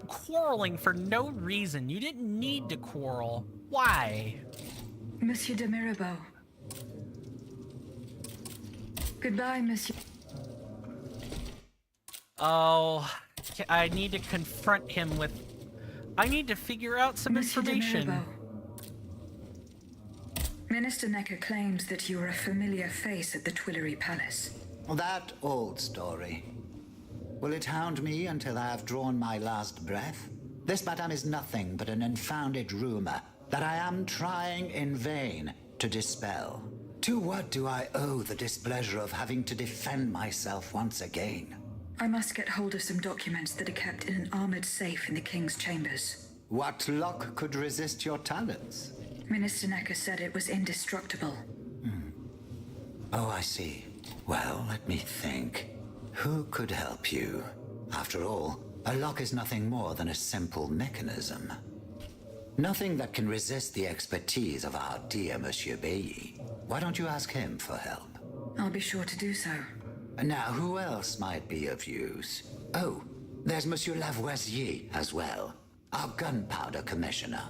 [SPEAKER 1] quarreling for no reason. You didn't need to quarrel. Why?
[SPEAKER 2] Monsieur de Mirabeau. Goodbye, Monsieur.
[SPEAKER 1] Oh, I need to confront him with... I need to figure out some information.
[SPEAKER 2] De Mirabeau. Minister Necker claims that you are a familiar face at the Tuileries Palace.
[SPEAKER 13] That old story. Will it hound me until I have drawn my last breath? This, madame, is nothing but an unfounded rumor that I am trying in vain to dispel. To what do I owe the displeasure of having to defend myself once again?
[SPEAKER 2] I must get hold of some documents that are kept in an armored safe in the King's chambers.
[SPEAKER 13] What lock could resist your talents?
[SPEAKER 2] Minister Necker said it was indestructible.
[SPEAKER 13] Oh, I see. Well, let me think. Who could help you? After all, a lock is nothing more than a simple mechanism. Nothing that can resist the expertise of our dear Monsieur Bailly. Why don't you ask him for help?
[SPEAKER 2] I'll be sure to do so.
[SPEAKER 13] Now, who else might be of use? Oh, there's Monsieur Lavoisier as well, our gunpowder commissioner.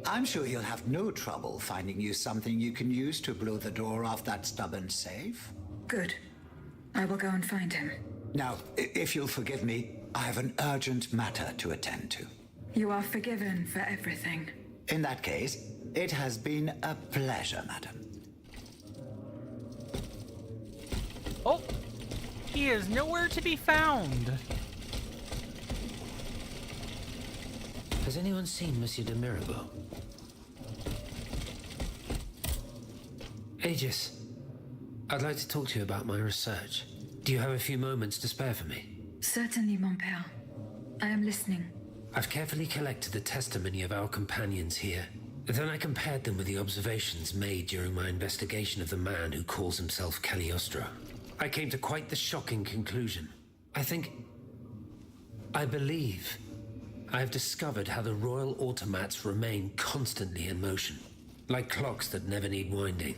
[SPEAKER 13] I'm sure he'll have no trouble finding you something you can use to blow the door off that stubborn safe.
[SPEAKER 2] Good. I will go and find him.
[SPEAKER 13] Now, if you'll forgive me, I have an urgent matter to attend to.
[SPEAKER 2] You are forgiven for everything.
[SPEAKER 13] In that case, it has been a pleasure, madam.
[SPEAKER 1] Oh, he is nowhere to be found.
[SPEAKER 12] Has anyone seen Monsieur de Mirabeau? Aegis, I'd like to talk to you about my research. Do you have a few moments to spare for me?
[SPEAKER 2] Certainly, mon père. I am listening.
[SPEAKER 12] I've carefully collected the testimony of our companions here. Then I compared them with the observations made during my investigation of the man who calls himself Cagliostro. I came to quite the shocking conclusion. I believe I have discovered how the royal automats remain constantly in motion, like clocks that never need winding.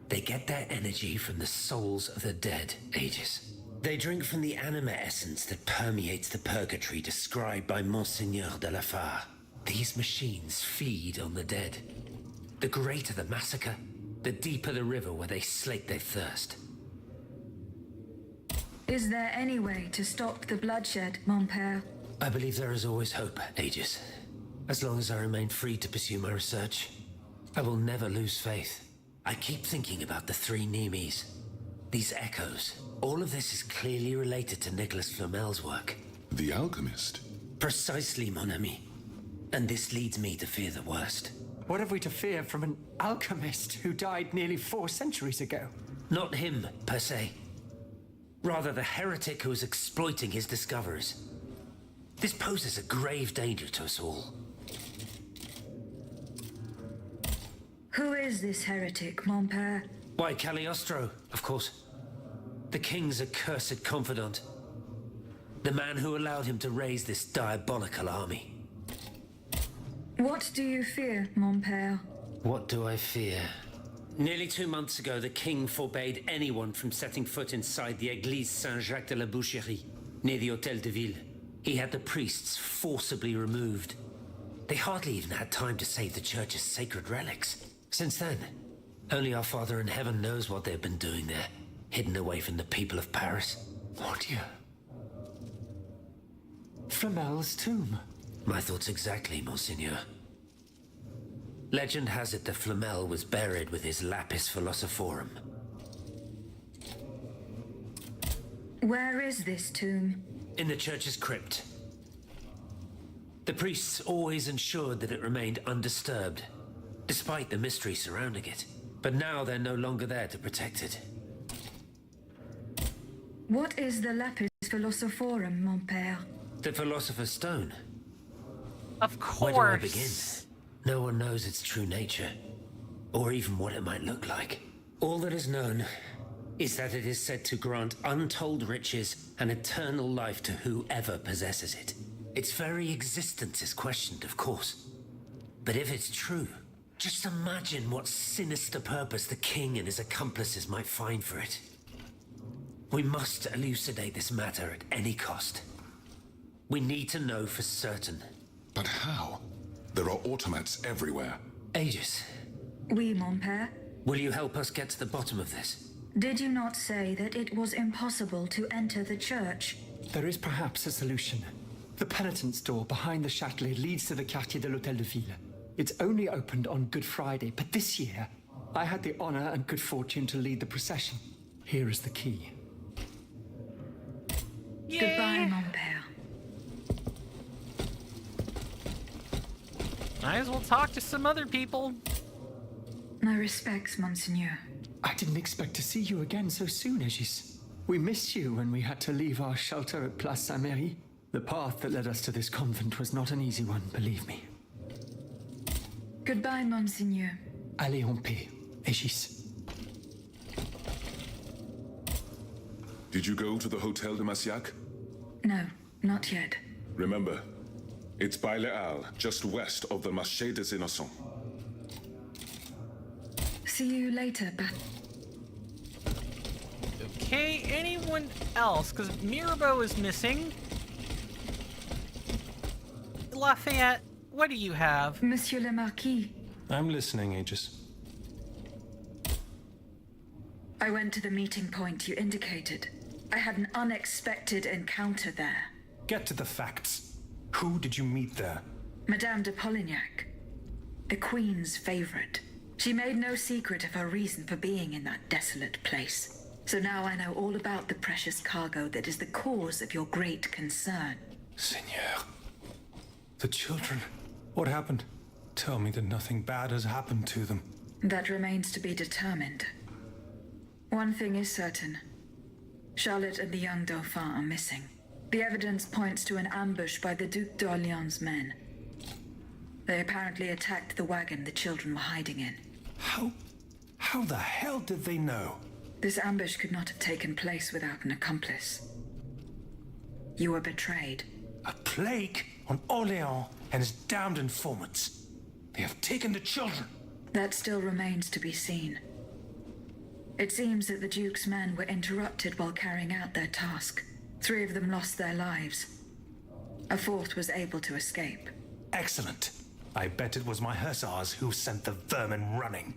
[SPEAKER 12] They get their energy from the souls of the dead, Aegis. They drink from the anima essence that permeates the purgatory described by Monseigneur de Lafayette. These machines feed on the dead. The greater the massacre, the deeper the river where they slake their thirst.
[SPEAKER 2] Is there any way to stop the bloodshed, mon père?
[SPEAKER 12] I believe there is always hope, Aegis. As long as I remain free to pursue my research, I will never lose faith. I keep thinking about the three Nemes. These echoes. All of this is clearly related to Nicholas Flamel's work.
[SPEAKER 9] The alchemist?
[SPEAKER 12] Precisely, mon ami. And this leads me to fear the worst.
[SPEAKER 15] What have we to fear from an alchemist who died nearly 4 centuries ago?
[SPEAKER 12] Not him, per se. Rather the heretic who is exploiting his discoveries. This poses a grave danger to us all.
[SPEAKER 2] Who is this heretic, mon père?
[SPEAKER 12] Why, Cagliostro, of course. The king's accursed confidant. The man who allowed him to raise this diabolical army.
[SPEAKER 2] What do you fear, mon père?
[SPEAKER 12] What do I fear? Nearly 2 months ago, the king forbade anyone from setting foot inside the Église Saint-Jacques de la Boucherie, near the Hôtel de Ville. He had the priests forcibly removed. They hardly even had time to save the church's sacred relics. Since then, only our Father in heaven knows what they've been doing there, hidden away from the people of Paris.
[SPEAKER 15] Mon Dieu. Flamel's tomb.
[SPEAKER 12] My thoughts exactly, Monseigneur. Legend has it that Flamel was buried with his lapis philosophorum.
[SPEAKER 2] Where is this tomb?
[SPEAKER 12] In the church's crypt. The priests always ensured that it remained undisturbed, despite the mystery surrounding it. But now they're no longer there to protect it.
[SPEAKER 2] What is the lapis philosophorum, mon père?
[SPEAKER 12] The Philosopher's Stone.
[SPEAKER 1] Of course.
[SPEAKER 12] Where do I begin? No one knows its true nature, or even what it might look like. All that is known is that it is said to grant untold riches and eternal life to whoever possesses it. Its very existence is questioned, of course. But if it's true, just imagine what sinister purpose the king and his accomplices might find for it. We must elucidate this matter at any cost. We need to know for certain.
[SPEAKER 9] But how? There are automats everywhere.
[SPEAKER 12] Aegis.
[SPEAKER 2] Oui, mon père.
[SPEAKER 12] Will you help us get to the bottom of this?
[SPEAKER 2] Did you not say that it was impossible to enter the church?
[SPEAKER 15] There is perhaps a solution. The penitent's door behind the Châtelet leads to the Quartier de l'Hôtel de Ville. It's only opened on Good Friday, but this year, I had the honor and good fortune to lead the procession. Here is the key.
[SPEAKER 1] Yay.
[SPEAKER 2] Goodbye, mon père.
[SPEAKER 1] Might as well talk to some other people.
[SPEAKER 2] My respects, Monseigneur.
[SPEAKER 15] I didn't expect to see you again so soon, Aegis. We missed you when we had to leave our shelter at Place Saint-Merry. The path that led us to this convent was not an easy one, believe me.
[SPEAKER 2] Goodbye, Monseigneur.
[SPEAKER 15] Allez en paix, Aegis.
[SPEAKER 9] Did you go to the Hotel de Massiac?
[SPEAKER 2] No, not yet.
[SPEAKER 9] Remember, it's by Les Halles, just west of the Marché des Innocents.
[SPEAKER 2] See you later, Bat.
[SPEAKER 1] Okay, anyone else? Because Mirabeau is missing. Lafayette, what do you have?
[SPEAKER 2] Monsieur le Marquis.
[SPEAKER 6] I'm listening, Aegis.
[SPEAKER 2] I went to the meeting point you indicated. I had an unexpected encounter there.
[SPEAKER 6] Get to the facts. Who did you meet there?
[SPEAKER 2] Madame de Polignac, the Queen's favorite. She made no secret of her reason for being in that desolate place. So now I know all about the precious cargo that is the cause of your great concern.
[SPEAKER 6] Seigneur. The children. What happened? Tell me that nothing bad has happened to them.
[SPEAKER 2] That remains to be determined. One thing is certain. Charlotte and the young Dauphin are missing. The evidence points to an ambush by the Duc d'Orléans' men. They apparently attacked the wagon the children were hiding in.
[SPEAKER 6] How the hell did they know?
[SPEAKER 2] This ambush could not have taken place without an accomplice. You were betrayed.
[SPEAKER 6] A plague on Orléans and his damned informants. They have taken the children.
[SPEAKER 2] That still remains to be seen. It seems that the Duke's men were interrupted while carrying out their task. 3 of them lost their lives. A 4th was able to escape.
[SPEAKER 6] Excellent. I bet it was my hussars who sent the vermin running.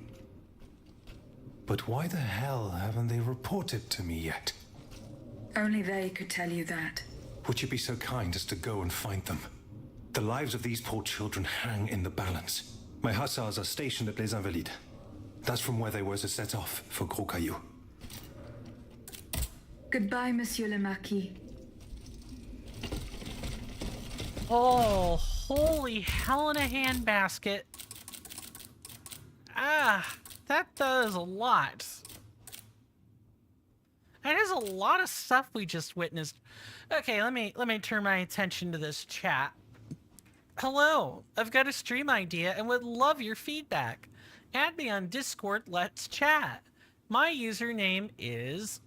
[SPEAKER 6] But why the hell haven't they reported to me yet?
[SPEAKER 2] Only they could tell you that.
[SPEAKER 6] Would you be so kind as to go and find them? The lives of these poor children hang in the balance. My hussars are stationed at Les Invalides. That's from where they were to set off for Gros Caillou.
[SPEAKER 2] Goodbye, Monsieur le Marquis.
[SPEAKER 1] Oh, holy hell in a handbasket. That is a lot. That is a lot of stuff we just witnessed. Okay, let me turn my attention to this chat. Hello, I've got a stream idea and would love your feedback. Add me on Discord, let's chat. My username is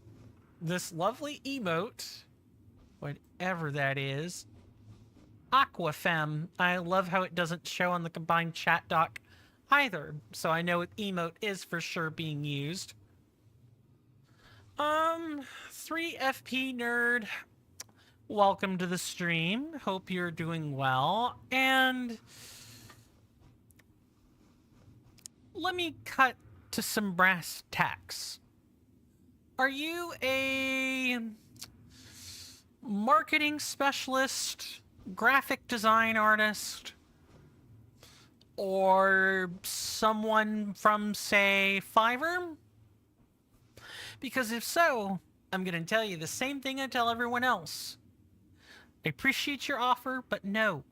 [SPEAKER 1] this lovely emote, whatever that is, Aquafem. I love how it doesn't show on the combined chat doc either, so I know what emote is for sure being used. 3FP nerd, welcome to the stream. Hope you're doing well. And let me cut to some brass tacks. Are you a marketing specialist, graphic design artist, or someone from, say, Fiverr? Because if so, I'm going to tell you the same thing I tell everyone else. I appreciate your offer, but no.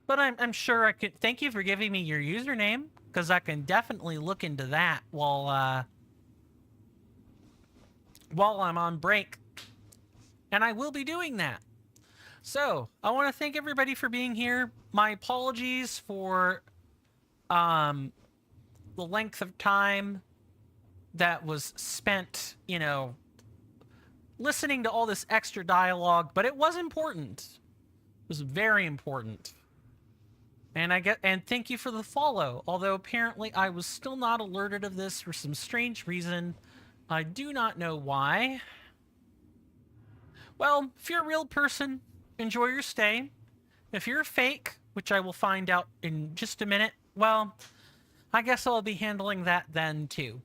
[SPEAKER 1] But I'm sure I could... Thank you for giving me your username, because I can definitely look into that while I'm on break. And I will be doing that. So, I want to thank everybody for being here. My apologies for the length of time that was spent, you know, listening to all this extra dialogue, but it was important. It was very important. And thank you for the follow, although apparently I was still not alerted of this for some strange reason. I do not know why. Well, if you're a real person, enjoy your stay. If you're a fake, which I will find out in just a minute, well, I guess I'll be handling that then too.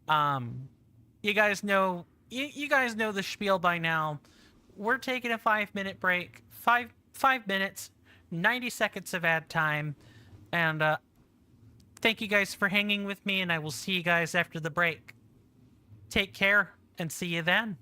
[SPEAKER 1] You guys know the spiel by now. We're taking a 5-minute break. 5 minutes, 90 seconds of ad time. And thank you guys for hanging with me, and I will see you guys after the break. Take care, and see you then.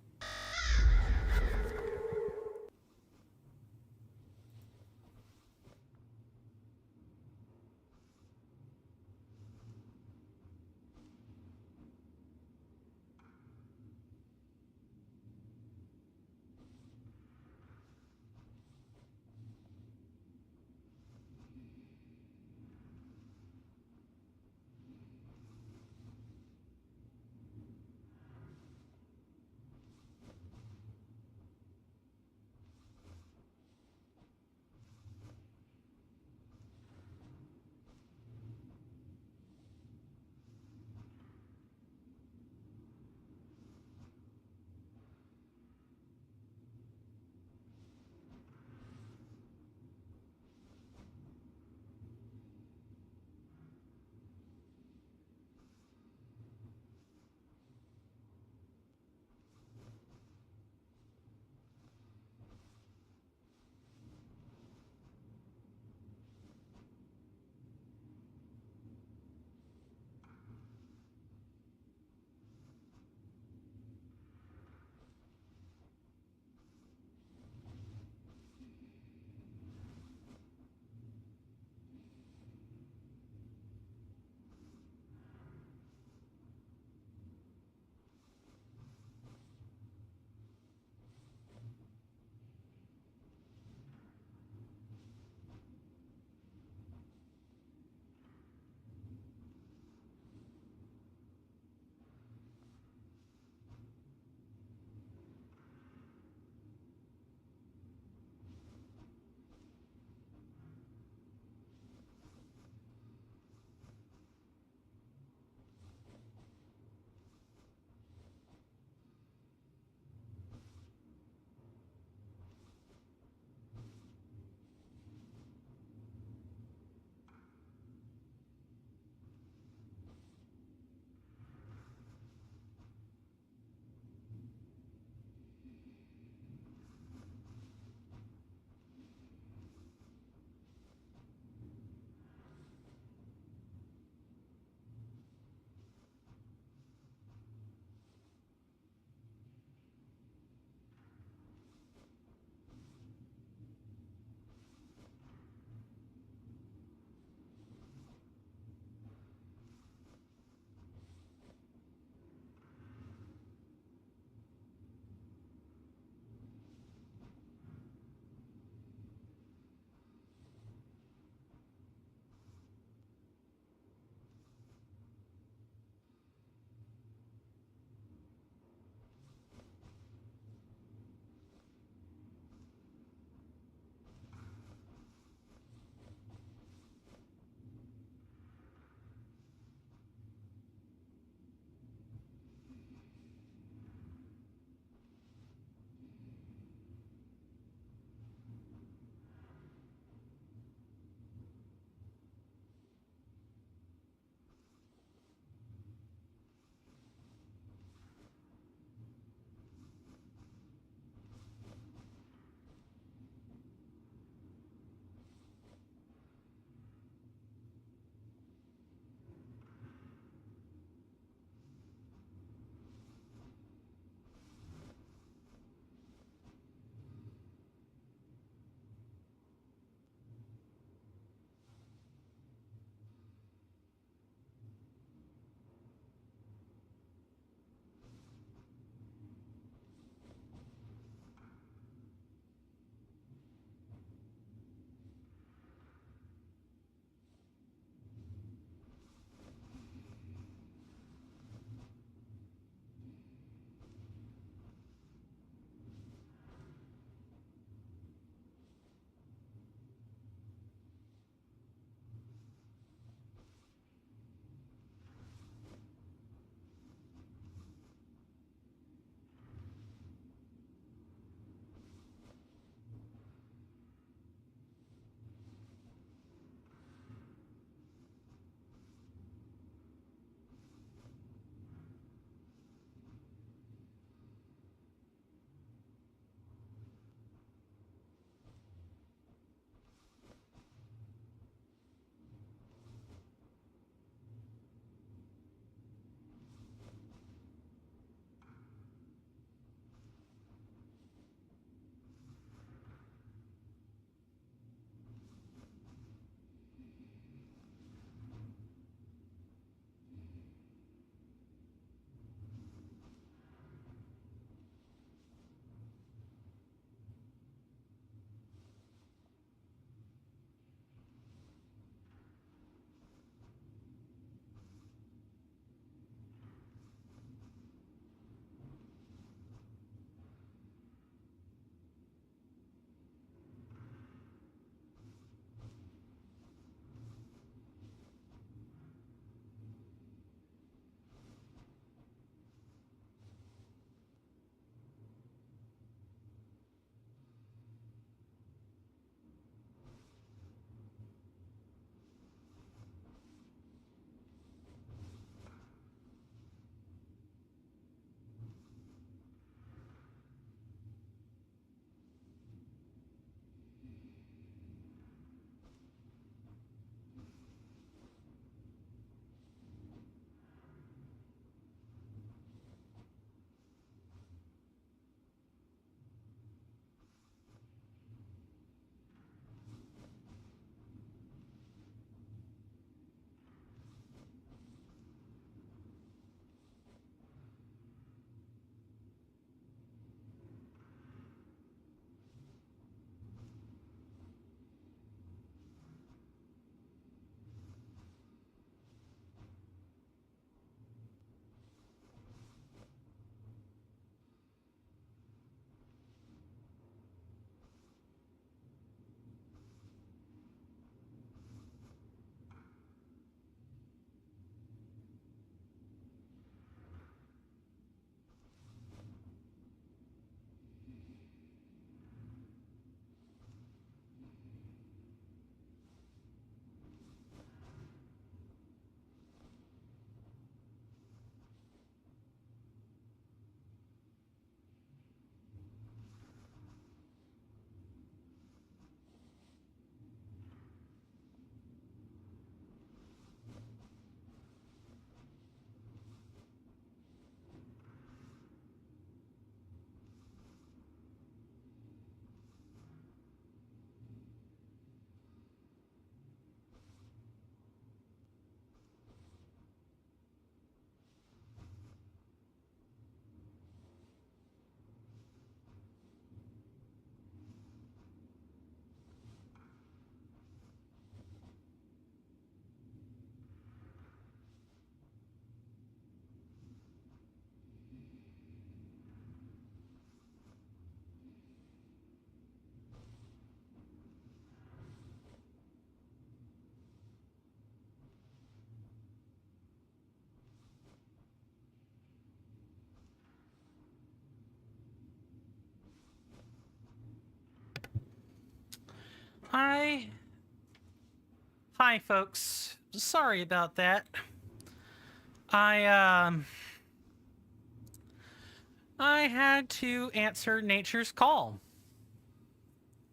[SPEAKER 1] Hi, folks. Sorry about that. I had to answer nature's call,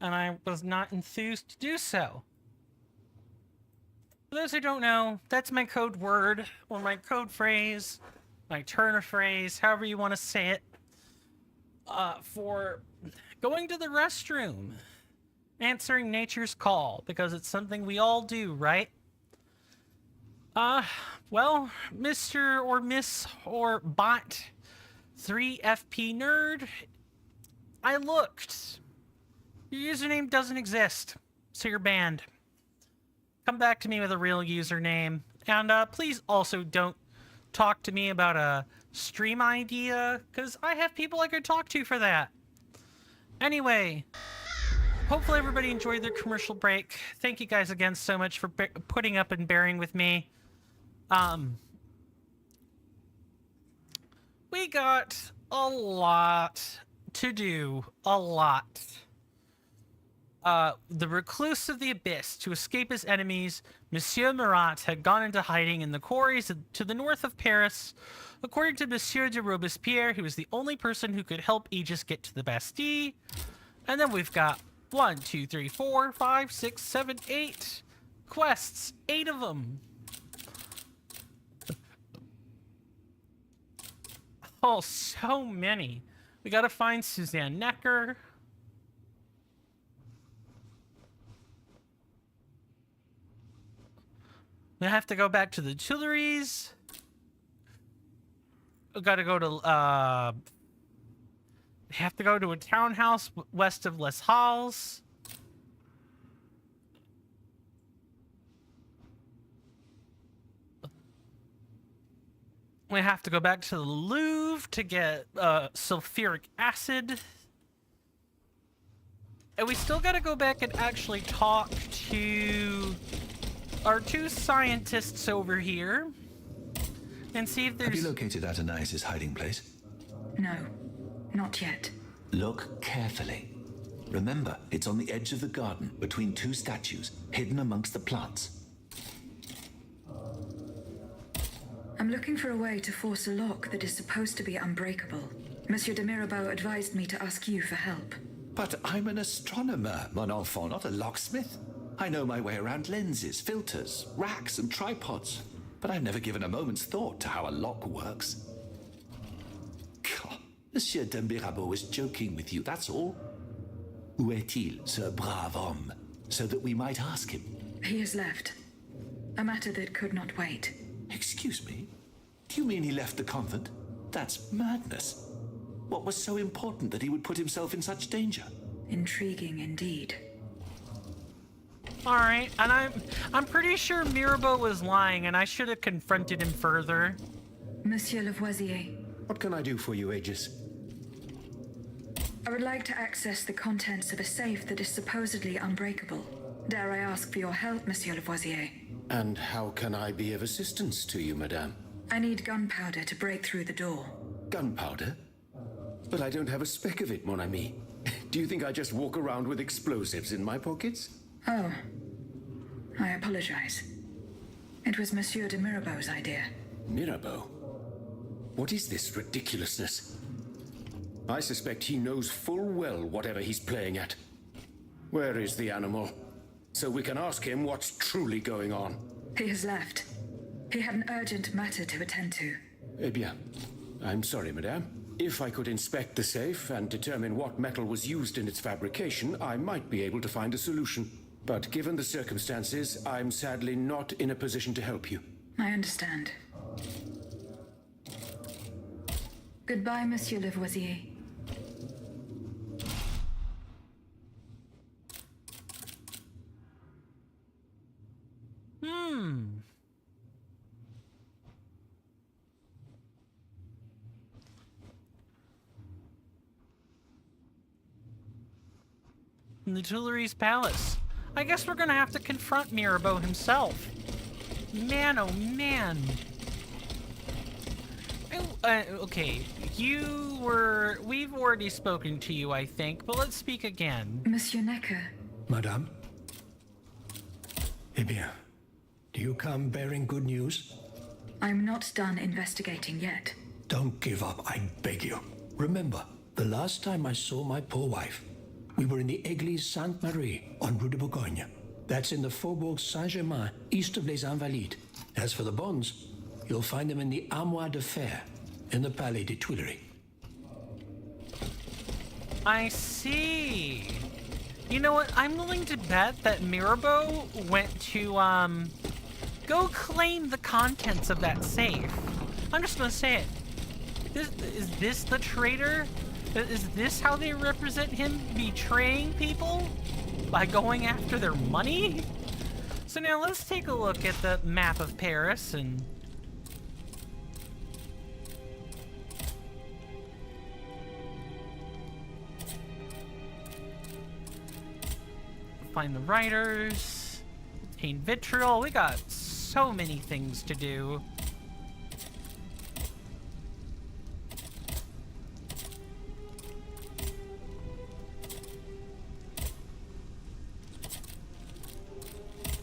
[SPEAKER 1] and I was not enthused to do so. For those who don't know, that's my code word, or my code phrase, my turn of phrase, however you want to say it, for going to the restroom, answering nature's call, because it's something we all do, right? Well, Mr. or Miss or Bot 3FP Nerd, I looked. Your username doesn't exist, so you're banned. Come back to me with a real username, and please also don't talk to me about a stream idea, because I have people I could talk to for that. Anyway, hopefully everybody enjoyed their commercial break. Thank you guys again so much for putting up and bearing with me. We got a lot to do. A lot. The recluse of the Abyss. To escape his enemies, Monsieur Marat had gone into hiding in the quarries to the north of Paris. According to Monsieur de Robespierre, he was the only person who could help Aegis get to the Bastille. And then we've got 1, 2, 3, 4, 5, 6, 7, 8 quests. 8 of them. Oh, so many. We gotta find Suzanne Necker. We have to go back to the Tuileries. We gotta go to, we have to go to a townhouse west of Les Halles. We have to go back to the Louvre to get sulfuric acid. And we still gotta go back and actually talk to our 2 scientists over here and see if there's...
[SPEAKER 5] Have you located Athenais' hiding place?
[SPEAKER 2] No, not yet.
[SPEAKER 5] Look carefully. Remember, it's on the edge of the garden, between 2 statues, hidden amongst the plants.
[SPEAKER 2] I'm looking for a way to force a lock that is supposed to be unbreakable. Monsieur de Mirabeau advised me to ask you for help.
[SPEAKER 5] But I'm an astronomer, mon enfant, not a locksmith. I know my way around lenses, filters, racks, and tripods. But I've never given a moment's thought to how a lock works. God, Monsieur de Mirabeau was joking with you, that's all. Où est-il, ce brave homme? So that we might ask him.
[SPEAKER 2] He has left. A matter that could not wait.
[SPEAKER 5] Excuse me? Do you mean he left the convent? That's madness. What was so important that he would put himself in such danger?
[SPEAKER 2] Intriguing indeed.
[SPEAKER 1] Alright, and I'm pretty sure Mirabeau was lying, and I should have confronted him further.
[SPEAKER 2] Monsieur Lavoisier.
[SPEAKER 14] What can I do for you, Aegis?
[SPEAKER 2] I would like to access the contents of a safe that is supposedly unbreakable. Dare I ask for your help, Monsieur Lavoisier?
[SPEAKER 14] And how can I be of assistance to you, madame?
[SPEAKER 2] I need gunpowder to break through the door.
[SPEAKER 14] Gunpowder? But I don't have a speck of it, mon ami. Do you think I just walk around with explosives in my pockets?
[SPEAKER 2] Oh. I apologize. It was Monsieur de Mirabeau's idea.
[SPEAKER 14] Mirabeau? What is this ridiculousness? I suspect he knows full well whatever he's playing at. Where is the animal? So we can ask him what's truly going on.
[SPEAKER 2] He has left. He had an urgent matter to attend to.
[SPEAKER 14] Eh bien, I'm sorry, madame. If I could inspect the safe and determine what metal was used in its fabrication, I might be able to find a solution. But given the circumstances, I'm sadly not in a position to help you.
[SPEAKER 2] I understand. Goodbye, Monsieur Lavoisier.
[SPEAKER 1] In the Tuileries Palace. I guess we're gonna have to confront Mirabeau himself. Man, oh man. Okay, we've already spoken to you, I think, but let's speak again.
[SPEAKER 2] Monsieur Necker.
[SPEAKER 6] Madame?
[SPEAKER 11] Eh bien, do you come bearing good news?
[SPEAKER 2] I'm not done investigating yet.
[SPEAKER 11] Don't give up, I beg you. Remember, the last time I saw my poor wife, we were in the Église Sainte-Marie on Rue de Bourgogne. That's in the Faubourg Saint-Germain, east of Les Invalides. As for the bonds, you'll find them in the Armoire de Fer, in the Palais des Tuileries.
[SPEAKER 1] I see. You know what? I'm willing to bet that Mirabeau went to, go claim the contents of that safe. I'm just gonna say it. Is this the traitor? Is this how they represent him betraying people? By going after their money? So now let's take a look at the map of Paris and... find the writers, obtain vitriol. We got so many things to do.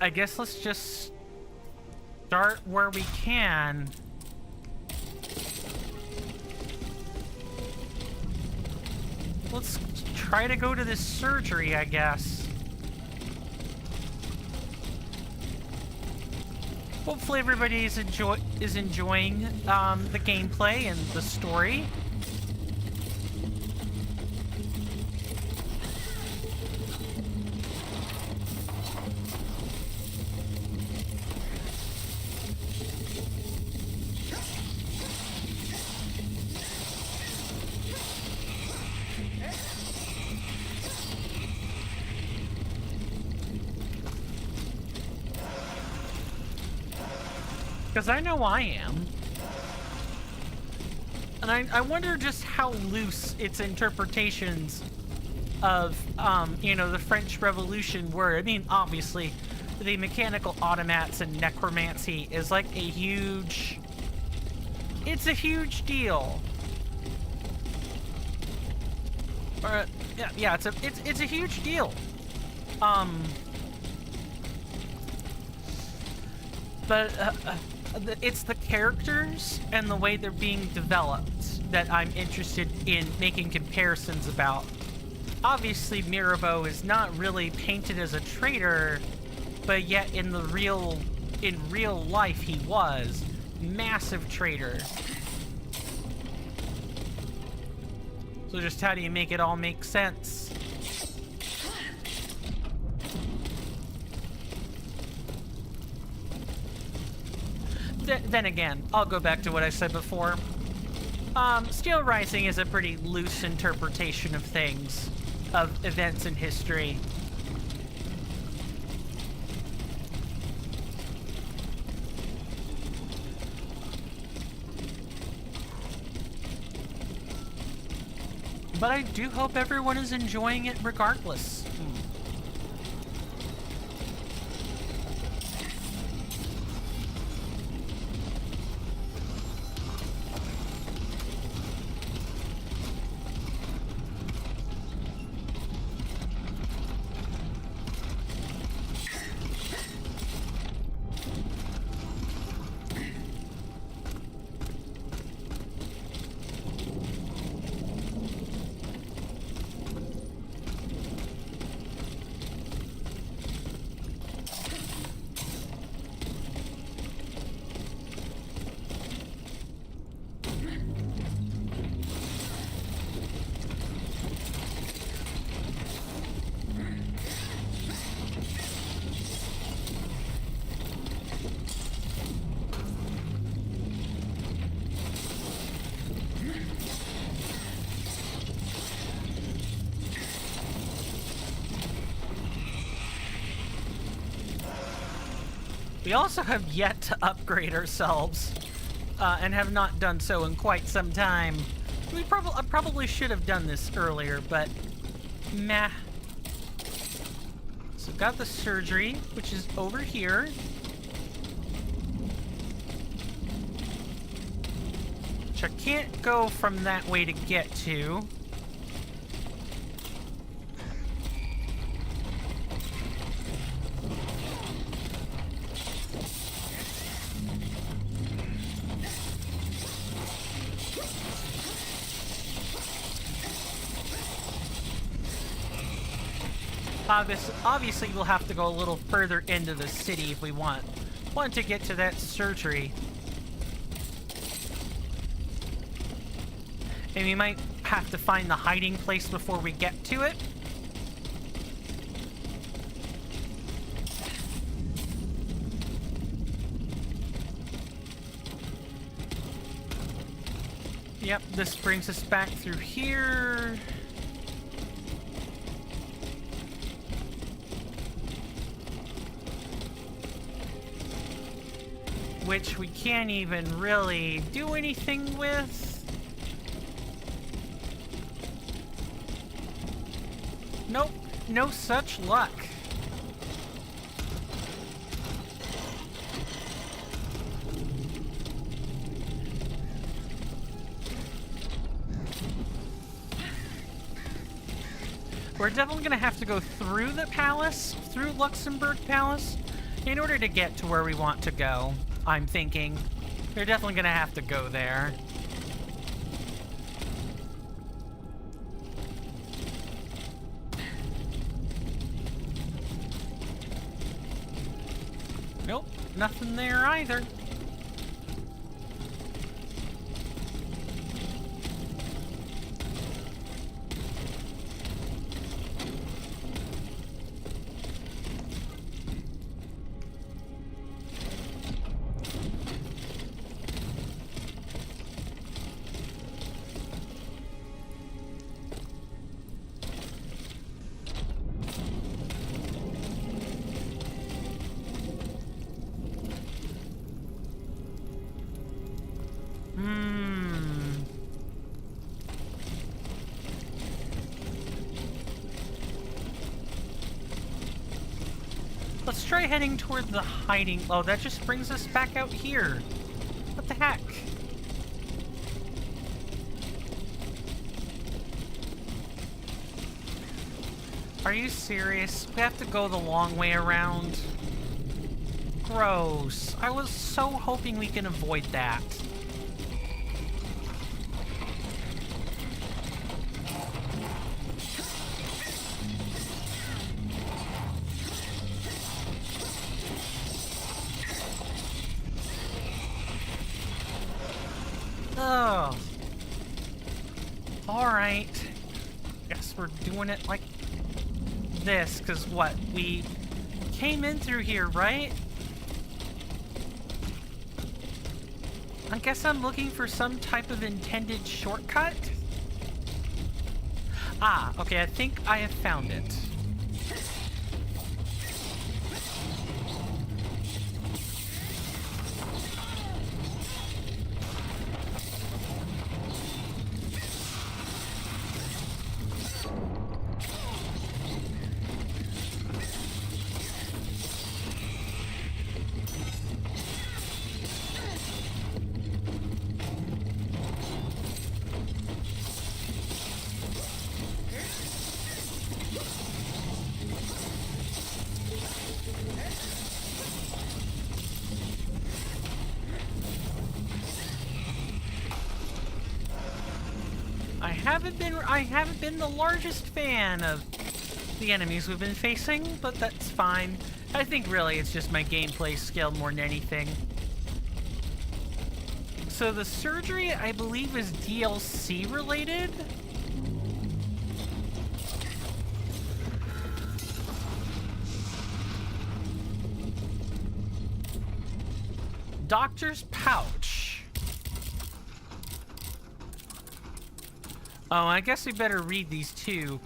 [SPEAKER 1] I guess let's just start where we can. Let's try to go to this surgery, I guess. Hopefully everybody is enjoying the gameplay and the story. Because I know I am. And I wonder just how loose its interpretations of, you know, the French Revolution were. I mean, obviously, the mechanical automats and necromancy is like a huge... It's a huge deal. Yeah, it's a huge deal. But it's the characters and the way they're being developed that I'm interested in making comparisons about. Obviously, Mirabeau is not really painted as a traitor, but yet in real life he was. Massive traitor. So just how do you make it all make sense? Then again, I'll go back to what I said before. Steelrising is a pretty loose interpretation of things, of events in history. But I do hope everyone is enjoying it regardless. We also have yet to upgrade ourselves, and have not done so in quite some time. I probably should have done this earlier, but meh. So got the surgery, which is over here. Which I can't go from that way to get to. Obviously, we'll have to go a little further into the city if we want to get to that surgery. And we might have to find the hiding place before we get to it. Yep, this brings us back through here. Which we can't even really do anything with. Nope, no such luck. We're definitely gonna have to go through the palace, through Luxembourg Palace, in order to get to where we want to go, I'm thinking. We're definitely gonna have to go there. Nope, nothing there either. Let's try heading toward the hiding... Oh, that just brings us back out here. What the heck? Are you serious? We have to go the long way around? Gross. I was so hoping we can avoid that. Oh. Alright. Guess we're doing it like this, because what? We came in through here, right? I guess I'm looking for some type of intended shortcut. Ah, okay, I think I have found it. I haven't been the largest fan of the enemies we've been facing, but that's fine. I think really it's just my gameplay skill more than anything. So the surgery, I believe, is DLC related. Doctor's pouch. Oh, I guess we better read these too.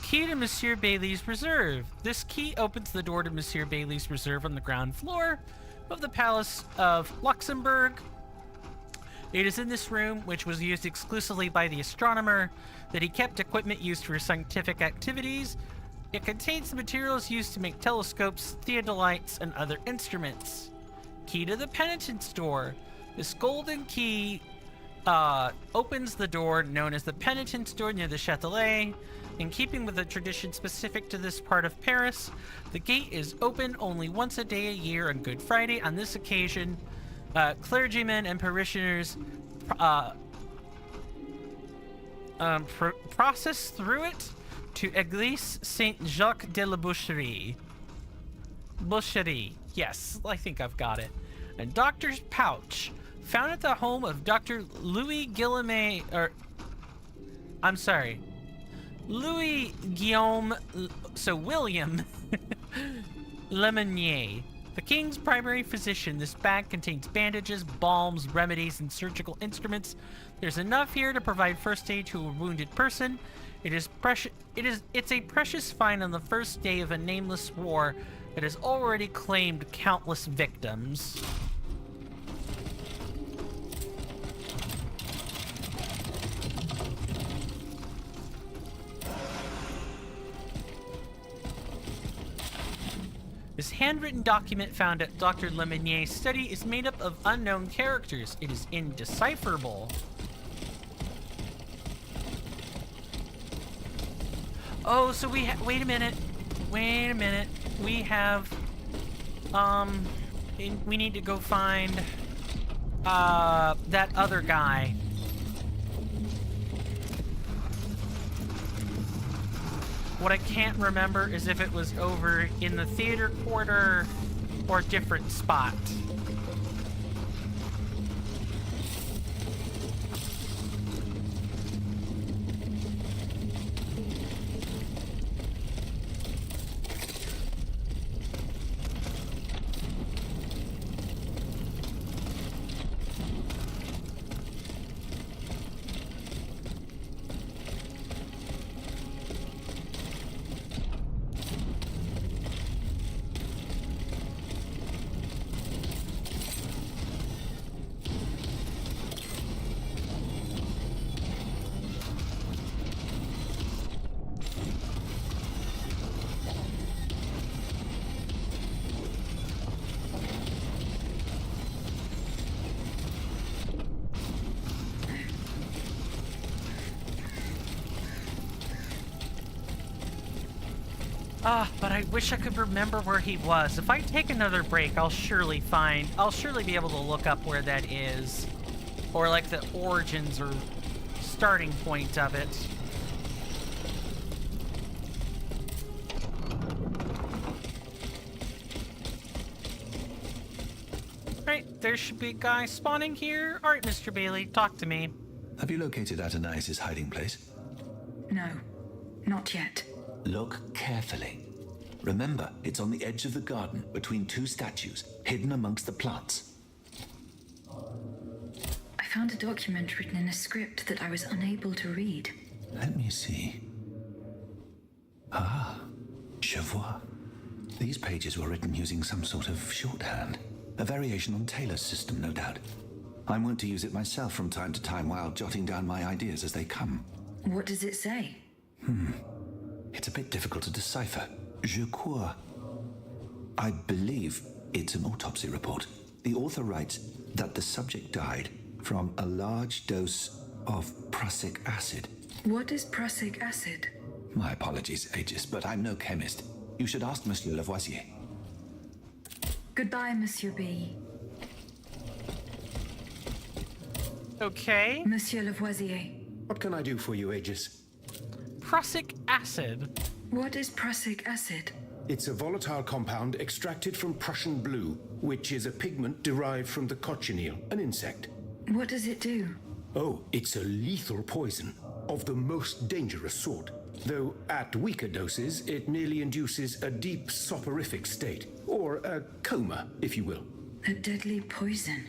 [SPEAKER 1] Key to Monsieur Bailly's Reserve. This key opens the door to Monsieur Bailly's Reserve on the ground floor of the Palace of Luxembourg. It is in this room, which was used exclusively by the astronomer, that he kept equipment used for scientific activities. It contains the materials used to make telescopes, theodolites, and other instruments. Key to the penitent's door. This golden key opens the door known as the penitent's door near the Châtelet. In keeping with the tradition specific to this part of Paris, the gate is open only once a day a year on Good Friday. On this occasion, clergymen and parishioners process through it to Église Saint-Jacques de la Boucherie. Boucherie. Yes, I think I've got it. A doctor's pouch. Found at the home of Dr. Louis Guillaume... I'm sorry. Louis Guillaume... So, William... Lemonnier. The king's primary physician. This bag contains bandages, balms, remedies, and surgical instruments. There's enough here to provide first aid to a wounded person. It's a precious find on the first day of a nameless war that has already claimed countless victims. This handwritten document found at Dr. Lemonier's study is made up of unknown characters. It is indecipherable. Oh, so we wait a minute. We have we need to go find that other guy. What I can't remember is if it was over in the theater quarter or a different spot. But I wish I could remember where he was. If I take another break, I'll surely be able to look up where that is. Or like the origins or starting point of it. Right, there should be a guy spawning here. Alright, Mr. Bailey, talk to me.
[SPEAKER 5] Have you located Athanai's hiding place?
[SPEAKER 2] No, not yet.
[SPEAKER 5] Look carefully. Remember, it's on the edge of the garden, between two statues, hidden amongst the plants.
[SPEAKER 2] I found a document written in a script that I was unable to read.
[SPEAKER 5] Let me see. Ah, je vois. These pages were written using some sort of shorthand. A variation on Taylor's system, no doubt. I'm wont to use it myself from time to time while jotting down my ideas as they come.
[SPEAKER 2] What does it say?
[SPEAKER 5] It's a bit difficult to decipher. Je crois. I believe it's an autopsy report. The author writes that the subject died from a large dose of prussic acid.
[SPEAKER 2] What is prussic acid?
[SPEAKER 5] My apologies, Aegis, but I'm no chemist. You should ask Monsieur Lavoisier.
[SPEAKER 2] Goodbye, Monsieur B.
[SPEAKER 1] Okay.
[SPEAKER 2] Monsieur Lavoisier.
[SPEAKER 14] What can I do for you, Aegis?
[SPEAKER 1] Prussic acid.
[SPEAKER 2] What is prussic acid?
[SPEAKER 14] It's a volatile compound extracted from Prussian blue, which is a pigment derived from the cochineal, an insect.
[SPEAKER 2] What does it do?
[SPEAKER 14] Oh, it's a lethal poison, of the most dangerous sort. Though at weaker doses, it merely induces a deep soporific state, or a coma, if you will.
[SPEAKER 2] A deadly poison.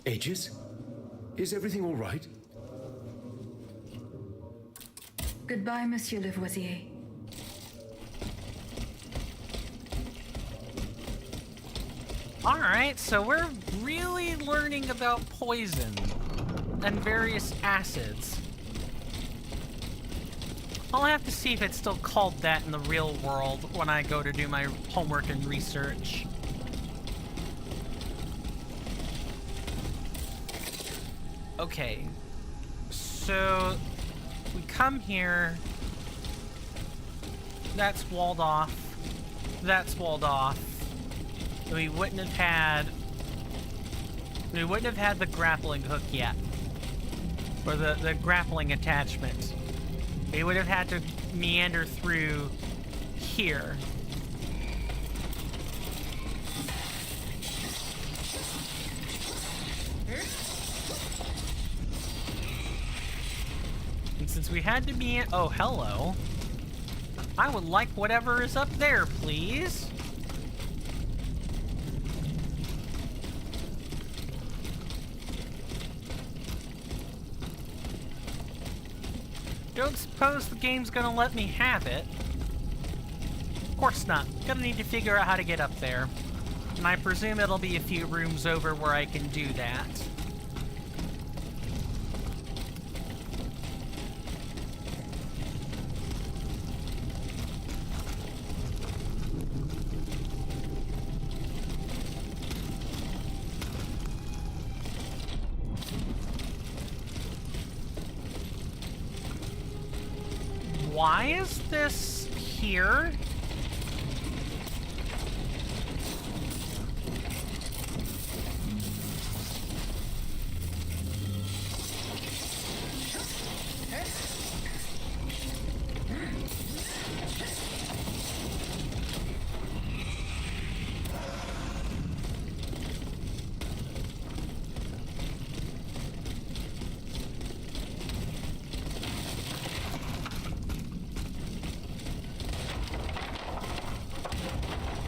[SPEAKER 14] Aegis, is everything all right?
[SPEAKER 2] Goodbye, Monsieur Lavoisier.
[SPEAKER 1] Alright, so we're really learning about poison and various acids. I'll have to see if it's still called that in the real world when I go to do my homework and research. Okay, so we come here. That's walled off. That's walled off. We wouldn't have had the grappling hook yet. Or the grappling attachment. We would have had to meander through here. And since we had to be... Oh, hello. I would like whatever is up there, please. Don't suppose the game's gonna let me have it. Of course not. Gonna need to figure out how to get up there. And I presume it'll be a few rooms over where I can do that. Why is this here?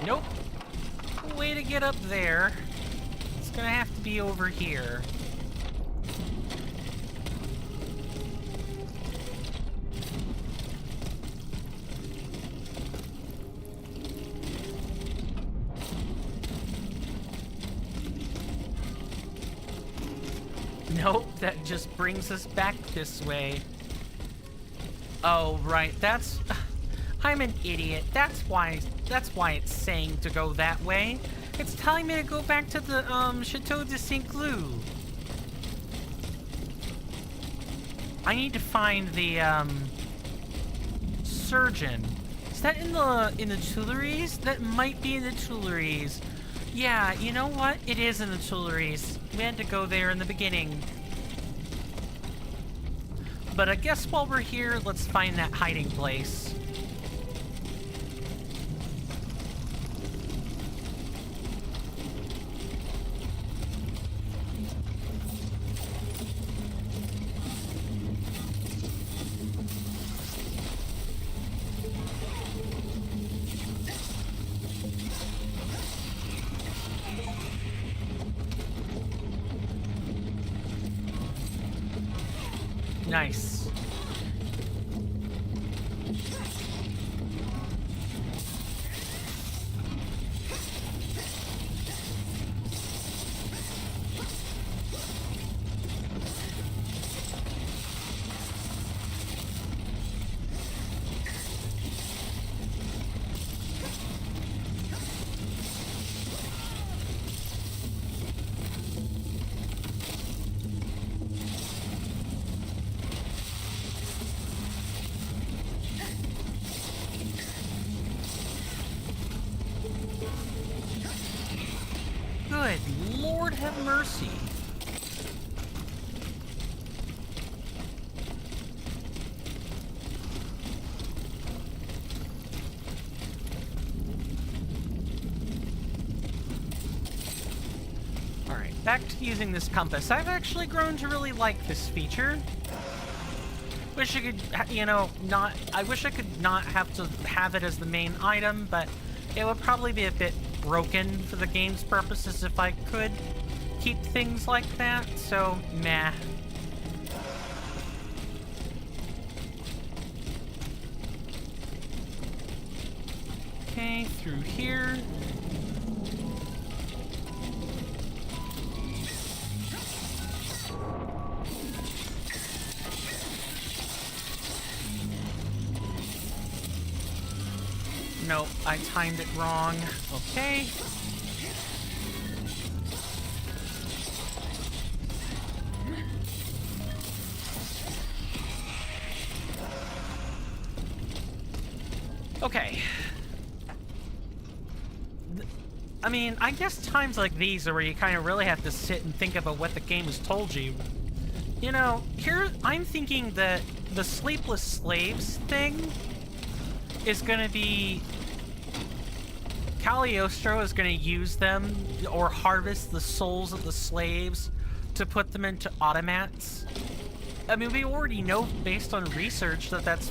[SPEAKER 1] Nope. No way to get up there. It's gonna have to be over here. Nope, that just brings us back this way. Oh, right, that's... I'm an idiot. That's why it's saying to go that way. It's telling me to go back to the, Chateau de Saint-Cloud. I need to find the, surgeon. Is that in the Tuileries? That might be in the Tuileries. Yeah, you know what? It is in the Tuileries. We had to go there in the beginning. But I guess while we're here, let's find that hiding place. Nice. Good Lord have mercy. Alright, back to using this compass. I've actually grown to really like this feature. Wish I could, you know, I wish I could not have to have it as the main item, but it would probably be a bit broken for the game's purposes if I could keep things like that, so meh. Okay, through here. Nope, I timed it wrong. Okay. Okay. I mean, I guess times like these are where you kind of really have to sit and think about what the game has told you. You know, here I'm thinking that the sleepless slaves thing is going to be... Cagliostro is going to use them or harvest the souls of the slaves to put them into automats. I mean, we already know based on research that that's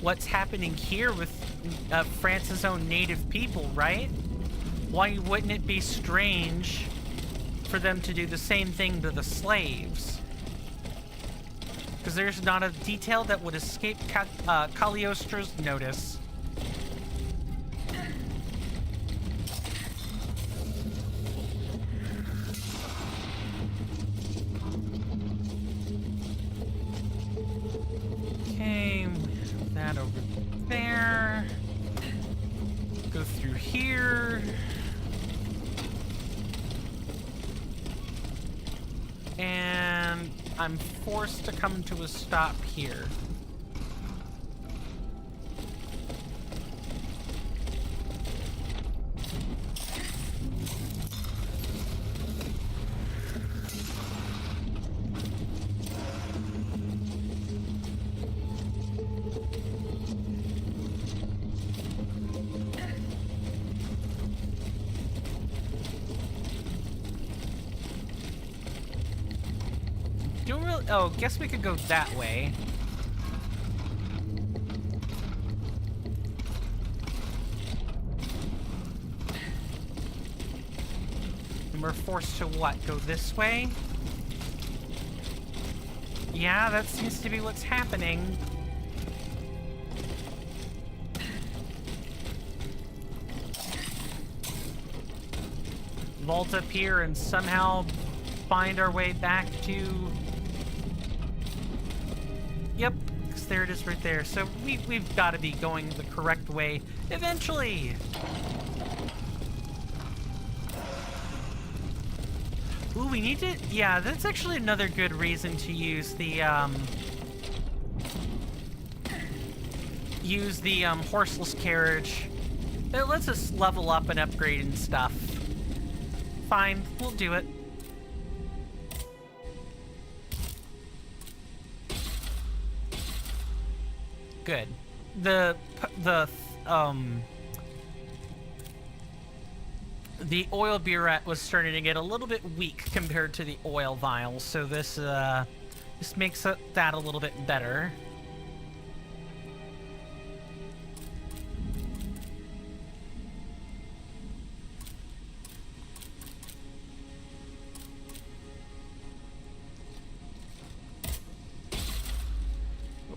[SPEAKER 1] what's happening here with France's own native people, right? Why wouldn't it be strange for them to do the same thing to the slaves? Because there's not a detail that would escape Cagliostro's notice. Okay, that over there. Go through here. And I'm forced to come to a stop here. Oh, guess we could go that way. And we're forced to what? Go this way? Yeah, that seems to be what's happening. Vault up here and somehow find our way back to... Yep, because there it is right there. So we've got to be going the correct way eventually. Ooh, we need to... Yeah, that's actually another good reason to use the, horseless carriage. It lets us level up and upgrade and stuff. Fine, we'll do it. Good. The oil burette was starting to get a little bit weak compared to the oil vials, so this makes that a little bit better.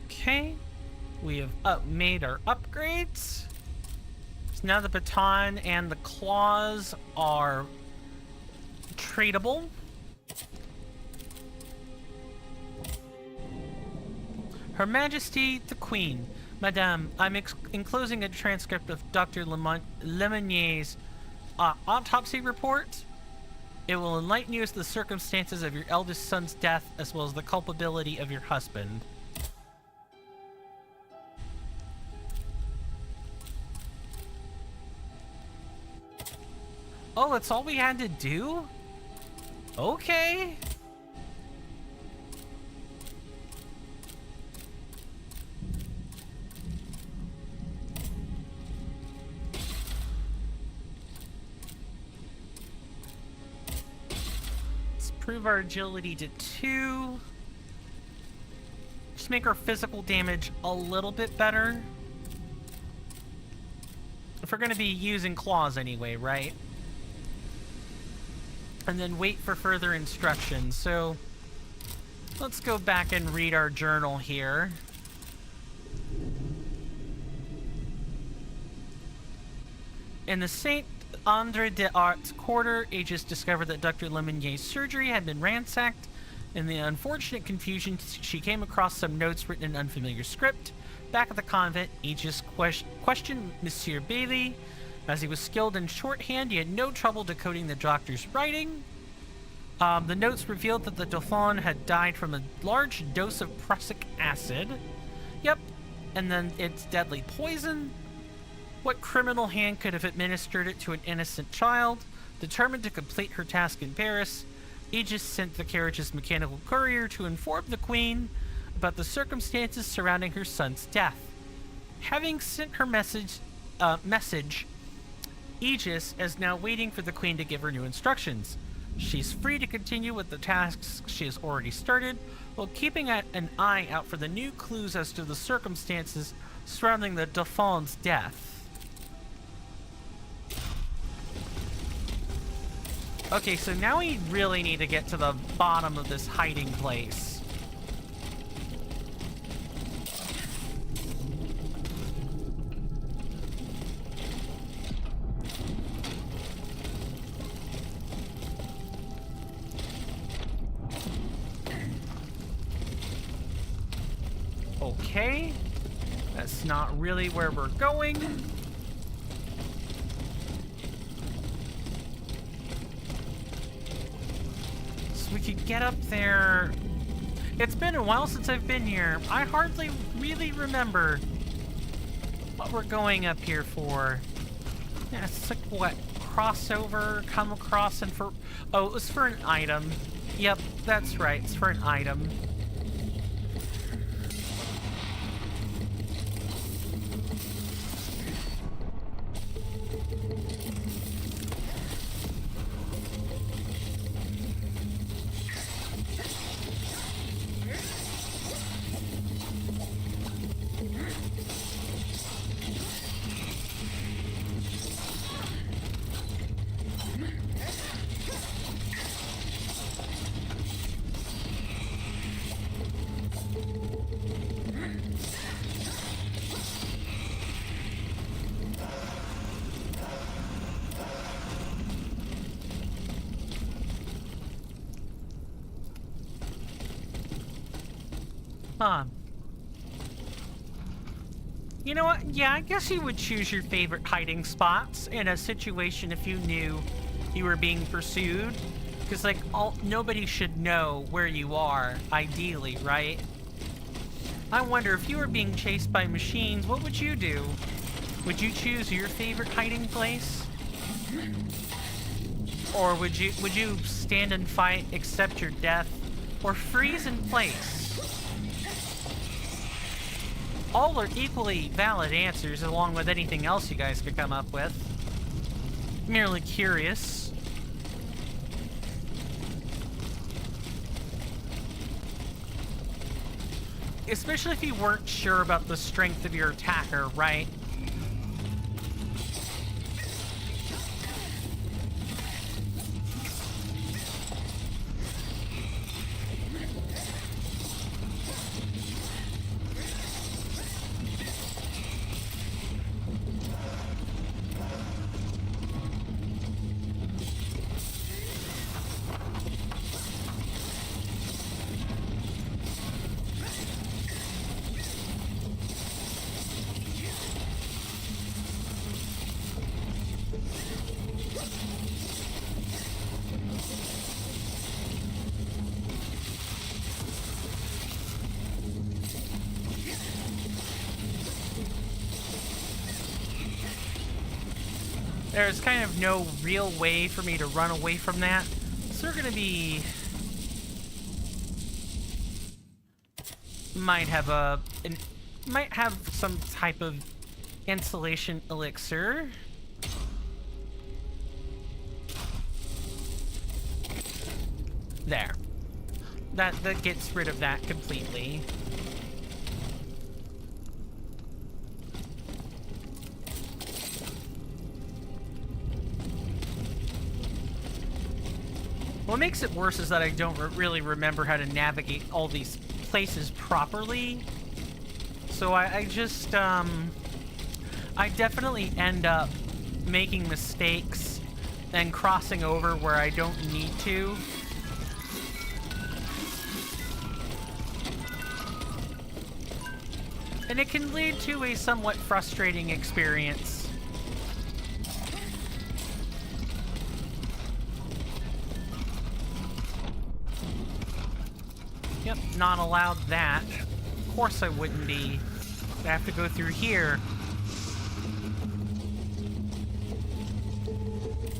[SPEAKER 1] Okay. We have made our upgrades. So now the baton and the claws are tradable. Her Majesty the Queen. Madame, I'm enclosing a transcript of Dr. Lemonier's autopsy report. It will enlighten you as to the circumstances of your eldest son's death as well as the culpability of your husband. Oh, that's all we had to do? Okay. Let's improve our agility to 2. Just make our physical damage a little bit better. If we're going to be using claws anyway, right? And then wait for further instructions. So let's go back and read our journal here. In the Saint Andre des Arts quarter, Aegis discovered that Dr. Lemonier's surgery had been ransacked. In the unfortunate confusion, she came across some notes written in unfamiliar script. Back at the convent, Aegis questioned Monsieur Bailey. As he was skilled in shorthand, he had no trouble decoding the doctor's writing. The notes revealed that the Dauphin had died from a large dose of prussic acid. Yep, and then it's deadly poison. What criminal hand could have administered it to an innocent child? Determined to complete her task in Paris, Aegis sent the carriage's mechanical courier to inform the Queen about the circumstances surrounding her son's death. Having sent her message, Aegis is now waiting for the Queen to give her new instructions. She's free to continue with the tasks she has already started, while keeping an eye out for the new clues as to the circumstances surrounding the Dauphin's death. Okay, so now we really need to get to the bottom of this hiding place. Okay, that's not really where we're going. So we could get up there. It's been a while since I've been here. I hardly really remember what we're going up here for. Yeah, it's like, what, crossover, come across, and for... Oh, it was for an item. Yep, that's right, it's for an item. Huh. You know what? Yeah, I guess you would choose your favorite hiding spots in a situation if you knew you were being pursued. Because, like, nobody should know where you are, ideally, right? I wonder, if you were being chased by machines, what would you do? Would you choose your favorite hiding place? Or would you stand and fight, accept your death, or freeze in place? All are equally valid answers, along with anything else you guys could come up with. Merely curious. Especially if you weren't sure about the strength of your attacker, right? There's kind of no real way for me to run away from that. So we're gonna be... Might have some type of insulation elixir. There. That gets rid of that completely. What makes it worse is that I don't really remember how to navigate all these places properly. So I just, I definitely end up making mistakes and crossing over where I don't need to. And it can lead to a somewhat frustrating experience. Yep, not allowed that. Of course I wouldn't be. I have to go through here.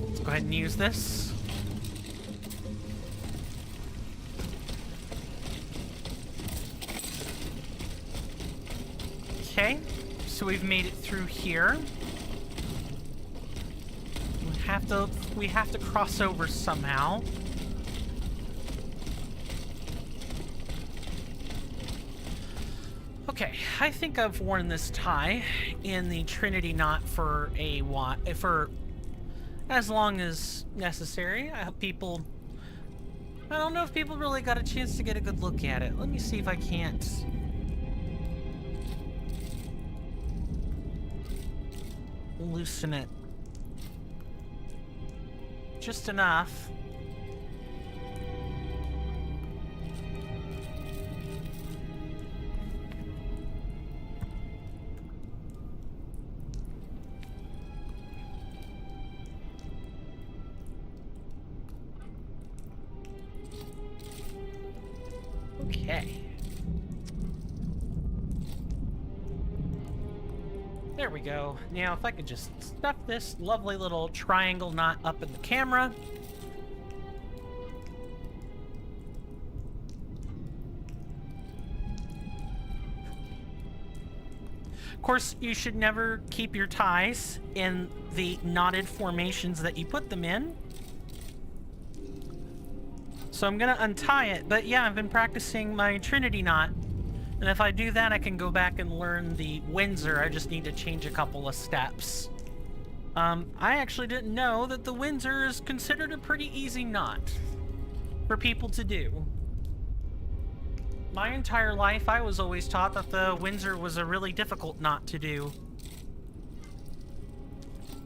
[SPEAKER 1] Let's go ahead and use this. Okay, so we've made it through here. We have to cross over somehow. Okay, I think I've worn this tie in the Trinity knot for as long as necessary. I hope people... I don't know if people really got a chance to get a good look at it. Let me see if I can't... loosen it. Just enough. Okay. There we go. Now, if I could just stuff this lovely little triangle knot up in the camera. Of course, you should never keep your ties in the knotted formations that you put them in. So I'm gonna untie it, but yeah, I've been practicing my Trinity knot. And if I do that, I can go back and learn the Windsor. I just need to change a couple of steps. I actually didn't know that the Windsor is considered a pretty easy knot for people to do. My entire life, I was always taught that the Windsor was a really difficult knot to do.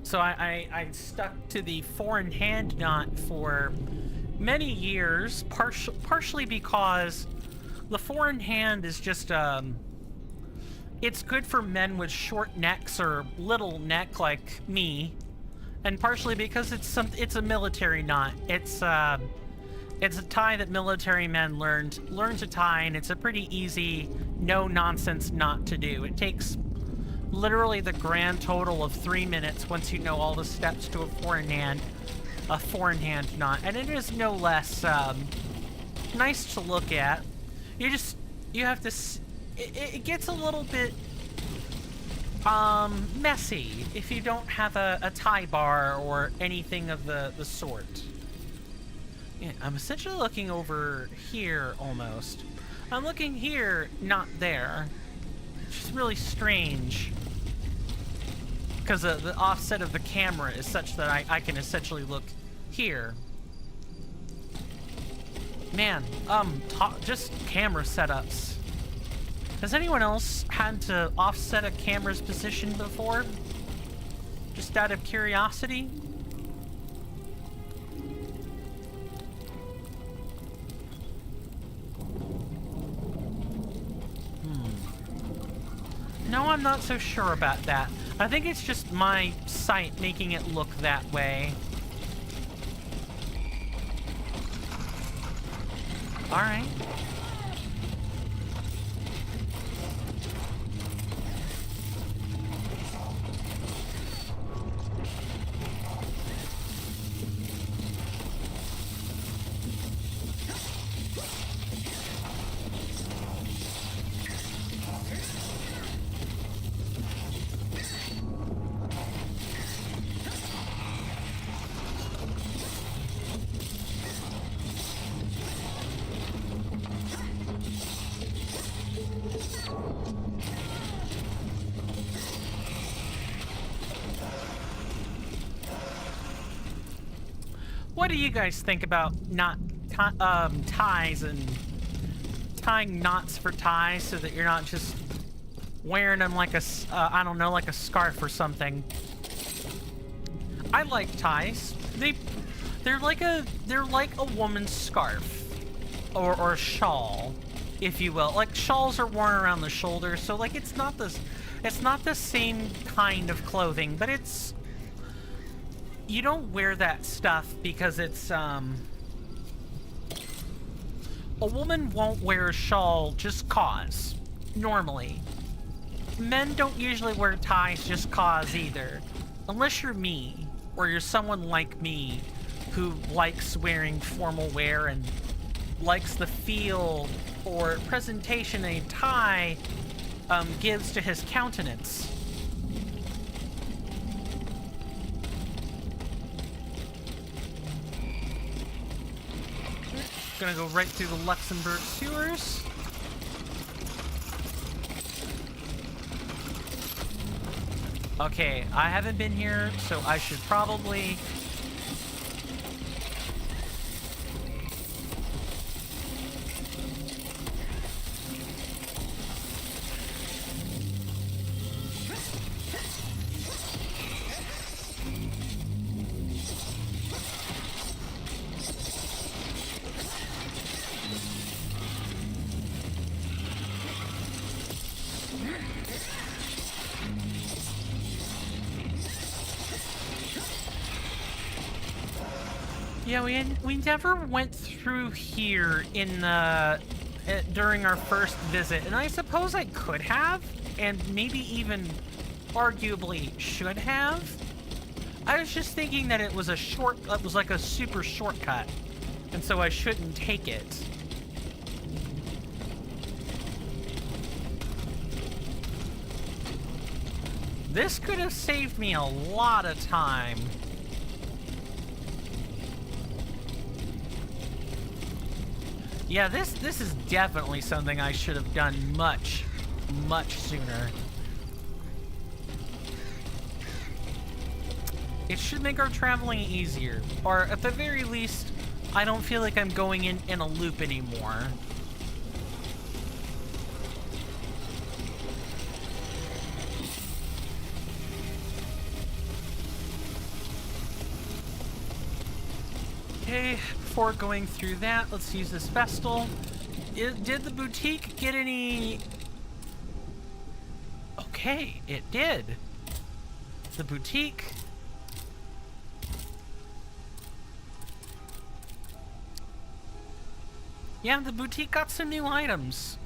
[SPEAKER 1] So I stuck to the four-in-hand knot for many years, partially because the four-in-hand is just, it's good for men with short necks or little neck like me, and partially because it's a military knot. It's a tie that military men learn to tie, and it's a pretty easy, no-nonsense knot to do. It takes literally the grand total of 3 minutes once you know all the steps to a four-in-hand knot, and it is no less nice to look at. You have to, it gets a little bit messy if you don't have a tie bar or anything of the sort. Yeah, I'm essentially looking over here almost. I'm looking here, not there. Which is really strange. Because the offset of the camera is such that I can essentially look here. Man, just camera setups. Has anyone else had to offset a camera's position before? Just out of curiosity? No, I'm not so sure about that. I think it's just my sight making it look that way. Alright. What do you guys think about ties and tying knots for ties so that you're not just wearing them like a, I don't know, like a scarf or something? I like ties. They're like a woman's scarf or shawl, if you will. Like shawls are worn around the shoulder, so like it's not the same kind of clothing, but it's, you don't wear that stuff because it's, a woman won't wear a shawl just cause, normally. Men don't usually wear ties just cause either. Unless you're me, or you're someone like me, who likes wearing formal wear and likes the feel or presentation a tie gives to his countenance. Gonna go right through the Luxembourg sewers. Okay, I haven't been here, so I should probably... Yeah, we never went through here in during our first visit, and I suppose I could have, and maybe even arguably should have. I was just thinking that it was like a super shortcut, and so I shouldn't take it. This could have saved me a lot of time. Yeah, this is definitely something I should have done much sooner. It should make our traveling easier, or at the very least, I don't feel like I'm going in a loop anymore. Okay, before going through that, let's use this Vestal. Did the boutique get any... Okay, it did. The boutique... Yeah, the boutique got some new items.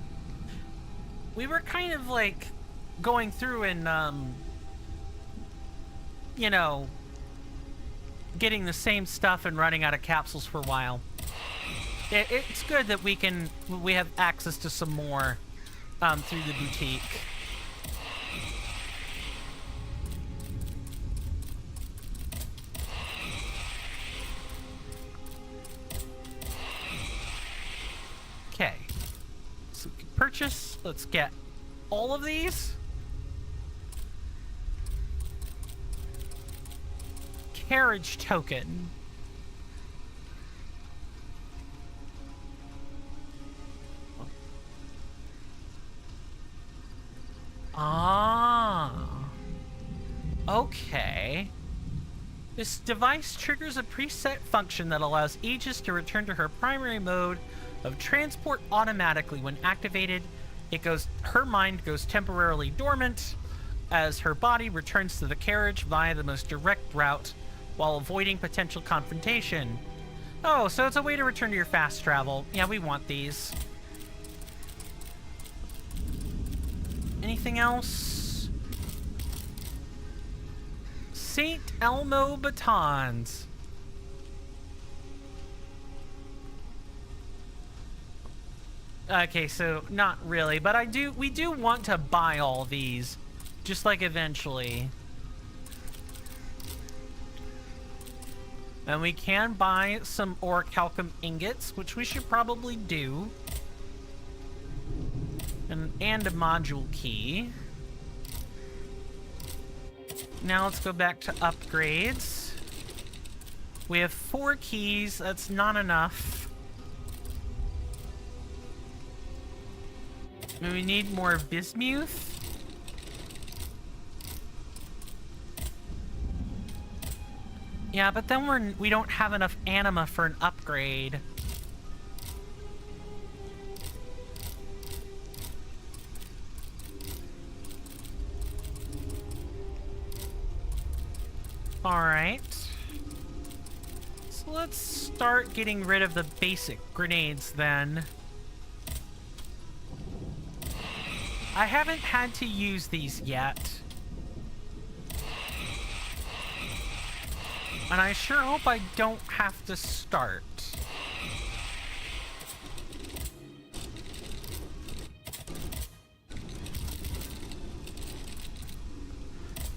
[SPEAKER 1] We were kind of like going through and, you know, getting the same stuff and running out of capsules for a while. It's good that we have access to some more through the boutique. Okay, so we can purchase. Let's get all of these. Carriage token. Ah. Okay. This device triggers a preset function that allows Aegis to return to her primary mode of transport automatically. When activated, her mind goes temporarily dormant as her body returns to the carriage via the most direct route while avoiding potential confrontation. Oh, so it's a way to return to your fast travel. Yeah, we want these. Anything else? St. Elmo batons. Okay, so not really, but we do want to buy all these, just like eventually. And we can buy some orichalcum ingots, which we should probably do. And a module key. Now let's go back to upgrades. We have 4 keys. That's not enough. We need more bismuth. Yeah, but then we don't have enough anima for an upgrade. Alright. So let's start getting rid of the basic grenades then. I haven't had to use these yet. And I sure hope I don't have to start.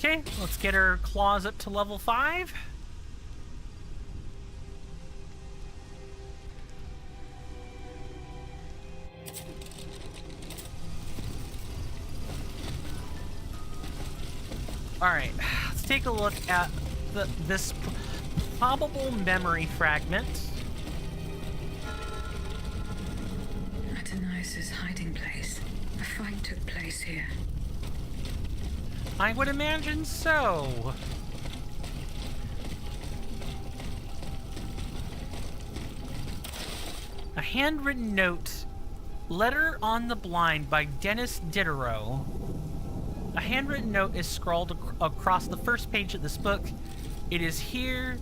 [SPEAKER 1] Okay, let's get our claws up to level 5. Alright, let's take a look at this probable memory fragment.
[SPEAKER 2] Athenais' hiding place. A fight took place here.
[SPEAKER 1] I would imagine so. A handwritten note. Letter on the Blind by Dennis Diderot. A handwritten note is scrawled across the first page of this book. It is here,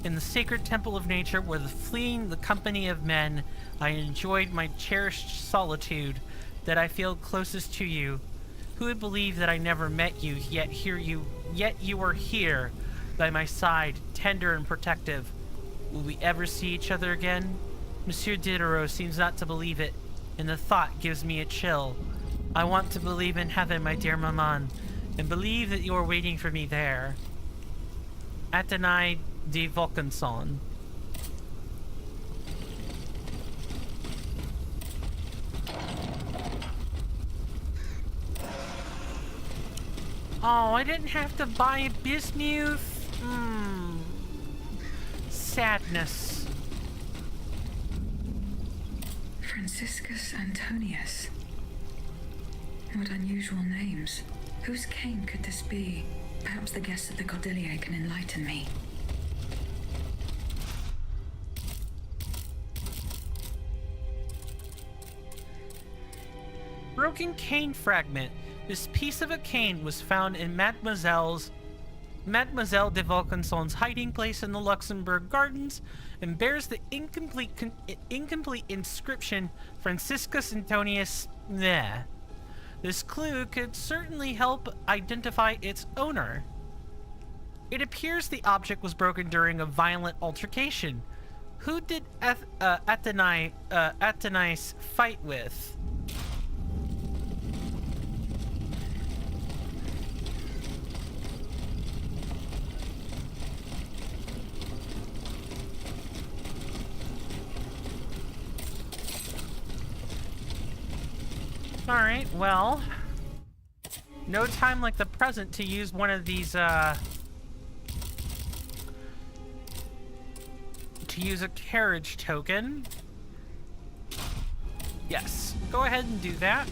[SPEAKER 1] in the sacred temple of nature, where fleeing the company of men, I enjoyed my cherished solitude, that I feel closest to you. Who would believe that I never met you, yet you are here, by my side, tender and protective. Will we ever see each other again? Monsieur Diderot seems not to believe it, and the thought gives me a chill. I want to believe in heaven, my dear Maman, and believe that you are waiting for me there. Athenais de Vaucanson. Oh, I didn't have to buy a Bismuth? Sadness.
[SPEAKER 2] Franciscus Antonius. What unusual names. Whose king could this be? Perhaps the guests at the Cordelier can enlighten me.
[SPEAKER 1] Broken cane fragment. This piece of a cane was found in Mademoiselle de Vaucanson's hiding place in the Luxembourg Gardens and bears the incomplete inscription Franciscus Antonius. Nah. This clue could certainly help identify its owner. It appears the object was broken during a violent altercation. Who did Athenais fight with? Alright, well, no time like the present to use one of these, to use a carriage token. Yes, go ahead and do that.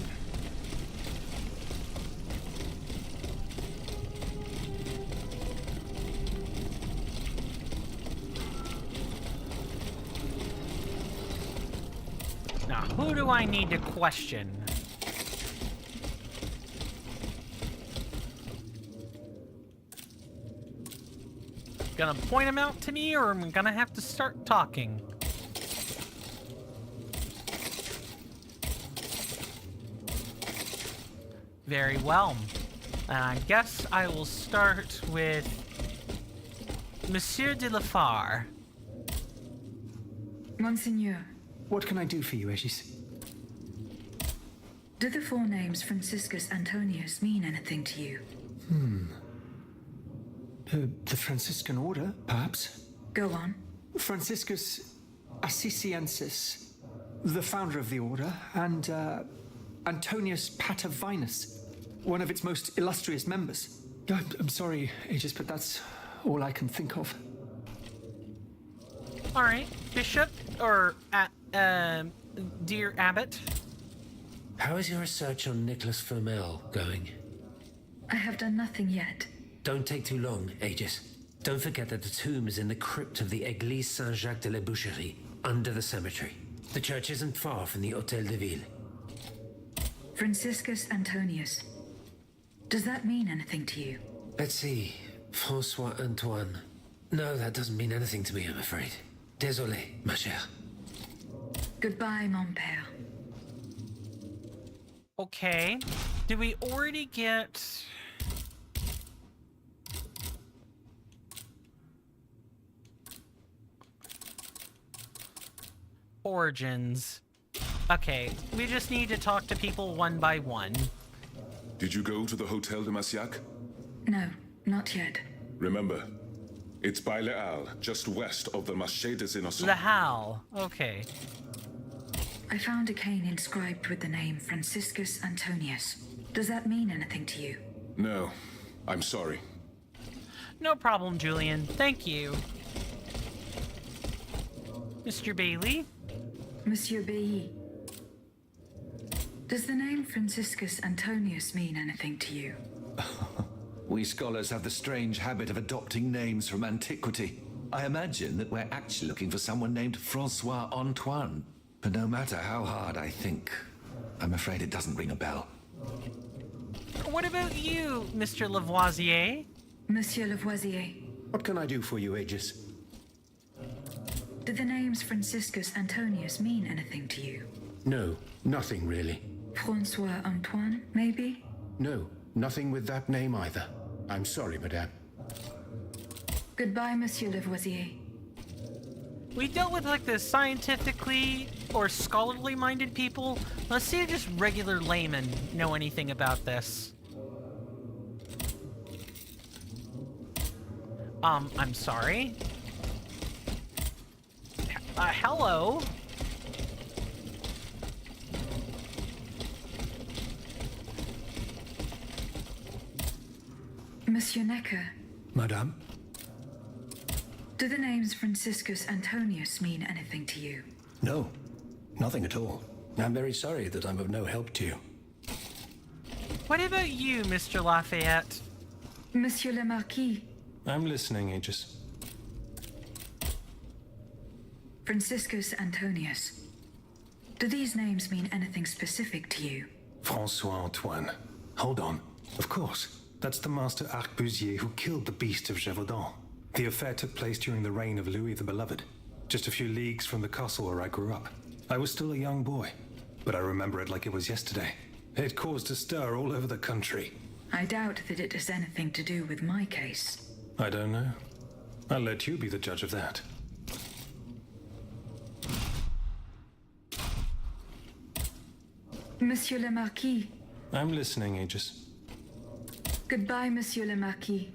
[SPEAKER 1] Now, who do I need to question? Gonna point him out to me, or am I gonna have to start talking? Very well. And I guess I will start with Monsieur de la Fare.
[SPEAKER 2] Monseigneur.
[SPEAKER 15] What can I do for you, Aegis?
[SPEAKER 2] Do the four names Franciscus Antonius mean anything to you?
[SPEAKER 15] The Franciscan order, perhaps?
[SPEAKER 2] Go on.
[SPEAKER 15] Franciscus Assisiensis, the founder of the order, and Antonius Patavinus, one of its most illustrious members. I'm sorry, Aegis, but that's all I can think of.
[SPEAKER 1] All right, Bishop, or dear Abbot.
[SPEAKER 12] How is your research on Nicholas Flamel going?
[SPEAKER 2] I have done nothing yet.
[SPEAKER 12] Don't take too long, Aegis. Don't forget that the tomb is in the crypt of the Église Saint-Jacques de la Boucherie, under the cemetery. The church isn't far from the Hôtel de Ville.
[SPEAKER 2] Franciscus Antonius. Does that mean anything to you?
[SPEAKER 12] Let's see. François Antoine. No, that doesn't mean anything to me, I'm afraid. Désolé, ma chère.
[SPEAKER 2] Goodbye, mon père.
[SPEAKER 1] Okay. Did we already get... Origins? Okay, we just need to talk to people one by one.
[SPEAKER 9] Did you go to the Hotel de Massiac?
[SPEAKER 2] No, not yet.
[SPEAKER 9] Remember, it's by Les Halles, just west of the Marché des Innocents.
[SPEAKER 1] Le Halles. Okay.
[SPEAKER 2] I found a cane inscribed with the name Franciscus Antonius. Does that mean anything to you?
[SPEAKER 9] No, I'm sorry.
[SPEAKER 1] No problem, Julian. Thank you. Mr. Bailey?
[SPEAKER 2] Monsieur Bailly. Does the name Franciscus Antonius mean anything to you?
[SPEAKER 5] We scholars have the strange habit of adopting names from antiquity. I imagine that we're actually looking for someone named Francois Antoine. But no matter how hard I think, I'm afraid it doesn't ring a bell.
[SPEAKER 1] What about you, Mr. Lavoisier?
[SPEAKER 2] Monsieur Lavoisier.
[SPEAKER 14] What can I do for you, Aegis?
[SPEAKER 2] Do the names Franciscus Antonius mean anything to you?
[SPEAKER 14] No, nothing really.
[SPEAKER 2] Francois Antoine, maybe?
[SPEAKER 14] No, nothing with that name either. I'm sorry, madame.
[SPEAKER 2] Goodbye, Monsieur Lavoisier.
[SPEAKER 1] We dealt with like the scientifically or scholarly minded people. Let's see if just regular laymen know anything about this. I'm sorry. Hello?
[SPEAKER 2] Monsieur Necker.
[SPEAKER 6] Madame?
[SPEAKER 2] Do the names Franciscus Antonius mean anything to you?
[SPEAKER 11] No, nothing at all. I'm very sorry that I'm of no help to you.
[SPEAKER 1] What about you, Mr. Lafayette?
[SPEAKER 2] Monsieur le Marquis.
[SPEAKER 6] I'm listening, Aegis.
[SPEAKER 2] Franciscus Antonius. Do these names mean anything specific to you?
[SPEAKER 6] Francois Antoine. Hold on. Of course. That's the master arquebusier who killed the beast of Gévaudan. The affair took place during the reign of Louis the Beloved, just a few leagues from the castle where I grew up. I was still a young boy, but I remember it like it was yesterday. It caused a stir all over the country.
[SPEAKER 2] I doubt that it has anything to do with my case.
[SPEAKER 6] I don't know. I'll let you be the judge of that.
[SPEAKER 2] Monsieur le Marquis.
[SPEAKER 6] I'm listening, Aegis.
[SPEAKER 2] Goodbye, Monsieur le Marquis.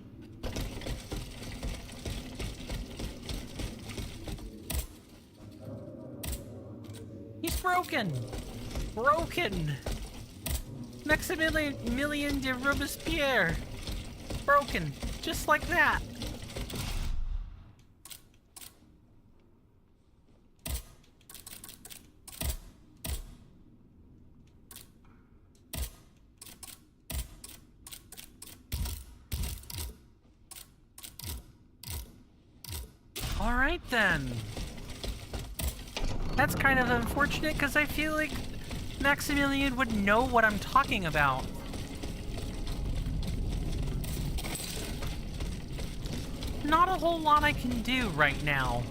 [SPEAKER 1] He's broken. Broken. Maximilien de Robespierre. Broken. Just like that. All right then. That's kind of unfortunate because I feel like Maximilian would know what I'm talking about. Not a whole lot I can do right now.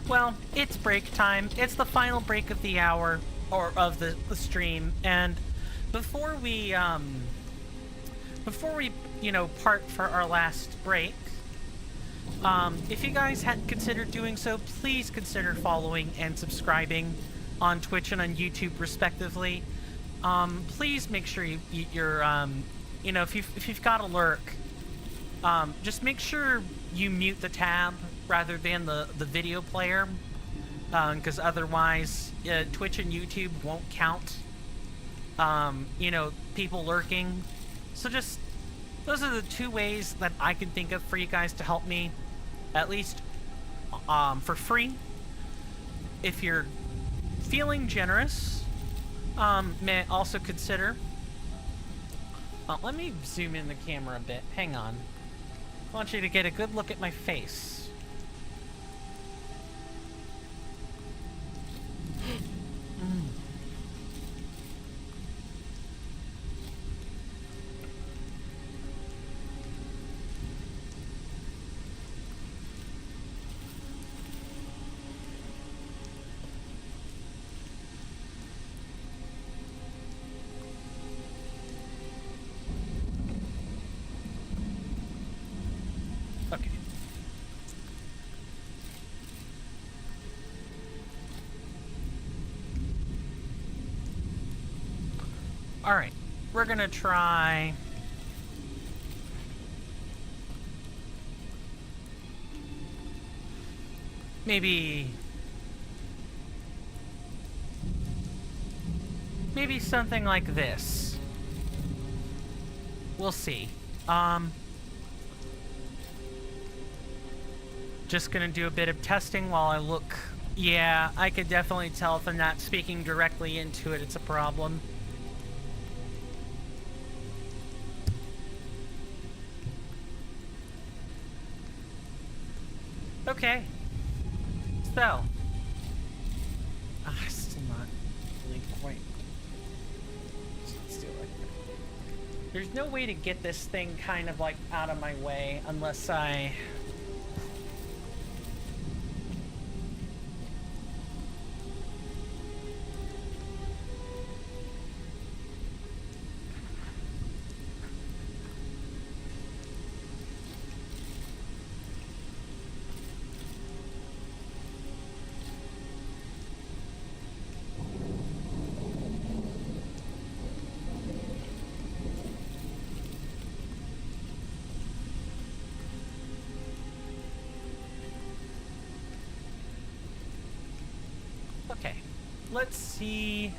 [SPEAKER 1] Well, it's break time. It's the final break of the hour, or of the stream, and before we part for our last break, if you guys hadn't considered doing so, please consider following and subscribing on Twitch and on YouTube, respectively. Please make sure you're if you've got a lurk, just make sure you mute the tab rather than the video player, because otherwise Twitch and YouTube won't count people lurking. So just those are the two ways that I can think of for you guys to help me, at least for free. If you're feeling generous, may also consider. Let me zoom in the camera a bit. Hang on. I want you to get a good look at my face. Okay. All right, we're gonna try maybe something like this. We'll see. Just gonna do a bit of testing while I look. Yeah, I could definitely tell if I'm not speaking directly into it, it's a problem. Okay. So. Still not really quite. Let's do it like that. There's no way to get this thing kind of like out of my way unless I... Okay, let's see.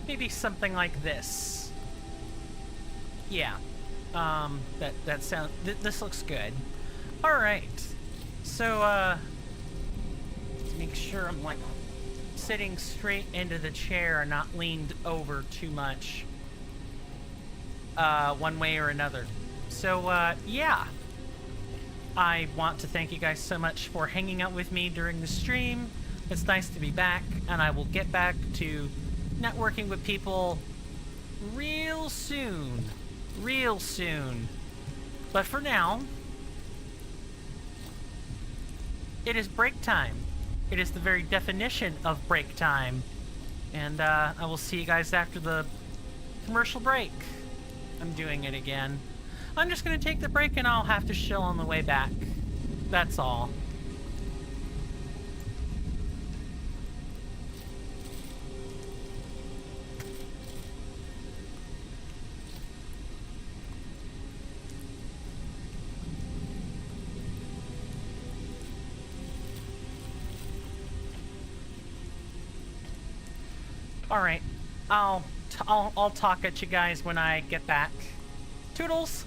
[SPEAKER 1] Maybe something like this. Yeah. That sound. This looks good. All right. So, make sure I'm like sitting straight into the chair and not leaned over too much one way or another. So yeah, I want to thank you guys so much for hanging out with me during the stream. It's nice to be back, and I will get back to networking with people real soon. But for now, it is break time. It is the very definition of break time. And I will see you guys after the commercial break. I'm doing it again. I'm just going to take the break and I'll have to chill on the way back. That's all. All right, I'll talk at you guys when I get back. Toodles.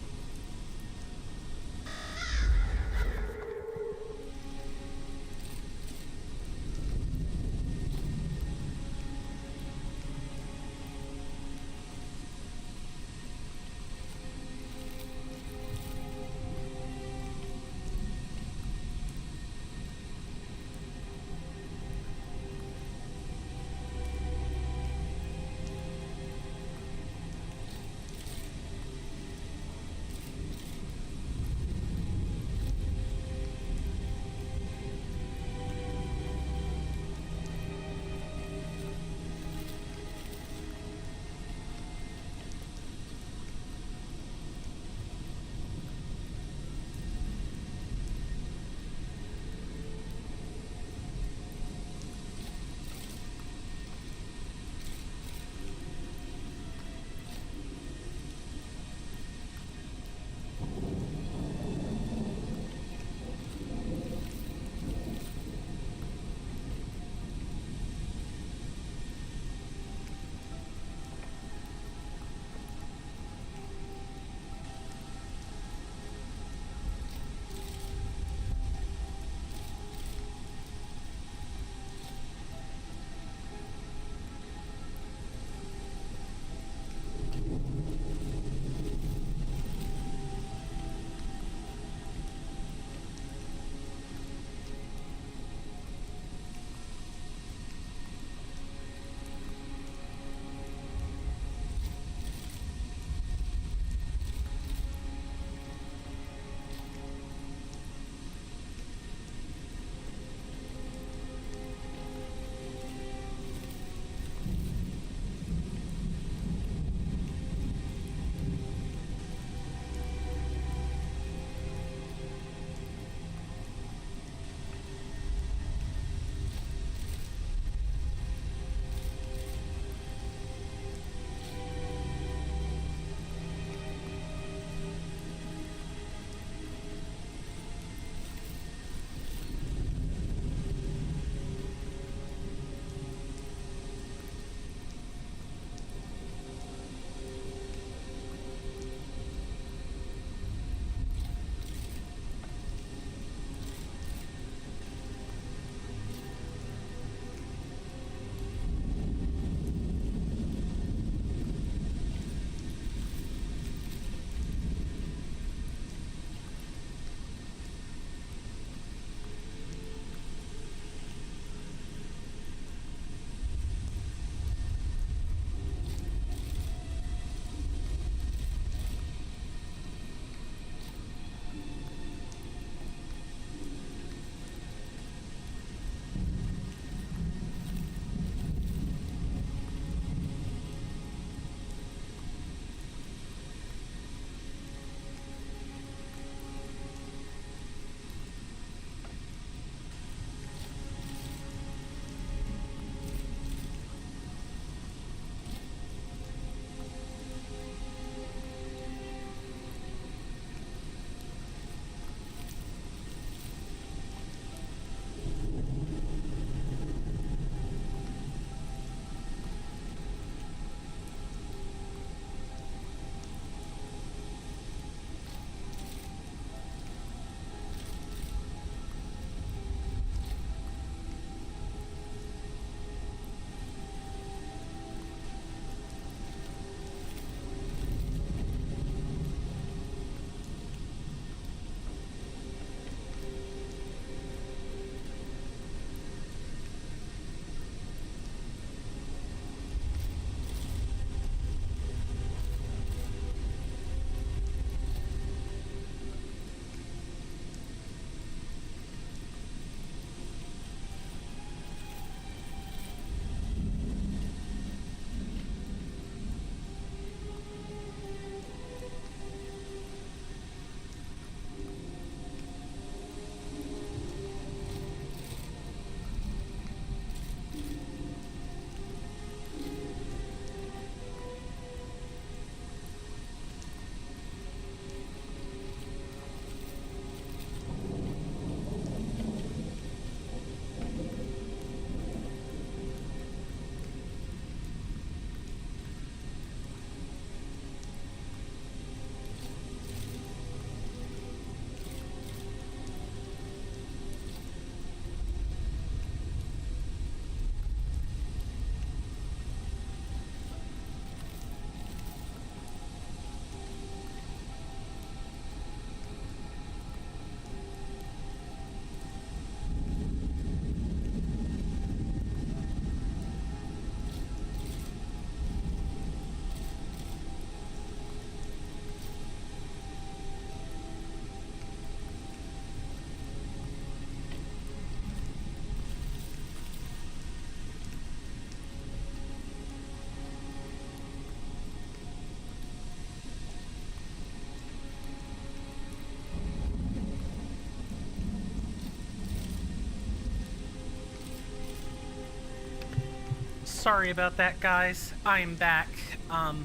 [SPEAKER 1] Sorry about that, guys. I am back. I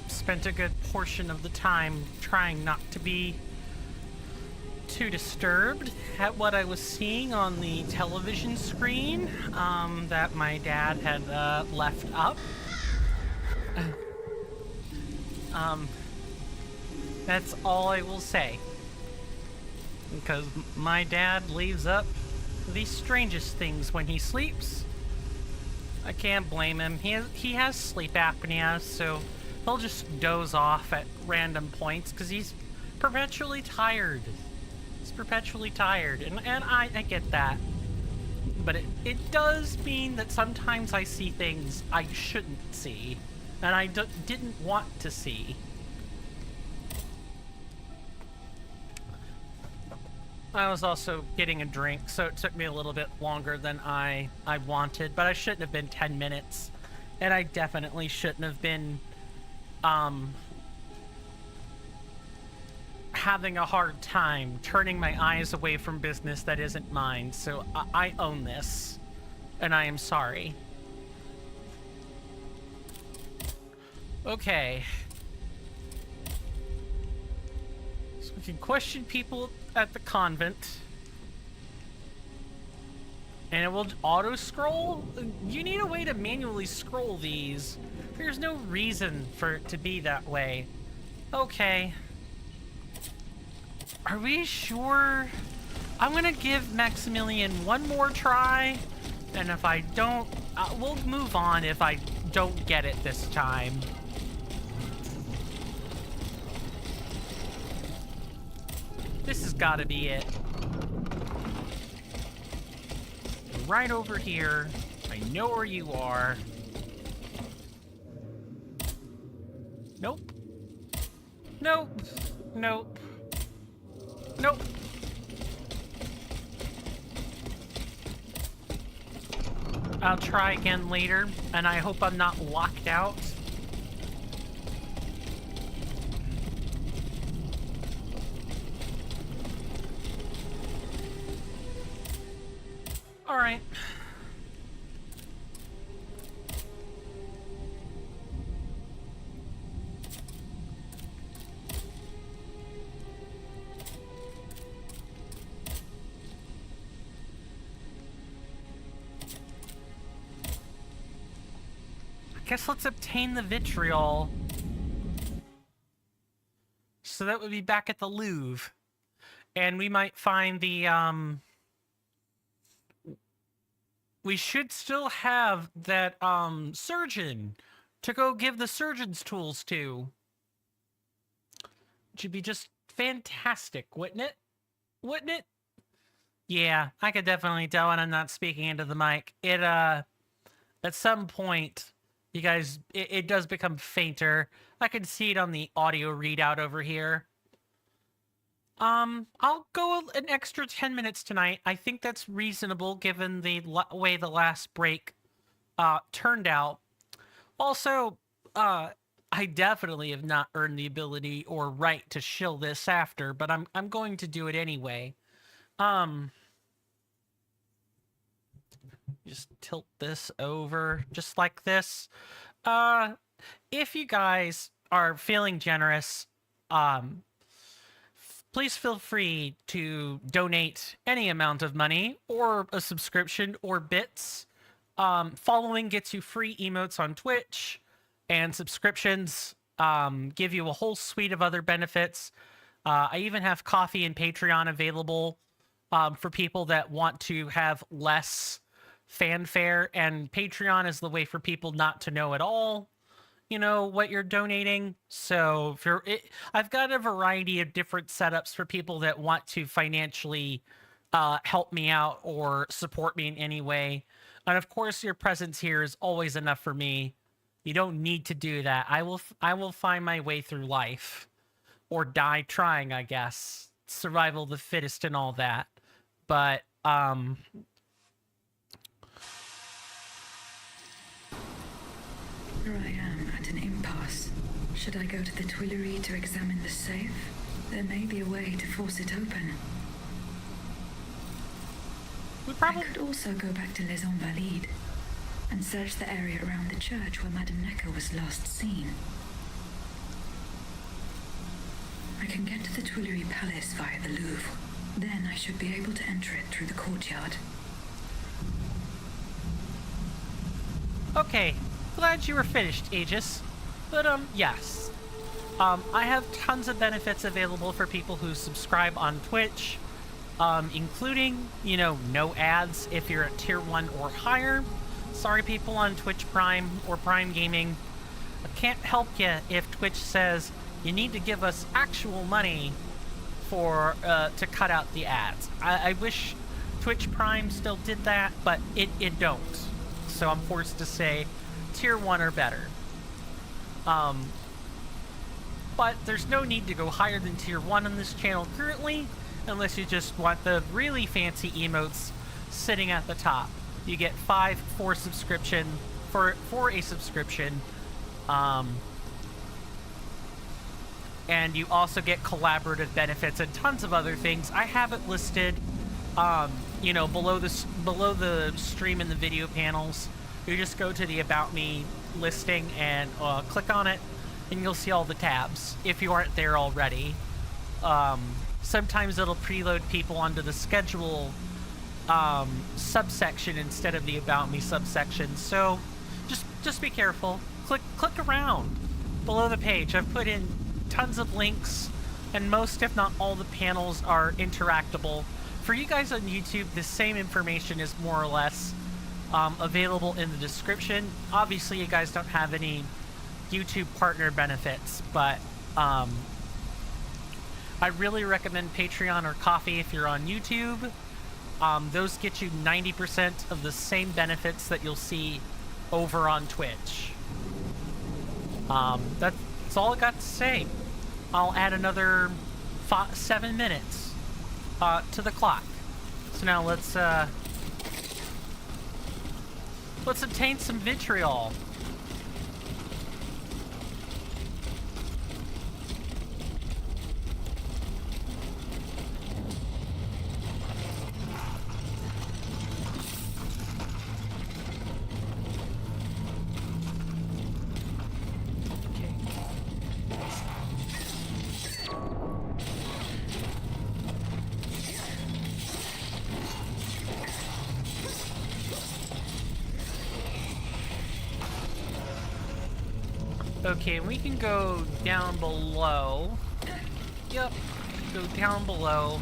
[SPEAKER 1] spent a good portion of the time trying not to be too disturbed at what I was seeing on the television screen that my dad had left up. That's all I will say. Because my dad leaves up the strangest things when he sleeps. I can't blame him. He has sleep apnea, so he'll just doze off at random points because he's perpetually tired. He's perpetually tired, and I get that. But it does mean that sometimes I see things I shouldn't see, and I didn't want to see. I was also getting a drink, so it took me a little bit longer than I wanted, but I shouldn't have been 10 minutes. And I definitely shouldn't have been, having a hard time turning my eyes away from business that isn't mine. So I own this, and I am sorry. Okay. So we can question people at the convent, and it will auto scroll. You need a way to manually scroll these. There's no reason for it to be that way. Okay, are we sure? I'm gonna give Maximilian one more try, and if I don't, we'll move on if I don't get it this time. This has got to be it. Right over here. I know where you are. Nope. Nope. Nope. Nope. I'll try again later, and I hope I'm not locked out. All right. I guess let's obtain the vitriol. So that would be back at the Louvre. And we might find the, we should still have that, surgeon to go give the surgeon's tools to. Which would be just fantastic, wouldn't it? Wouldn't it? Yeah, I could definitely tell when I'm not speaking into the mic. It, at some point, you guys, it does become fainter. I can see it on the audio readout over here. I'll go an extra 10 minutes tonight. I think that's reasonable given the way the last break turned out. Also, I definitely have not earned the ability or right to shill this after, but I'm going to do it anyway. Just tilt this over just like this. If you guys are feeling generous, please feel free to donate any amount of money or a subscription or bits. Following gets you free emotes on Twitch, and subscriptions give you a whole suite of other benefits. I even have coffee and Patreon available for people that want to have less fanfare, and Patreon is the way for people not to know at all, you know, what you're donating. So if you're, I've got a variety of different setups for people that want to financially help me out or support me in any way. And of course, your presence here is always enough for me. You don't need to do that. I will find my way through life, or die trying, I guess. Survival of the fittest and all that. But
[SPEAKER 2] Here I am at an impasse. Should I go to the Tuileries to examine the safe? There may be a way to force it open. I could also go back to Les Invalides. and search the area around the church where Madame Necker was last seen. I can get to the Tuileries Palace via the Louvre. Then I should be able to enter it through the courtyard.
[SPEAKER 1] Okay, glad you were finished, Aegis. But, yes. I have tons of benefits available for people who subscribe on Twitch, including, you know, no ads if you're at tier 1 or higher. Sorry, people on Twitch Prime or Prime Gaming. I can't help you if Twitch says you need to give us actual money for, to cut out the ads. I wish Twitch Prime still did that, but it don't. So I'm forced to say tier 1 or better. But there's no need to go higher than tier 1 on this channel currently, unless you just want the really fancy emotes sitting at the top. You get 5 for subscription, for a subscription, and you also get collaborative benefits and tons of other things. I have it listed, you know, below the stream in the video panels. You just go to the About Me listing and click on it, and you'll see all the tabs if you aren't there already. Sometimes it'll preload people onto the schedule subsection instead of the About Me subsection, so just be careful. Click around below the page. I've put in tons of links, and most, if not all, the panels are interactable. For you guys on YouTube, the same information is more or less available in the description. Obviously, you guys don't have any YouTube partner benefits, but I really recommend Patreon or Ko-fi if you're on YouTube. Those get you 90% of the same benefits that you'll see over on Twitch. That's all I got to say. I'll add another 7 minutes to the clock. So now let's obtain some vitriol. Okay, we can go down below. Yep, go down below.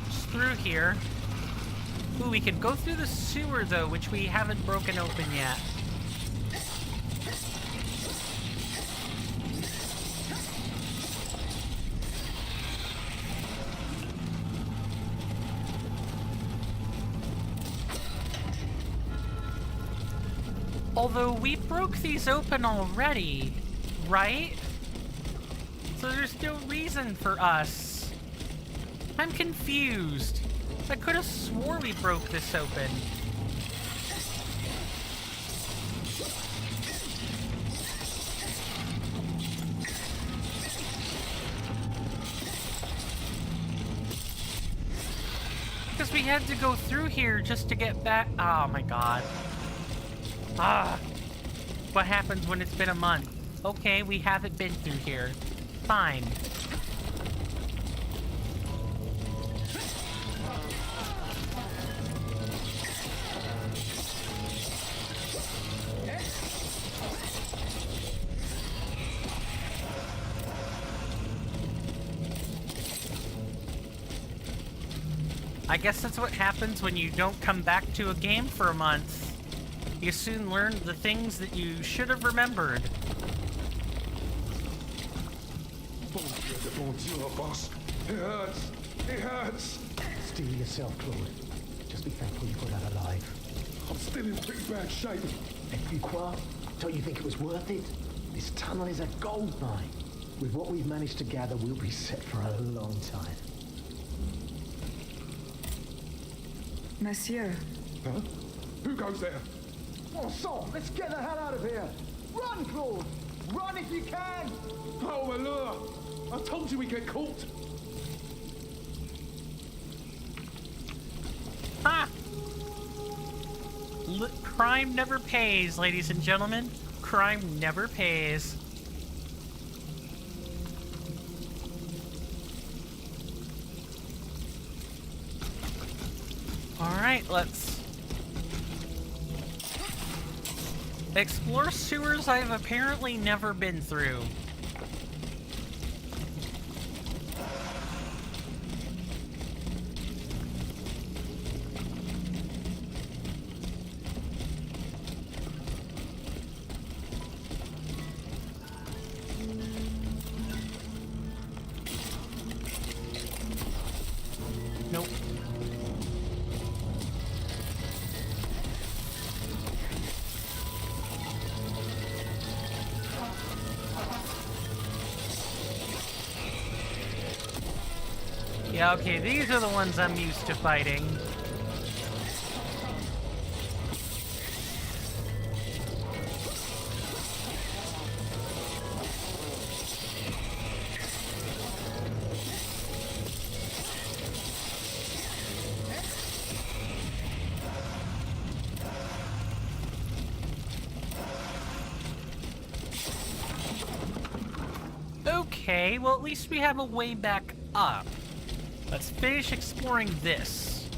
[SPEAKER 1] Just through here. Ooh, we can go through the sewer, though, which we haven't broken open yet. Although we broke these open already, right? So there's no reason for us. I'm confused. I could have swore we broke this open. Because we had to go through here just to get back. Oh my god. What happens when it's been a month? Okay, we haven't been through here. Fine. I guess that's what happens when you don't come back to a game for a month. You soon learn the things that you should have remembered.
[SPEAKER 14] Bon Dieu, boss. It hurts. It hurts.
[SPEAKER 11] Steel yourself, Claude. Just be thankful you got out alive.
[SPEAKER 14] I'm still in pretty bad shape.
[SPEAKER 11] Et puis quoi? Don't you think it was worth it? This tunnel is a gold mine. With what we've managed to gather, we'll be set for a long time.
[SPEAKER 2] Monsieur.
[SPEAKER 14] Huh? Who goes there?
[SPEAKER 11] Oh, so, let's get the hell out of here! Run, Claude! Run if you can!
[SPEAKER 14] Oh, my lure! I told you we'd get caught!
[SPEAKER 1] Ha! Crime never pays, ladies and gentlemen. Crime never pays. Alright, let's explore sewers I've apparently never been through. Nope. Yeah, okay, these are the ones I'm used to fighting. Okay, well at least we have a way back up. Let's finish exploring this.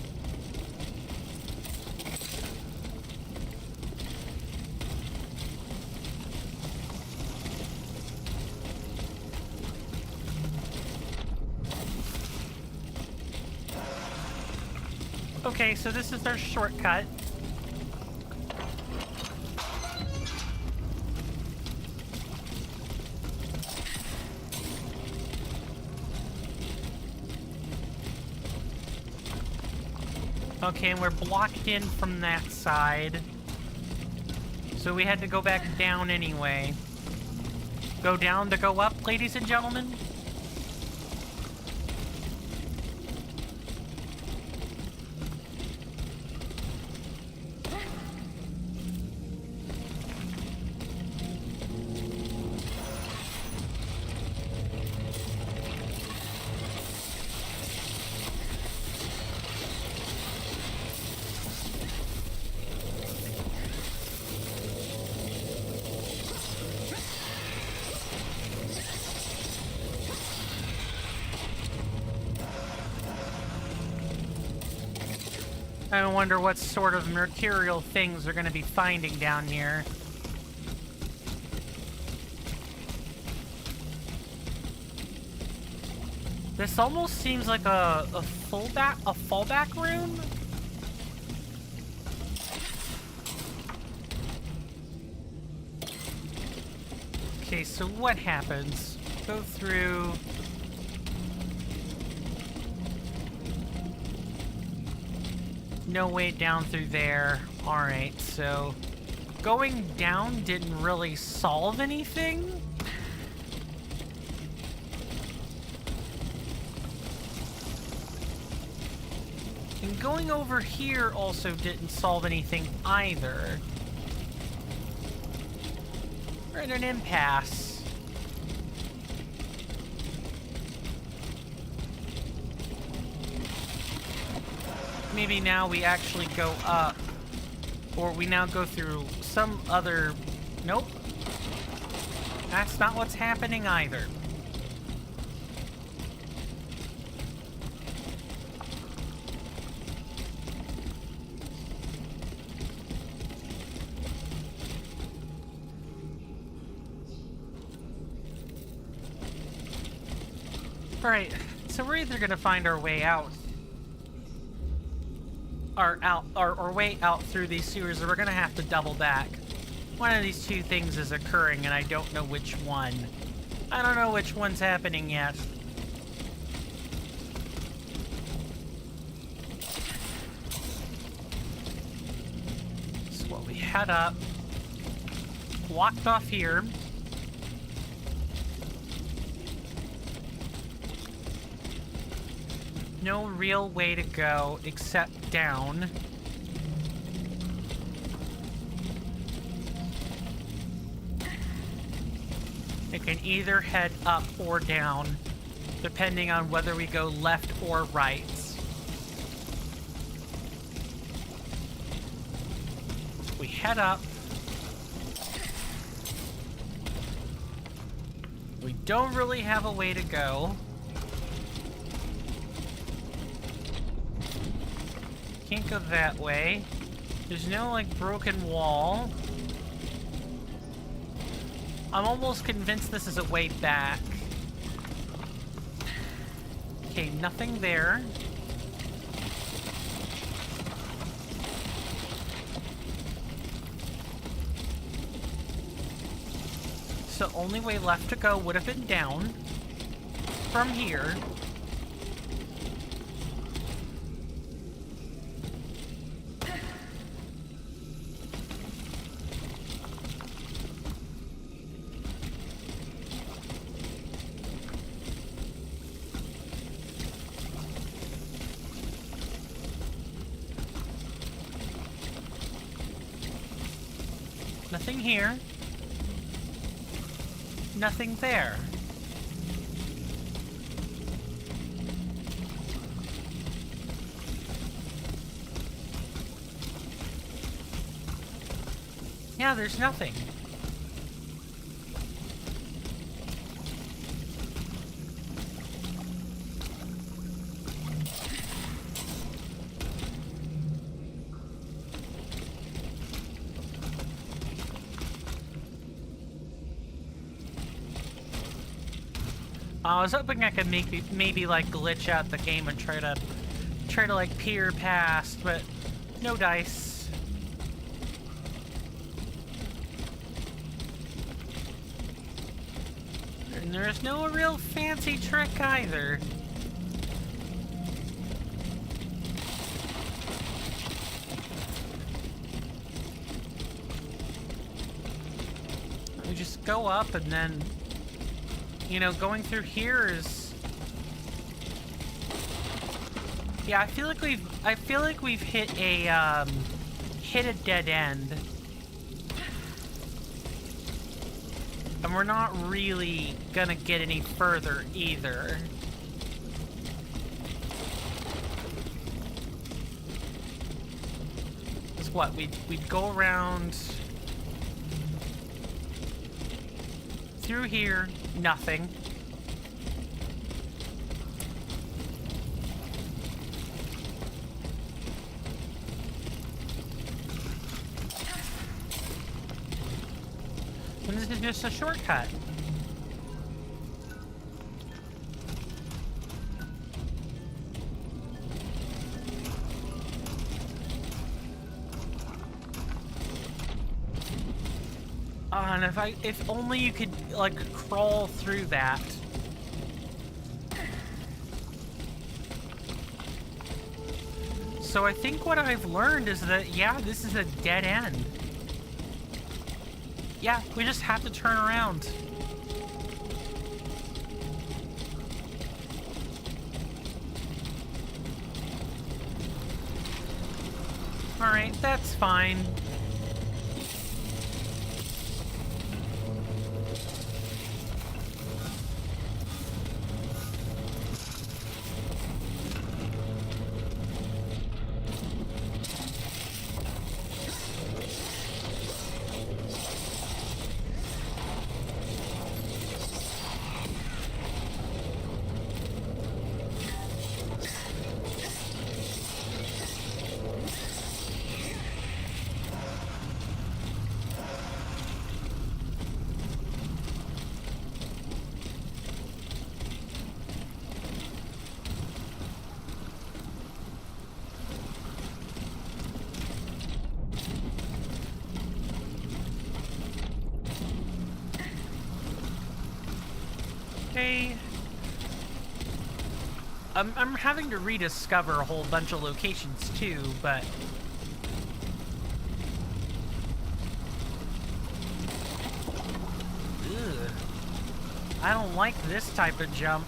[SPEAKER 1] Okay, so this is our shortcut. Okay, and we're blocked in from that side. So we had to go back down anyway. Go down to go up, ladies and gentlemen? I wonder what sort of mercurial things we're going to be finding down here. This almost seems like a fallback room. Okay, so what happens? Go through. No way down through there. Alright, so going down didn't really solve anything. And going over here also didn't solve anything either. We're at an impasse. Maybe now we actually go up. Or we now go through some other... Nope. That's not what's happening either. Alright, so we're either gonna find our way out our way out through these sewers, or we're gonna have to double back. One of these two things is occurring, and I don't know which one. I don't know which one's happening yet. So what we head up, blocked off here. No real way to go except down. It can either head up or down, depending on whether we go left or right. We head up. We don't really have a way to go. Can't go that way. There's no, like, broken wall. I'm almost convinced this is a way back. Okay, nothing there. So only way left to go would have been down from here. Nothing here. Nothing there. Yeah, there's nothing. I was hoping I could maybe like glitch out the game and try to like peer past, but no dice. And there's no real fancy trick either. We just go up and then, you know, going through here is... Yeah, I feel like we've hit a dead end. And we're not really gonna get any further either. It's what, we'd go around through here. Nothing. And this is just a shortcut. And if only you could, like, crawl through that. So I think what I've learned is that, yeah, this is a dead end. Yeah, we just have to turn around. Alright, that's fine. Okay. I'm having to rediscover a whole bunch of locations too, but... Ugh. I don't like this type of jump.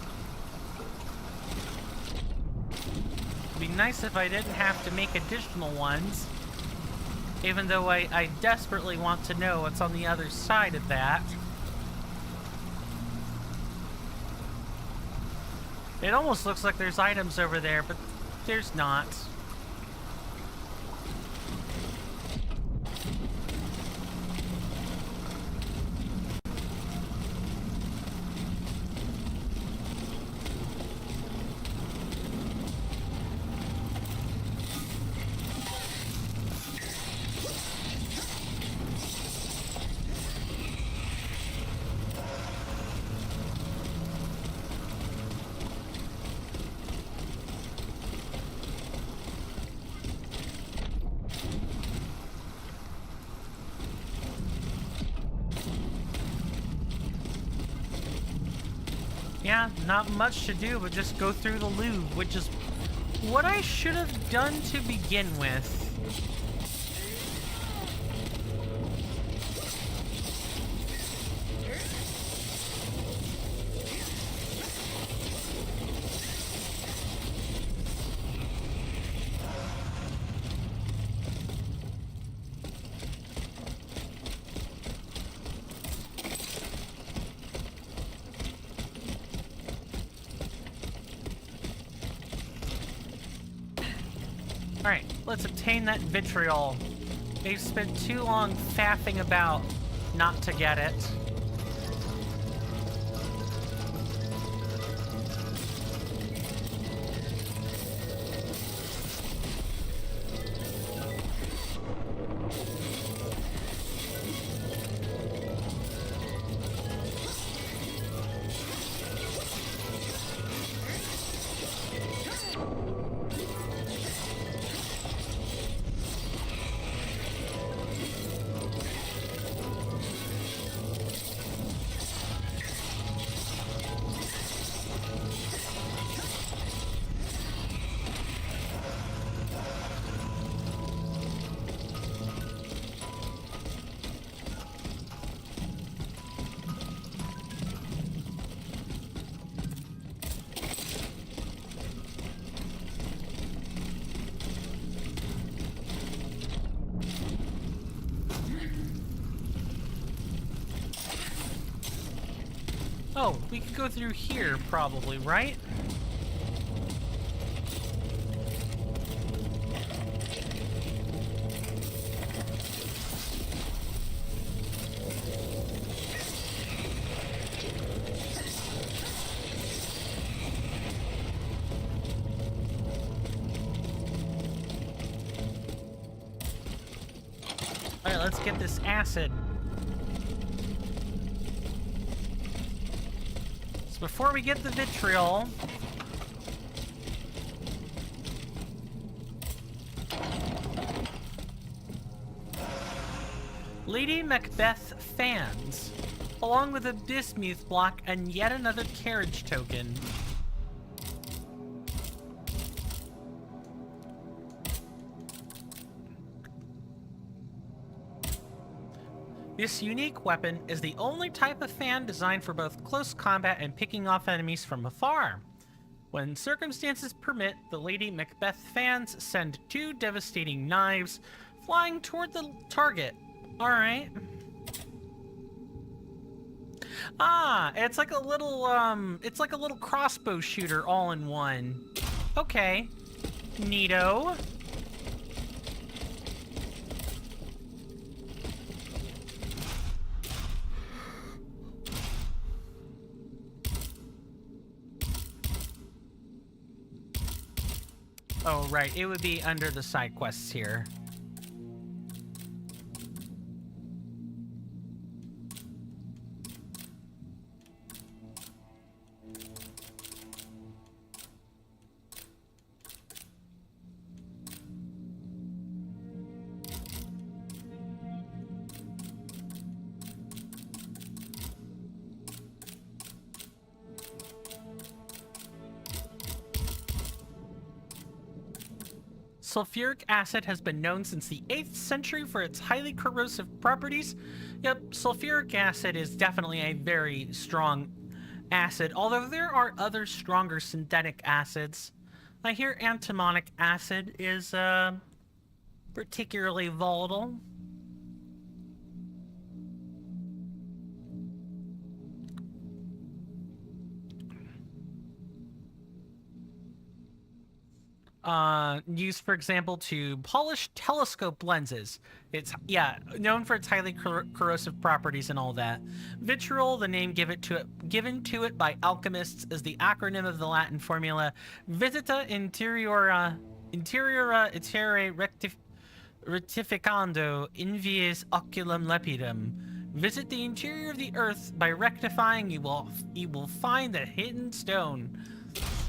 [SPEAKER 1] It'd be nice if I didn't have to make additional ones. Even though I desperately want to know what's on the other side of that. It almost looks like there's items over there, but there's not. Yeah, not much to do, but just go through the Louvre, which is what I should have done to begin with. Alright, let's obtain that vitriol. They've spent too long faffing about not to get it. Oh, we could go through here, probably, right? Alright, let's get this acid. Before we get the vitriol, Lady Macbeth fans, along with a bismuth block and yet another carriage token. This unique weapon is the only type of fan designed for both close combat and picking off enemies from afar. When circumstances permit, the Lady Macbeth fans send 2 devastating knives flying toward the target. Alright. Ah, it's like a little crossbow shooter all in one. Okay. Neato. Oh, right. It would be under the side quests here. Sulfuric acid has been known since the 8th century for its highly corrosive properties. Yep, sulfuric acid is definitely a very strong acid, although there are other stronger synthetic acids. I hear antimonic acid is particularly volatile. Used, for example, to polish telescope lenses. It's, yeah, known for its highly corrosive properties and all that. Vitriol, the name given to it by alchemists, is the acronym of the Latin formula Visita Interiora Itere Rectificando Invies Oculum Lepidum. Visit the interior of the earth. By rectifying, you will find the hidden stone.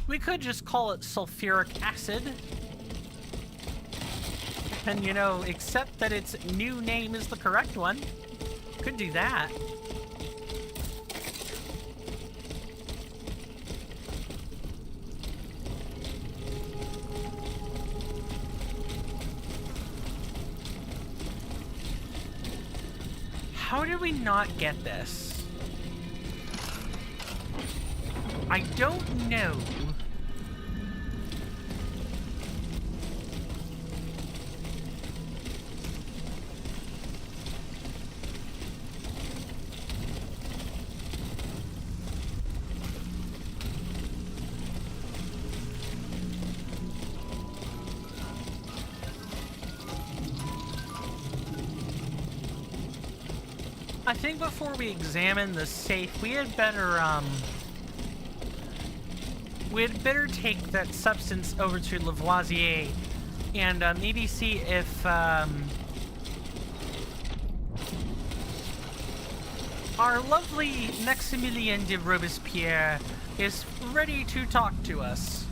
[SPEAKER 1] We could just call it sulfuric acid. And, you know, accept that its new name is the correct one. Could do that. How did we not get this? I don't know. I think before we examine the safe, we had better take that substance over to Lavoisier and maybe see if our lovely Maximilien de Robespierre is ready to talk to us.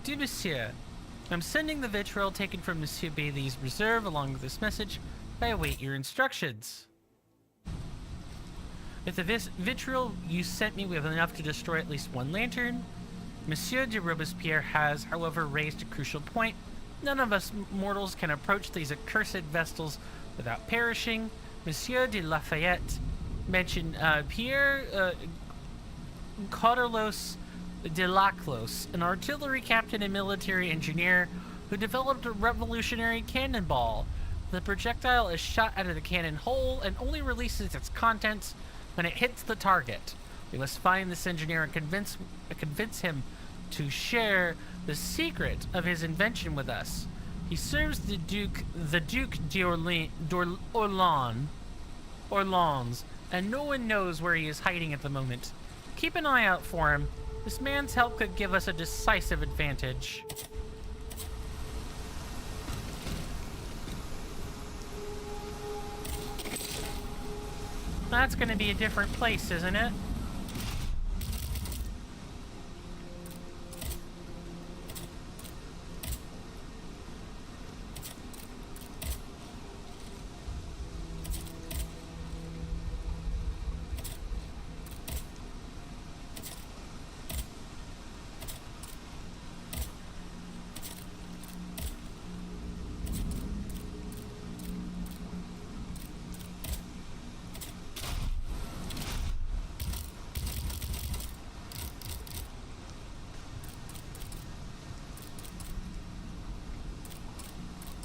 [SPEAKER 1] Dear Monsieur, I'm sending the vitriol taken from Monsieur Bailey's reserve along with this message. I await your instructions. With the vitriol you sent me, we have enough to destroy at least one lantern. Monsieur de Robespierre has, however, raised a crucial point. None of us mortals can approach these accursed vestals without perishing. Monsieur de Lafayette mentioned Pierre Carlos de Laclos, an artillery captain and military engineer who developed a revolutionary cannonball. The projectile is shot out of the cannon hole and only releases its contents when it hits the target. We must find this engineer and convince him to share the secret of his invention with us. He serves the Duke d'Orléans, and no one knows where he is hiding at the moment. Keep an eye out for him. This man's help could give us a decisive advantage. That's gonna be a different place, isn't it?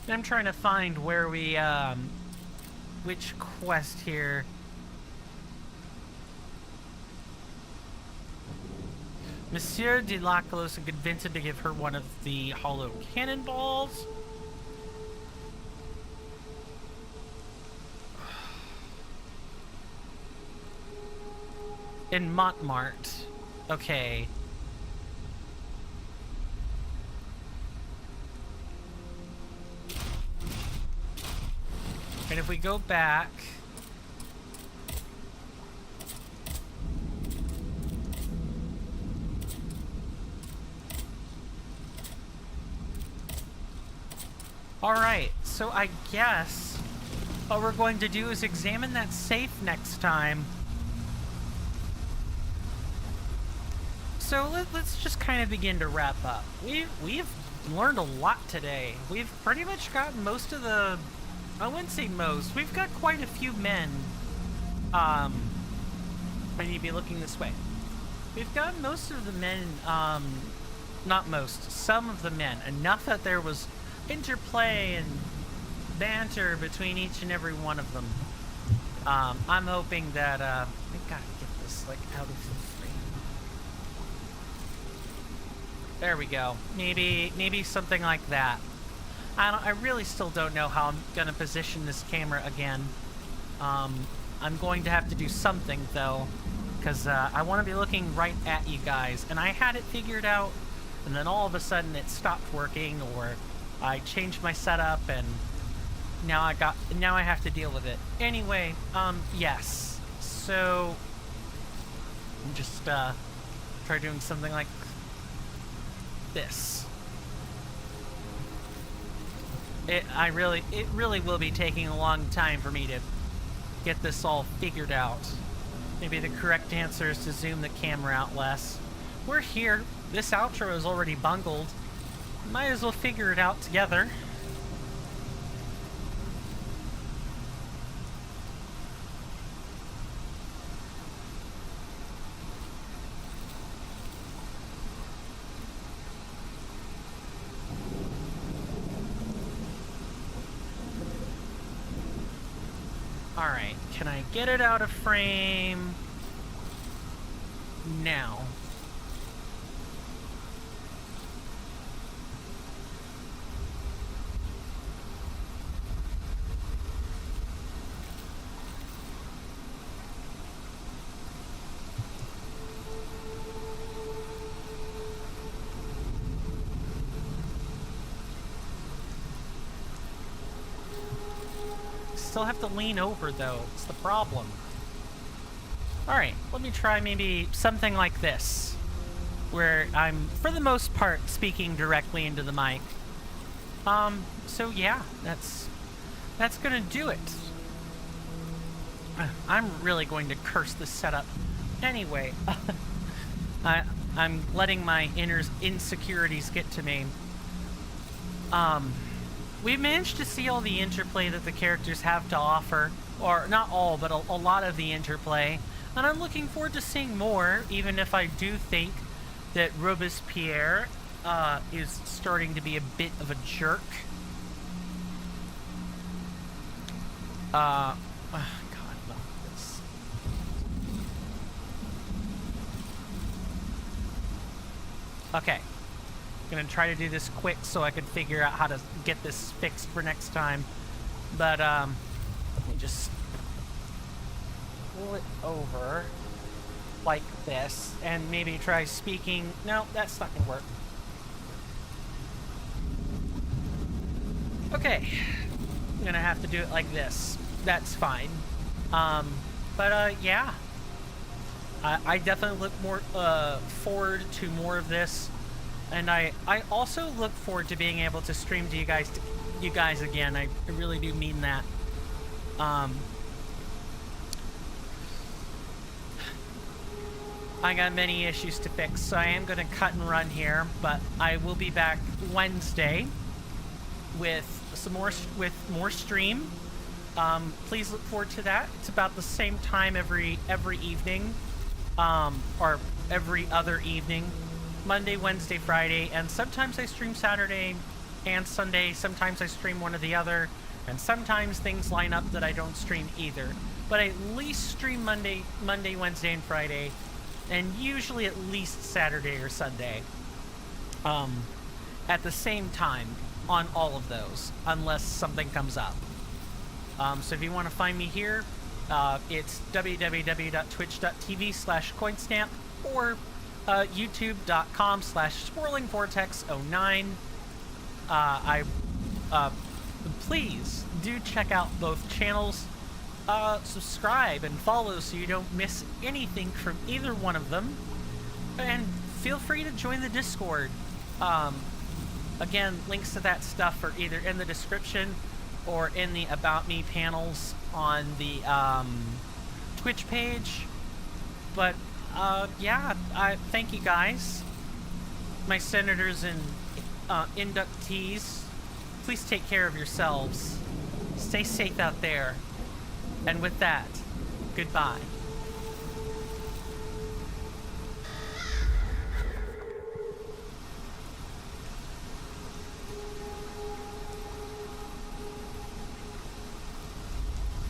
[SPEAKER 1] I'm trying to find where we, which quest here. Monsieur de Laclos and convince him to give her one of the hollow cannonballs. In Montmartre. Okay. And if we go back... Alright, so I guess what we're going to do is examine that safe next time. So let's just kind of begin to wrap up. We've learned a lot today. We've pretty much got most of the... I wouldn't say most. We've got quite a few men. I need to be looking this way. We've got most of the men, not most, some of the men. Enough that there was interplay and banter between each and every one of them. I'm hoping that, I gotta get this, like, out of the frame. There we go. Maybe something like that. I really still don't know how I'm gonna position this camera again. I'm going to have to do something though, because I want to be looking right at you guys. And I had it figured out, and then all of a sudden it stopped working, or I changed my setup, and now I have to deal with it. Anyway, yes. So I'm just try doing something like this. It really will be taking a long time for me to get this all figured out. Maybe the correct answer is to zoom the camera out less. We're here. This outro is already bungled. Might as well figure it out together. Alright, can I get it out of frame now? Still have to lean over though, it's the problem. Alright, let me try maybe something like this, where I'm, for the most part, speaking directly into the mic. So yeah, that's gonna do it. I'm really going to curse this setup. Anyway, I'm letting my inner insecurities get to me. We've managed to see all the interplay that the characters have to offer, or not all, but a lot of the interplay, and I'm looking forward to seeing more, even if I do think that Robespierre is starting to be a bit of a jerk. God, no, this. Okay. Gonna try to do this quick so I can figure out how to get this fixed for next time. But let me just pull it over like this and maybe try speaking. No, that's not gonna work. Okay, I'm gonna have to do it like this. That's fine. Yeah, I definitely look more forward to more of this. And I also look forward to being able to stream to you guys again. I really do mean that. I got many issues to fix, so I am going to cut and run here, but I will be back Wednesday with more stream. Please look forward to that. It's about the same time every evening, or every other evening. Monday, Wednesday, Friday, and sometimes I stream Saturday and Sunday. Sometimes I stream one or the other, and sometimes things line up that I don't stream either. But I at least stream Monday, Wednesday, and Friday, and usually at least Saturday or Sunday. At the same time on all of those, unless something comes up. So if you want to find me here, it's www.twitch.tv/coinstamp or youtube.com/swirlingvortex09. Please do check out both channels. Subscribe and follow so you don't miss anything from either one of them. And feel free to join the Discord. Again, links to that stuff are either in the description or in the About Me panels on the Twitch page. But yeah, thank you guys, my senators and inductees. Please take care of yourselves. Stay safe out there. And with that, goodbye.